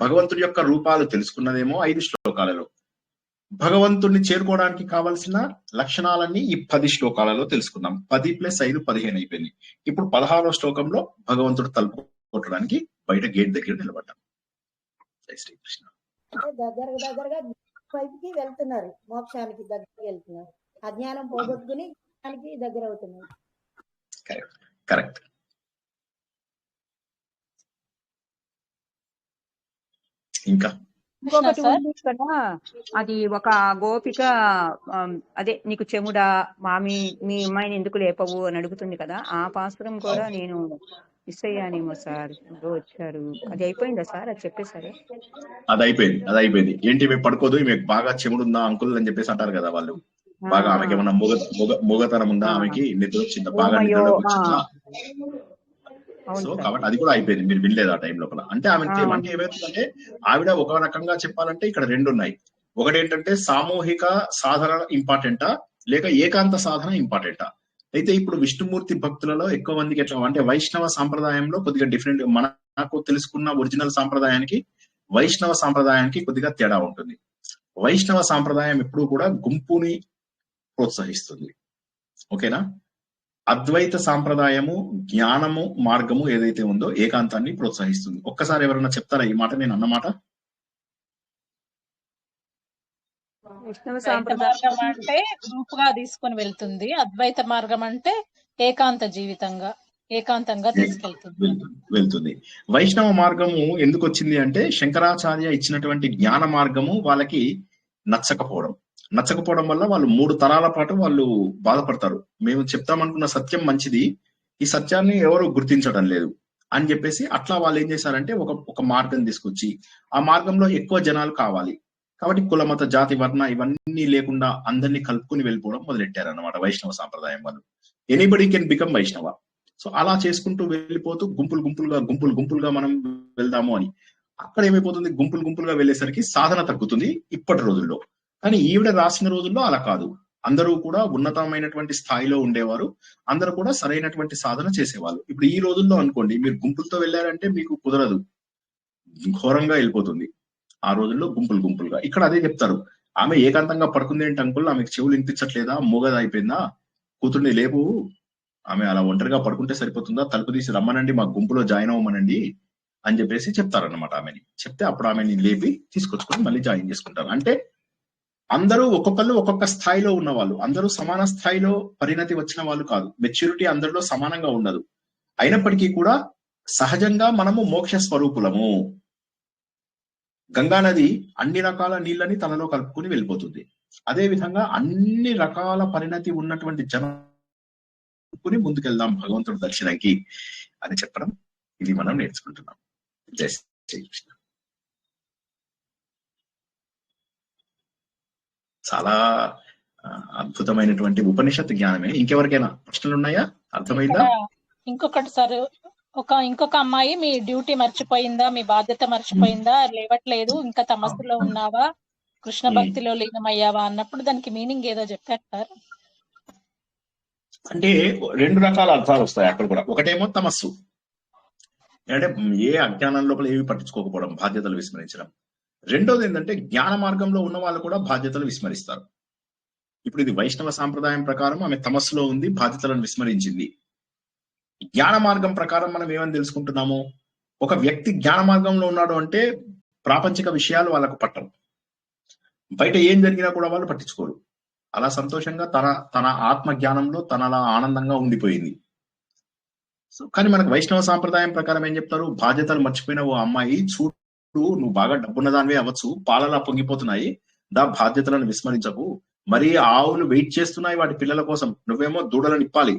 భగవంతుడి యొక్క రూపాలు తెలుసుకున్నదేమో 5 శ్లోకాలలో. భగవంతుడిని చేరుకోవడానికి కావలసిన లక్షణాలన్నీ ఈ 10 శ్లోకాలలో తెలుసుకున్నాం. 10 + 5 15 అయిపోయింది. ఇప్పుడు 16వ శ్లోకంలో భగవంతుడు తలుపు కొట్టడానికి బయట గేట్ దగ్గర నిలబడ్డాం. జై శ్రీకృష్ణ. దగ్గరగా వైపుకి వెళ్తున్నారు, మోక్షానికి దగ్గరికి వెళ్తున్నారు, అజ్ఞానం పోగొట్టుకుని జ్ఞానానికి దగ్గర అవుతున్నారు. కరెక్ట్. ఇంకా ఇంకొకటి ఉంది ఇక్కడ, అది ఒక గోపిక అదే నీకు చెముడా మీ అమ్మాయిని ఎందుకు లేపవు అని అడుగుతుంది కదా, ఆ పాసురం కూడా నేను మిస్ అయ్యానేమో సార్, ఎవరో వచ్చారు. అది అయిపోయిందా సార్? అది చెప్పేసారే. అది అయిపోయింది. ఏంటి ఈమె పడుకోదు, ఈమె బాగా చెముడుందా అంకుల్ అని చెప్పేసి అంటారు కదా వాళ్ళు. బాగా ఆమెకి ఏమన్నా మూగతనం ఉందా, ఆమెకి నిద్ర వచ్చిందా, బాగా నిద్రలోకి వచ్చిందా. సో కాబట్టి అది కూడా అయిపోయింది, మీరు వినలేదు ఆ టైం లోపల. అంటే ఆమె అంటే ఏమవుతుందంటే, ఆవిడ ఒక రకంగా చెప్పాలంటే ఇక్కడ రెండు ఉన్నాయి. ఒకటి ఏంటంటే సామూహిక సాధన ఇంపార్టెంటా లేక ఏకాంత సాధన ఇంపార్టెంటా. అయితే ఇప్పుడు విష్ణుమూర్తి భక్తులలో ఎక్కువ మందికి ఎట్లా అంటే వైష్ణవ సాంప్రదాయంలో కొద్దిగా డిఫరెంట్, మనకు తెలుసుకున్న ఒరిజినల్ సాంప్రదాయానికి వైష్ణవ సాంప్రదాయానికి కొద్దిగా తేడా ఉంటుంది. వైష్ణవ సాంప్రదాయం ఎప్పుడు కూడా గుంపుని ప్రోత్సహిస్తుంది, ఓకేనా. అద్వైత సాంప్రదాయము జ్ఞానము మార్గము ఏదైతే ఉందో ఏకాంతాన్ని ప్రోత్సహిస్తుంది. ఒక్కసారి ఎవరన్నా చెప్తారా ఈ మాట, నేను అన్నమాట? మార్గం అంటే గ్రూప్ గా తీసుకొని వెళ్తుంది, అద్వైత మార్గం అంటే ఏకాంతంగా వెళ్తుంది. వైష్ణవ మార్గము ఎందుకు వచ్చింది అంటే, శంకరాచార్య ఇచ్చినటువంటి జ్ఞాన మార్గము వాళ్ళకి నచ్చకపోవడం వల్ల వాళ్ళు 3 తరాల పాటు వాళ్ళు బాధపడతారు. మేము చెప్తామనుకున్న సత్యం మంచిది, ఈ సత్యాన్ని ఎవరు గుర్తించడం లేదు అని చెప్పేసి అట్లా వాళ్ళు ఏం చేశారంటే ఒక మార్గం తీసుకొచ్చి, ఆ మార్గంలో ఎక్కువ జనాలు కావాలి కాబట్టి కులమత జాతి వర్ణ ఇవన్నీ లేకుండా అందరినీ కలుపుకుని వెళ్ళిపోవడం మొదలెట్టారు అన్నమాట వైష్ణవ సాంప్రదాయం వాళ్ళు. ఎనీబడి కెన్ బికమ్ వైష్ణవ. సో అలా చేసుకుంటూ వెళ్ళిపోతూ గుంపులుగా మనం వెళ్దాము అని. అక్కడ ఏమైపోతుంది, గుంపులుగా వెళ్ళేసరికి సాధన తగ్గుతుంది ఇప్పటి రోజుల్లో. కానీ ఈవిడ రాసిన రోజుల్లో అలా కాదు, అందరూ కూడా ఉన్నతమైనటువంటి స్థాయిలో ఉండేవారు, అందరూ కూడా సరైనటువంటి సాధన చేసేవాళ్ళు. ఇప్పుడు ఈ రోజుల్లో అనుకోండి, మీరు గుంపులతో వెళ్ళారంటే మీకు కుదరదు, ఘోరంగా వెళ్ళిపోతుంది. ఆ రోజుల్లో గుంపులుగా. ఇక్కడ అదే చెప్తారు, ఆమె ఏకాంతంగా పడుకుంది ఏంటి అంకుల్, ఆమెకు చెవులు వినిపించట్లేదా, మూగదా అయిపోయిందా, కూతుర్ని లేపు, ఆమె అలా ఒంటరిగా పడుకుంటే సరిపోతుందా, తలుపు తీసి రమ్మనండి, మా గుంపులో జాయిన్ అవ్వమనండి అని చెప్పేసి చెప్తారన్నమాట. ఆమెని చెప్తే అప్పుడు ఆమెని లేపి తీసుకొచ్చుకొని మళ్ళీ జాయిన్ చేసుకుంటారు. అంటే అందరూ ఒక్కొక్కళ్ళు ఒక్కొక్క స్థాయిలో ఉన్న వాళ్ళు, అందరూ సమాన స్థాయిలో పరిణతి వచ్చిన వాళ్ళు కాదు, మెచ్యూరిటీ అందరిలో సమానంగా ఉండదు. అయినప్పటికీ కూడా సహజంగా మనము మోక్ష స్వరూపులము. గంగా నది అన్ని రకాల నీళ్ళని తనలో కలుపుకుని వెళ్ళిపోతుంది. అదే విధంగా అన్ని రకాల పరిణతి ఉన్నటువంటి జనం ముందుకెళ్దాం భగవంతుడు దర్శనానికి అని చెప్పడం, ఇది మనం నేర్చుకుంటున్నాం. జై శ్రీకృష్ణ. చాలా అద్భుతమైనటువంటి ఉపనిషత్తు జ్ఞానమే. ఇంకెవరికైనా ప్రశ్నలు ఉన్నాయా? అర్థమైందా? ఇంకొకటి సార్, ఇంకొక అమ్మాయి మీ డ్యూటీ మర్చిపోయిందా, మీ బాధ్యత మర్చిపోయిందా, లేవట్లేదు, ఇంకా తమస్సులో ఉన్నావా, కృష్ణ భక్తిలో లీనమయ్యావా అన్నప్పుడు దానికి మీనింగ్ ఏదో చెప్పారు సార్. అంటే 2 రకాల అర్థాలు వస్తాయి అక్కడ కూడా. ఒకటేమో తమస్సు అంటే ఏ అజ్ఞానం లోపల ఏవి పట్టించుకోకపోవడం, బాధ్యతలు విస్మరించడం. రెండోది ఏంటంటే జ్ఞాన మార్గంలో ఉన్న వాళ్ళు కూడా బాధ్యతలు విస్మరిస్తారు. ఇప్పుడు ఇది వైష్ణవ సాంప్రదాయం ప్రకారం ఆమె తమస్సులో ఉంది, బాధ్యతలను విస్మరించింది. జ్ఞాన మార్గం ప్రకారం మనం ఏమని తెలుసుకుంటున్నాము, ఒక వ్యక్తి జ్ఞాన మార్గంలో ఉన్నాడు అంటే ప్రాపంచిక విషయాలు వాళ్ళకు పట్టవు, బయట ఏం జరిగినా కూడా వాళ్ళు పట్టించుకోరు. అలా సంతోషంగా తన ఆత్మ జ్ఞానంలో తనలా ఆనందంగా ఉండిపోయింది. సో కానీ మనకు వైష్ణవ సాంప్రదాయం ప్రకారం ఏం చెప్తారు, బాధ్యతలు మర్చిపోయిన ఓ అమ్మాయి, చూడు నువ్వు బాగా డబ్బున్నదానివే అవ్వచ్చు, పాలలా పొంగిపోతున్నాయి, బాధ్యతలను విస్మరించకు, మరి ఆవులు వెయిట్ చేస్తున్నాయి వాటి పిల్లల కోసం, నువ్వేమో దూడలను ఇప్పాలి,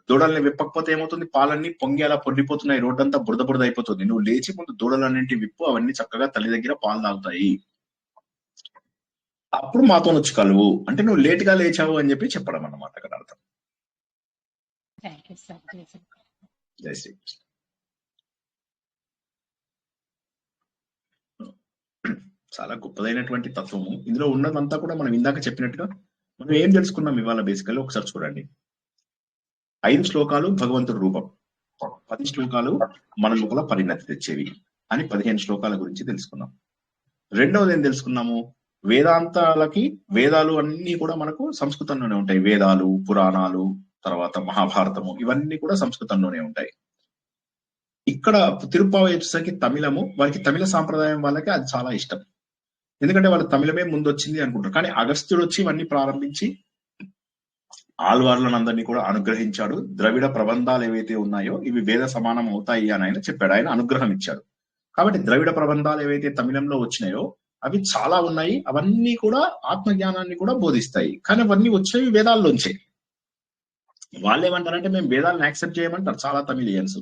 దూడల్ని విప్పకపోతే ఏమవుతుంది, పాలన్నీ పొంగి అలా పొంగిపోతున్నాయి, రోడ్డంతా బురద అయిపోతుంది, నువ్వు లేచి ముందు దూడలన్నింటి విప్పు, అవన్నీ చక్కగా తల్లి దగ్గర పాలు తాగుతాయి, అప్పుడు మాతో వచ్చి కలువు, అంటే నువ్వు లేట్ గా లేచావు అని చెప్పి చెప్పడం అన్నమాట అక్కడ అర్థం. జై శ్రీకృష్ణ. చాలా గొప్పదైనటువంటి తత్వము ఇందులో ఉన్నదంతా కూడా. మనం ఇందాక చెప్పినట్టుగా మనం ఏం తెలుసుకున్నాం ఇవాళ బేసికల్లీ ఒకసారి చూడండి. 5 శ్లోకాలు భగవంతుడి రూపం, 10 శ్లోకాలు మన లోపల పరిణతి తెచ్చేవి అని 15 శ్లోకాల గురించి తెలుసుకున్నాం. రెండవది ఏం తెలుసుకున్నాము, వేదాంతాలకి వేదాలు అన్ని కూడా మనకు సంస్కృతంలోనే ఉంటాయి. వేదాలు, పురాణాలు, తర్వాత మహాభారతము, ఇవన్నీ కూడా సంస్కృతంలోనే ఉంటాయి. ఇక్కడ తిరుప్పావై వచ్చేసరికి తమిళము, వారికి తమిళ సాంప్రదాయం వాళ్ళకి అది చాలా ఇష్టం, ఎందుకంటే వాళ్ళు తమిళమే ముందు వచ్చింది అనుకుంటారు. కానీ అగస్త్యుడు వచ్చి ఇవన్నీ ప్రారంభించి ఆళ్వార్లను అందరినీ కూడా అనుగ్రహించాడు. ద్రవిడ ప్రబంధాలు ఏవైతే ఉన్నాయో ఇవి వేద సమానం అవుతాయి అని ఆయన చెప్పాడు, ఆయన అనుగ్రహం ఇచ్చాడు. కాబట్టి ద్రవిడ ప్రబంధాలు ఏవైతే తమిళంలో వచ్చినాయో అవి చాలా ఉన్నాయి, అవన్నీ కూడా ఆత్మజ్ఞానాన్ని కూడా బోధిస్తాయి. కానీ అవన్నీ వచ్చేవి వేదాల్లోంచే. వాళ్ళు ఏమంటారంటే మేము వేదాలను యాక్సెప్ట్ చేయమంటారు చాలా తమిళియన్స్,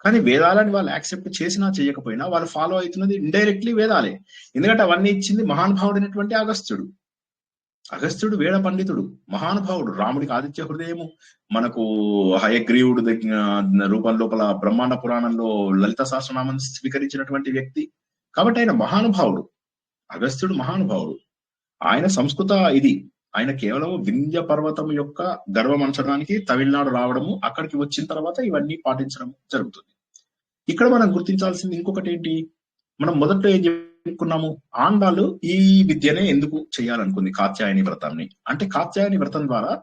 కానీ వేదాలని వాళ్ళు యాక్సెప్ట్ చేసినా చేయకపోయినా వాళ్ళు ఫాలో అవుతున్నది ఇండైరెక్ట్లీ వేదాలే. ఎందుకంటే అవన్నీ ఇచ్చింది మహానుభావుడైనటువంటి అగస్త్యుడు. అగస్త్యుడు వేద పండితుడు, మహానుభావుడు, రాముడికి ఆదిత్య హృదయము, మనకు హయగ్రీవుడు రూపం లోపల బ్రహ్మాండ పురాణంలో లలిత సహస్రనామం స్వీకరించినటువంటి వ్యక్తి. కాబట్టి ఆయన మహానుభావుడు, అగస్త్యుడు మహానుభావుడు. ఆయన సంస్కృత ఆయన కేవలం వింధ్య పర్వతం యొక్క గర్వం అంచడానికి తమిళనాడు రావడము, అక్కడికి వచ్చిన తర్వాత ఇవన్నీ పాటించడం జరుగుతుంది. ఇక్కడ మనం గుర్తించాల్సింది ఇంకొకటి ఏంటి, మనం మొదట్లో ఏం చెప్పుకున్నాము, ఆండాలు ఈ విద్యనే ఎందుకు చేయాలనుకుంది, కాత్యాయని వ్రతాన్ని. అంటే కాత్యాయని వ్రతం ద్వారా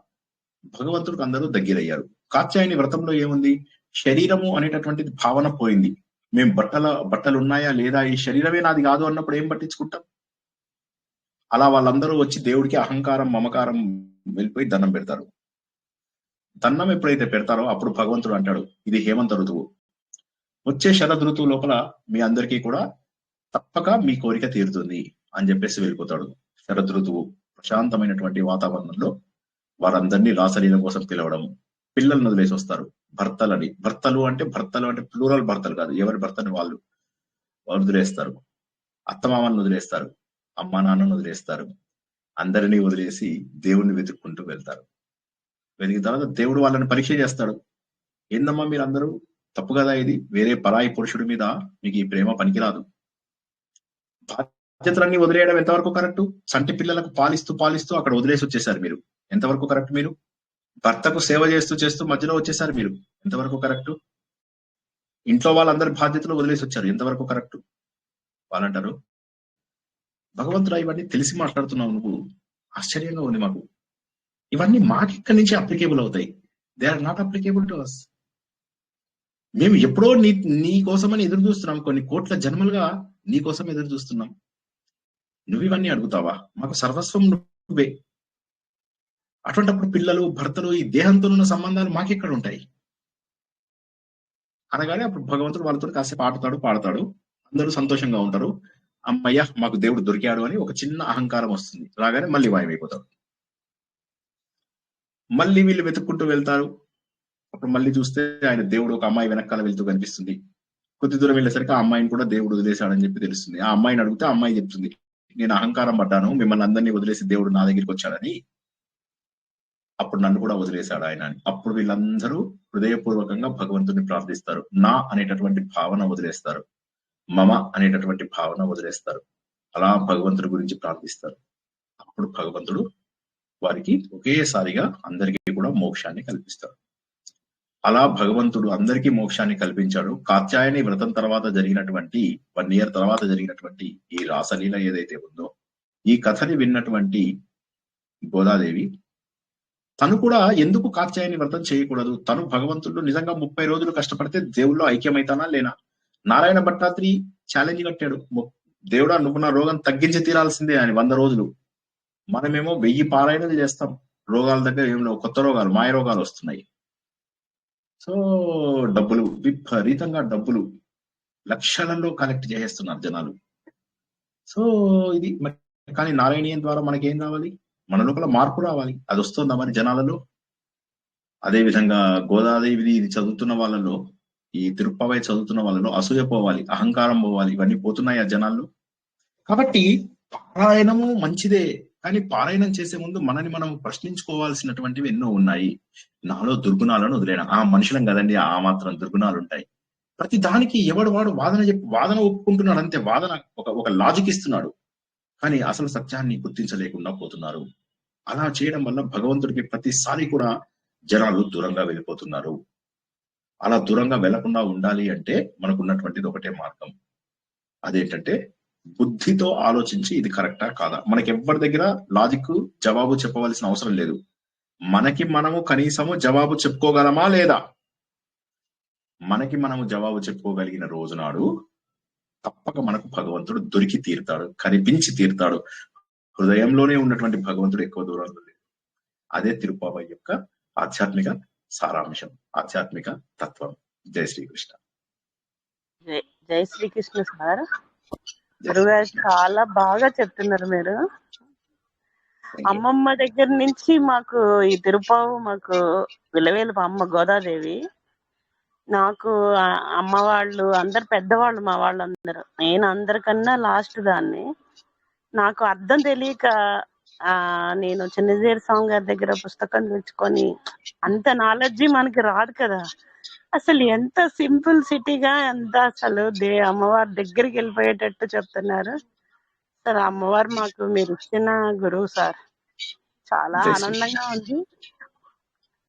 భగవంతుడికి అందరూ దగ్గరయ్యారు. కాత్యాయని వ్రతంలో ఏముంది, శరీరము అనేటటువంటి భావన పోయింది. మేము బట్టలు ఉన్నాయా లేదా, ఈ శరీరమే నాది కాదు అన్నప్పుడు ఏం పట్టించుకుంటాం. అలా వాళ్ళందరూ వచ్చి దేవుడికి అహంకారం మమకారం వెళ్ళిపోయి దండం పెడతారు. దండం ఎప్పుడైతే పెడతారో అప్పుడు భగవంతుడు అంటాడు, ఇది హేమంత ఋతువు, వచ్చే శరద్ ఋతువు లోపల మీ అందరికీ కూడా తప్పక మీ కోరిక తీరుతుంది అని చెప్పేసి వెళ్ళిపోతాడు. శరద్ ఋతువు ప్రశాంతమైనటువంటి వాతావరణంలో వారందరినీ రాసలీల కోసం పిలవడము, పిల్లలను వదిలేసి వస్తారు. భర్తలు అంటే ప్లూరల్ భర్తలు కాదు, ఎవరి భర్తని వాళ్ళు వదిలేస్తారు. అత్తమామని వదిలేస్తారు, అమ్మా నాన్నను వదిలేస్తారు, అందరినీ వదిలేసి దేవుణ్ణి వెతుక్కుంటూ వెళ్తారు. వెతికిన తర్వాత దేవుడు వాళ్ళని పరీక్ష చేస్తాడు. ఏందమ్మా మీరు అందరూ, తప్పు కదా ఇది, వేరే పరాయి పురుషుడి మీద మీకు ఈ ప్రేమ పనికిరాదు. బాధ్యతలన్నీ వదిలేయడం ఎంతవరకు కరెక్ట్? చంటి పిల్లలకు పాలిస్తూ అక్కడ వదిలేసి వచ్చేసారు మీరు, ఎంతవరకు కరెక్ట్? మీరు భర్తకు సేవ చేస్తూ మధ్యలో వచ్చేసారు మీరు, ఎంతవరకు కరెక్ట్? ఇంట్లో వాళ్ళందరి బాధ్యతలు వదిలేసి వచ్చారు, ఎంతవరకు కరెక్ట్? వాళ్ళంటారు, భగవంతుడా ఇవన్నీ తెలిసి మాట్లాడుతున్నావు నువ్వు, ఆశ్చర్యంగా ఉంది మాకు, ఇవన్నీ మాకిక్కడి నుంచి అప్లికేబుల్ అవుతాయి, they are not applicable to us. మేము ఎప్పుడో నీ కోసమని ఎదురు చూస్తున్నాం, కొన్ని కోట్ల జన్మలుగా నీ కోసం ఎదురు చూస్తున్నాం, నువ్వు ఇవన్నీ అడుగుతావా? మాకు సర్వస్వం నువ్వే. అటువంటిప్పుడు పిల్లలు భర్తలు ఈ దేహంతో ఉన్న సంబంధాలు మాకెక్కడ ఉంటాయి అనగానే అప్పుడు భగవంతుడు వాళ్ళతో కాసేపు పాడతాడు, అందరూ సంతోషంగా ఉంటారు. అమ్మయ్య మాకు దేవుడు దొరికాడు అని ఒక చిన్న అహంకారం వస్తుంది, రాగానే మళ్ళీ మాయమైపోతాడు. మళ్ళీ వీళ్ళు వెతుక్కుంటూ వెళ్తారు. అప్పుడు మళ్ళీ చూస్తే ఆయన దేవుడు ఒక అమ్మాయి వెనకాల వెళ్తూ కనిపిస్తుంది. కొద్ది దూరం వెళ్ళేసరికి ఆ అమ్మాయిని కూడా దేవుడు వదిలేశాడని చెప్పి తెలుస్తుంది. ఆ అమ్మాయిని అడిగితే ఆ అమ్మాయి చెప్తుంది, నేను అహంకారం పడ్డాను, మిమ్మల్ని అందరినీ వదిలేసి దేవుడు నా దగ్గరికి వచ్చాడని, అప్పుడు నన్ను కూడా వదిలేశాడు ఆయన అని. అప్పుడు వీళ్ళందరూ హృదయపూర్వకంగా భగవంతుని ప్రార్థిస్తారు. నా అనేటటువంటి భావన వదిలేస్తారు, మమ అనేటటువంటి భావన వదిలేస్తారు. అలా భగవంతుడి గురించి ప్రార్థిస్తారు. అప్పుడు భగవంతుడు వారికి ఒకేసారిగా అందరికీ కూడా మోక్షాన్ని కల్పిస్తాడు. అలా భగవంతుడు అందరికీ మోక్షాన్ని కల్పించాడు. కాత్యాయని వ్రతం తర్వాత జరిగినటువంటి 1 year తర్వాత జరిగినటువంటి ఈ రాసలీల ఏదైతే ఉందో, ఈ కథని విన్నటువంటి గోదాదేవి తను కూడా ఎందుకు కాత్యాయని వ్రతం చేయకూడదు, తను భగవంతుడు నిజంగా 30 రోజులు కష్టపడితే దేవుల్లో ఐక్యమైతానా లేనా? నారాయణ భట్టాద్రి ఛాలెంజ్ కట్టాడు, దేవుడా నువ్వు నా రోగం తగ్గించి తీరాల్సిందే అని 100 రోజులు. మనమేమో 1000 పారాయణలు చేస్తాం, రోగాల దగ్గర ఏం లేవు, కొత్త రోగాలు మాయ రోగాలు వస్తున్నాయి. సో డబ్బులు విపరీతంగా లక్షలలో కలెక్ట్ చేసేస్తున్నారు జనాలు. సో ఇది కానీ నారాయణీయం ద్వారా మనకేం రావాలి, మన లోపల మార్పు రావాలి. అది వస్తుందా మరి జనాలలో? అదే విధంగా గోదాదేవి ఇది చదువుతున్న వాళ్ళలో, ఈ తిరుప్పావై చదువుతున్న వాళ్ళలో అసూయ పోవాలి, అహంకారం పోవాలి, ఇవన్నీ పోతున్నాయి ఆ జనాల్లో. కాబట్టి పారాయణము మంచిదే, కానీ పారాయణం చేసే ముందు మనని మనం ప్రశ్నించుకోవాల్సినటువంటివి ఎన్నో ఉన్నాయి. నాలో దుర్గుణాలను వదిలేనా? ఆ మనుషులం కదండి, ఆ మాత్రం దుర్గుణాలు ఉంటాయి. ప్రతి దానికి ఎవడు వాడు వాదన ఒప్పుకుంటున్నాడు అంతే, వాదన ఒక లాజిక్ ఇస్తున్నాడు, కానీ అసలు సత్యాన్ని గుర్తించలేకుండా పోతున్నారు. అలా చేయడం వల్ల భగవంతుడికి ప్రతిసారి కూడా జనాలు దూరంగా వెళ్ళిపోతున్నారు. అలా దూరంగా వెళ్లకుండా ఉండాలి అంటే మనకున్నటువంటిది ఒకటే మార్గం, అదేంటంటే బుద్ధితో ఆలోచించి ఇది కరెక్టా కాదా. మనకి ఎవరి దగ్గర లాజిక్ జవాబు చెప్పవలసిన అవసరం లేదు, మనకి మనము కనీసము జవాబు చెప్పుకోగలమా లేదా? మనకి మనము జవాబు చెప్పుకోగలిగిన రోజునాడు తప్పక మనకు భగవంతుడు దొరికి తీరుతాడు, కనిపించి తీరుతాడు. హృదయంలోనే ఉన్నటువంటి భగవంతుడు ఎక్కువ దూరంలో లేదు. అదే తిరుప్పావై యొక్క ఆధ్యాత్మిక సారాంశం, ఆధ్యాత్మిక తత్వం. జై శ్రీకృష్ణ. జై శ్రీకృష్ణ సార్. గురుగారు చాలా బాగా చెప్తున్నారు మీరు. అమ్మమ్మ దగ్గర నుంచి మాకు ఈ తిరుపావు మాకు విలవేలు అమ్మ గోదాదేవి నాకు అమ్మ వాళ్ళు అందరు పెద్దవాళ్ళు, మా వాళ్ళందరూ. నేను అందరికన్నా లాస్ట్ దాన్ని. నాకు అర్థం తెలియక నేను చిన్నజీర స్వామి గారి దగ్గర పుస్తకం తెచ్చుకొని, అంత నాలెడ్జి మనకి రాదు కదా. అసలు ఎంత సింపుల్ సిటీగా, ఎంత అసలు అమ్మవారి దగ్గరికి వెళ్ళిపోయేటట్టు చెప్తున్నారు సార్. అమ్మవారు మాకు మీరు ఇచ్చిన గురువు సార్. చాలా జై శ్రీ ఆనందంగా ఉంది.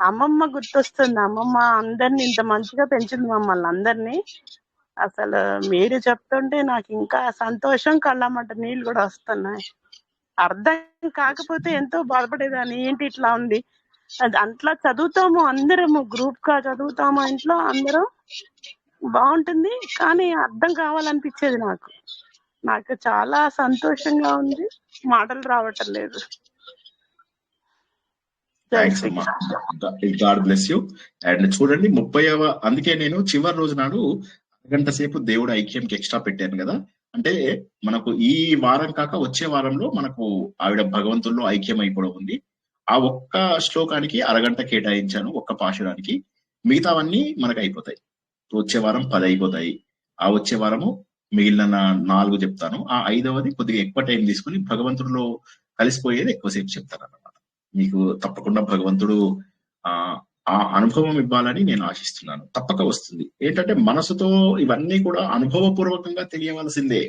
అమ్మమ్మ గుర్తొస్తుంది. అమ్మమ్మ అందరిని ఇంత మంచిగా పెంచింది మమ్మల్ని అందరినీ. అసలు మీరు చెప్తుంటే నాకు ఇంకా సంతోషం, కళ్ళమ్మట నీళ్ళు కూడా వస్తున్నాయి. అర్థం కాకపోతే ఎంతో బాధపడేదాన్ని, ఏంటి ఇట్లా ఉంది. అంట్లా చదువుతాము, అందరము గ్రూప్ గా చదువుతాము ఇంట్లో అందరూ, బాగుంటుంది. కానీ అర్థం కావాలనిపించేది నాకు. నాకు చాలా సంతోషంగా ఉంది, మాటలు రావటం లేదు. థ్యాంక్స్ అమ్మా, గాడ్ బ్లెస్ యూ. అండ్ చూడండి 30వ, అందుకే నేను చివరి రోజు నాడు గంట సేపు దేవుడు ఐక్యంకి ఎక్స్ట్రా పెట్టాను కదా. అంటే మనకు ఈ వారం కాక వచ్చే వారంలో మనకు ఆవిడ భగవంతుల్లో ఐక్యం అయిపోవడం ఉంది. ఆ ఒక్క శ్లోకానికి అరగంట కేటాయించాను, ఒక్క పాశురానికి. మిగతావన్నీ మనకు అయిపోతాయి. వచ్చే వారం 10 అయిపోతాయి. ఆ వచ్చే వారము మిగిలిన 4 చెప్తాను. ఆ 5వది కొద్దిగా ఎక్కువ టైం తీసుకుని భగవంతుడిలో కలిసిపోయేది ఎక్కువసేపు చెప్తాను అన్నమాట. మీకు తప్పకుండా భగవంతుడు ఆ అనుభవం ఇవ్వాలని నేను ఆశిస్తున్నాను. తప్పక వస్తుంది. ఏంటంటే మనసుతో ఇవన్నీ కూడా అనుభవపూర్వకంగా తెలియవలసిందే,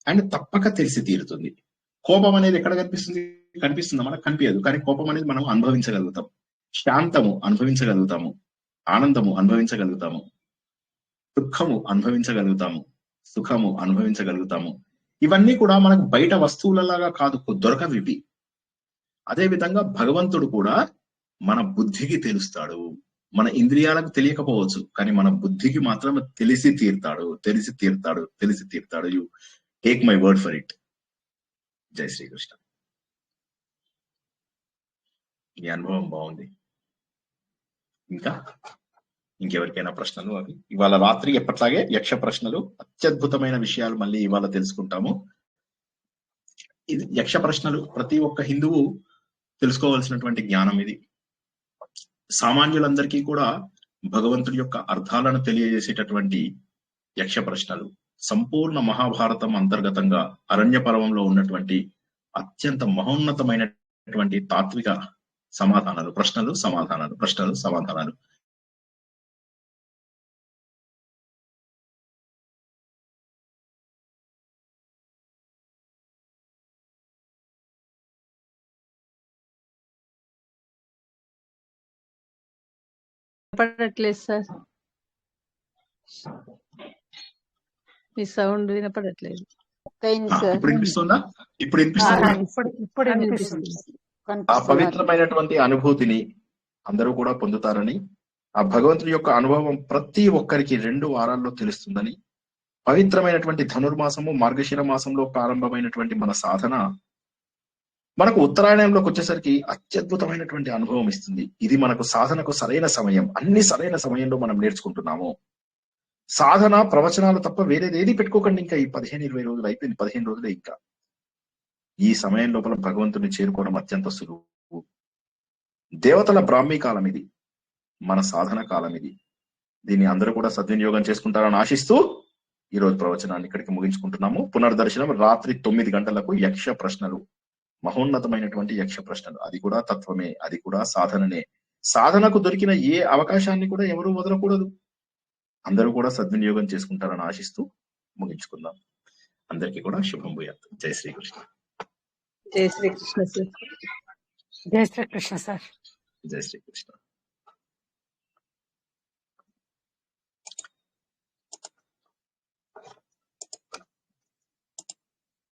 అండ్ తప్పక తెలిసి తీరుతుంది. కోపం అనేది ఎక్కడ కనిపిస్తుందా? మనకు కనిపించదు, కానీ కోపం అనేది మనం అనుభవించగలుగుతాం. శాంతము అనుభవించగలుగుతాము, ఆనందము అనుభవించగలుగుతాము, దుఃఖము అనుభవించగలుగుతాము, సుఖము అనుభవించగలుగుతాము. ఇవన్నీ కూడా మనకు బయట వస్తువులలాగా కాదు, దొరకవివి. అదే విధంగా భగవంతుడు కూడా మన బుద్ధికి తెలుస్తాడు. మన ఇంద్రియాలకు తెలియకపోవచ్చు, కానీ మన బుద్ధికి మాత్రం తెలిసి తీరుతాడు. You take my word for it. జై శ్రీకృష్ణ. ఈ అనుభవం బాగుంది. ఇంకెవరికైనా ప్రశ్నలు? అవి ఇవాళ రాత్రి ఎప్పట్లాగే యక్ష ప్రశ్నలు, అత్యద్భుతమైన విషయాలు మళ్ళీ ఇవాళ తెలుసుకుంటాము. ఇది యక్ష ప్రశ్నలు ప్రతి ఒక్క హిందువు తెలుసుకోవాల్సినటువంటి జ్ఞానం ఇది. సామాన్యులందరికీ కూడా భగవంతుడి యొక్క అర్థాలను తెలియజేసేటటువంటి యక్ష ప్రశ్నలు. సంపూర్ణ మహాభారతం అంతర్గతంగా అరణ్య పర్వంలో ఉన్నటువంటి అత్యంత మహోన్నతమైనటువంటి తాత్విక సమాధానాలు, ప్రశ్నలు సమాధానాలు. వినపడట్లేదు సార్, మీ సౌండ్ వినపడట్లేదు. ఇప్పుడు వినిపిస్తుందా? ఇప్పుడు వినిపిస్తుంది. ఆ పవిత్రమైనటువంటి అనుభూతిని అందరూ కూడా పొందుతారని, ఆ భగవంతుడి యొక్క అనుభవం ప్రతి ఒక్కరికి 2 వారాల్లో తెలుస్తుందని, పవిత్రమైనటువంటి ధనుర్మాసము మార్గశిర మాసంలో ప్రారంభమైనటువంటి మన సాధన మనకు ఉత్తరాయణంలోకి వచ్చేసరికి అత్యద్భుతమైనటువంటి అనుభవం ఇస్తుంది. ఇది మనకు సాధనకు సరైన సమయం. అన్ని సరైన సమయంలో మనం నేర్చుకుంటున్నాము. సాధన ప్రవచనాలు తప్ప వేరేదేది పెట్టుకోకండి. ఇంకా ఈ 15-20 రోజులు అయిపోయింది, 15 రోజులే. ఇంకా ఈ సమయం లోపల భగవంతుని చేరుకోవడం అత్యంత సులువు. దేవతల బ్రాహ్మీ కాలం ఇది, మన సాధన కాలం ఇది. దీన్ని అందరూ కూడా సద్వినియోగం చేసుకుంటారని ఆశిస్తూ ఈ రోజు ప్రవచనాన్ని ఇక్కడికి ముగించుకుంటున్నాము. పునర్దర్శనం రాత్రి 9 గంటలకు యక్ష ప్రశ్నలు, మహోన్నతమైనటువంటి యక్ష ప్రశ్నలు. అది కూడా తత్వమే, అది కూడా సాధననే. సాధనకు దొరికిన ఏ అవకాశాన్ని కూడా ఎవరూ వదలకూడదు. అందరూ కూడా సద్వినియోగం చేసుకుంటారని ఆశిస్తూ ముగించుకుందాం. అందరికీ కూడా శుభం భూయాత్. జై శ్రీకృష్ణ. జై శ్రీకృష్ణ సార్. జై శ్రీకృష్ణ సార్. జై శ్రీకృష్ణ.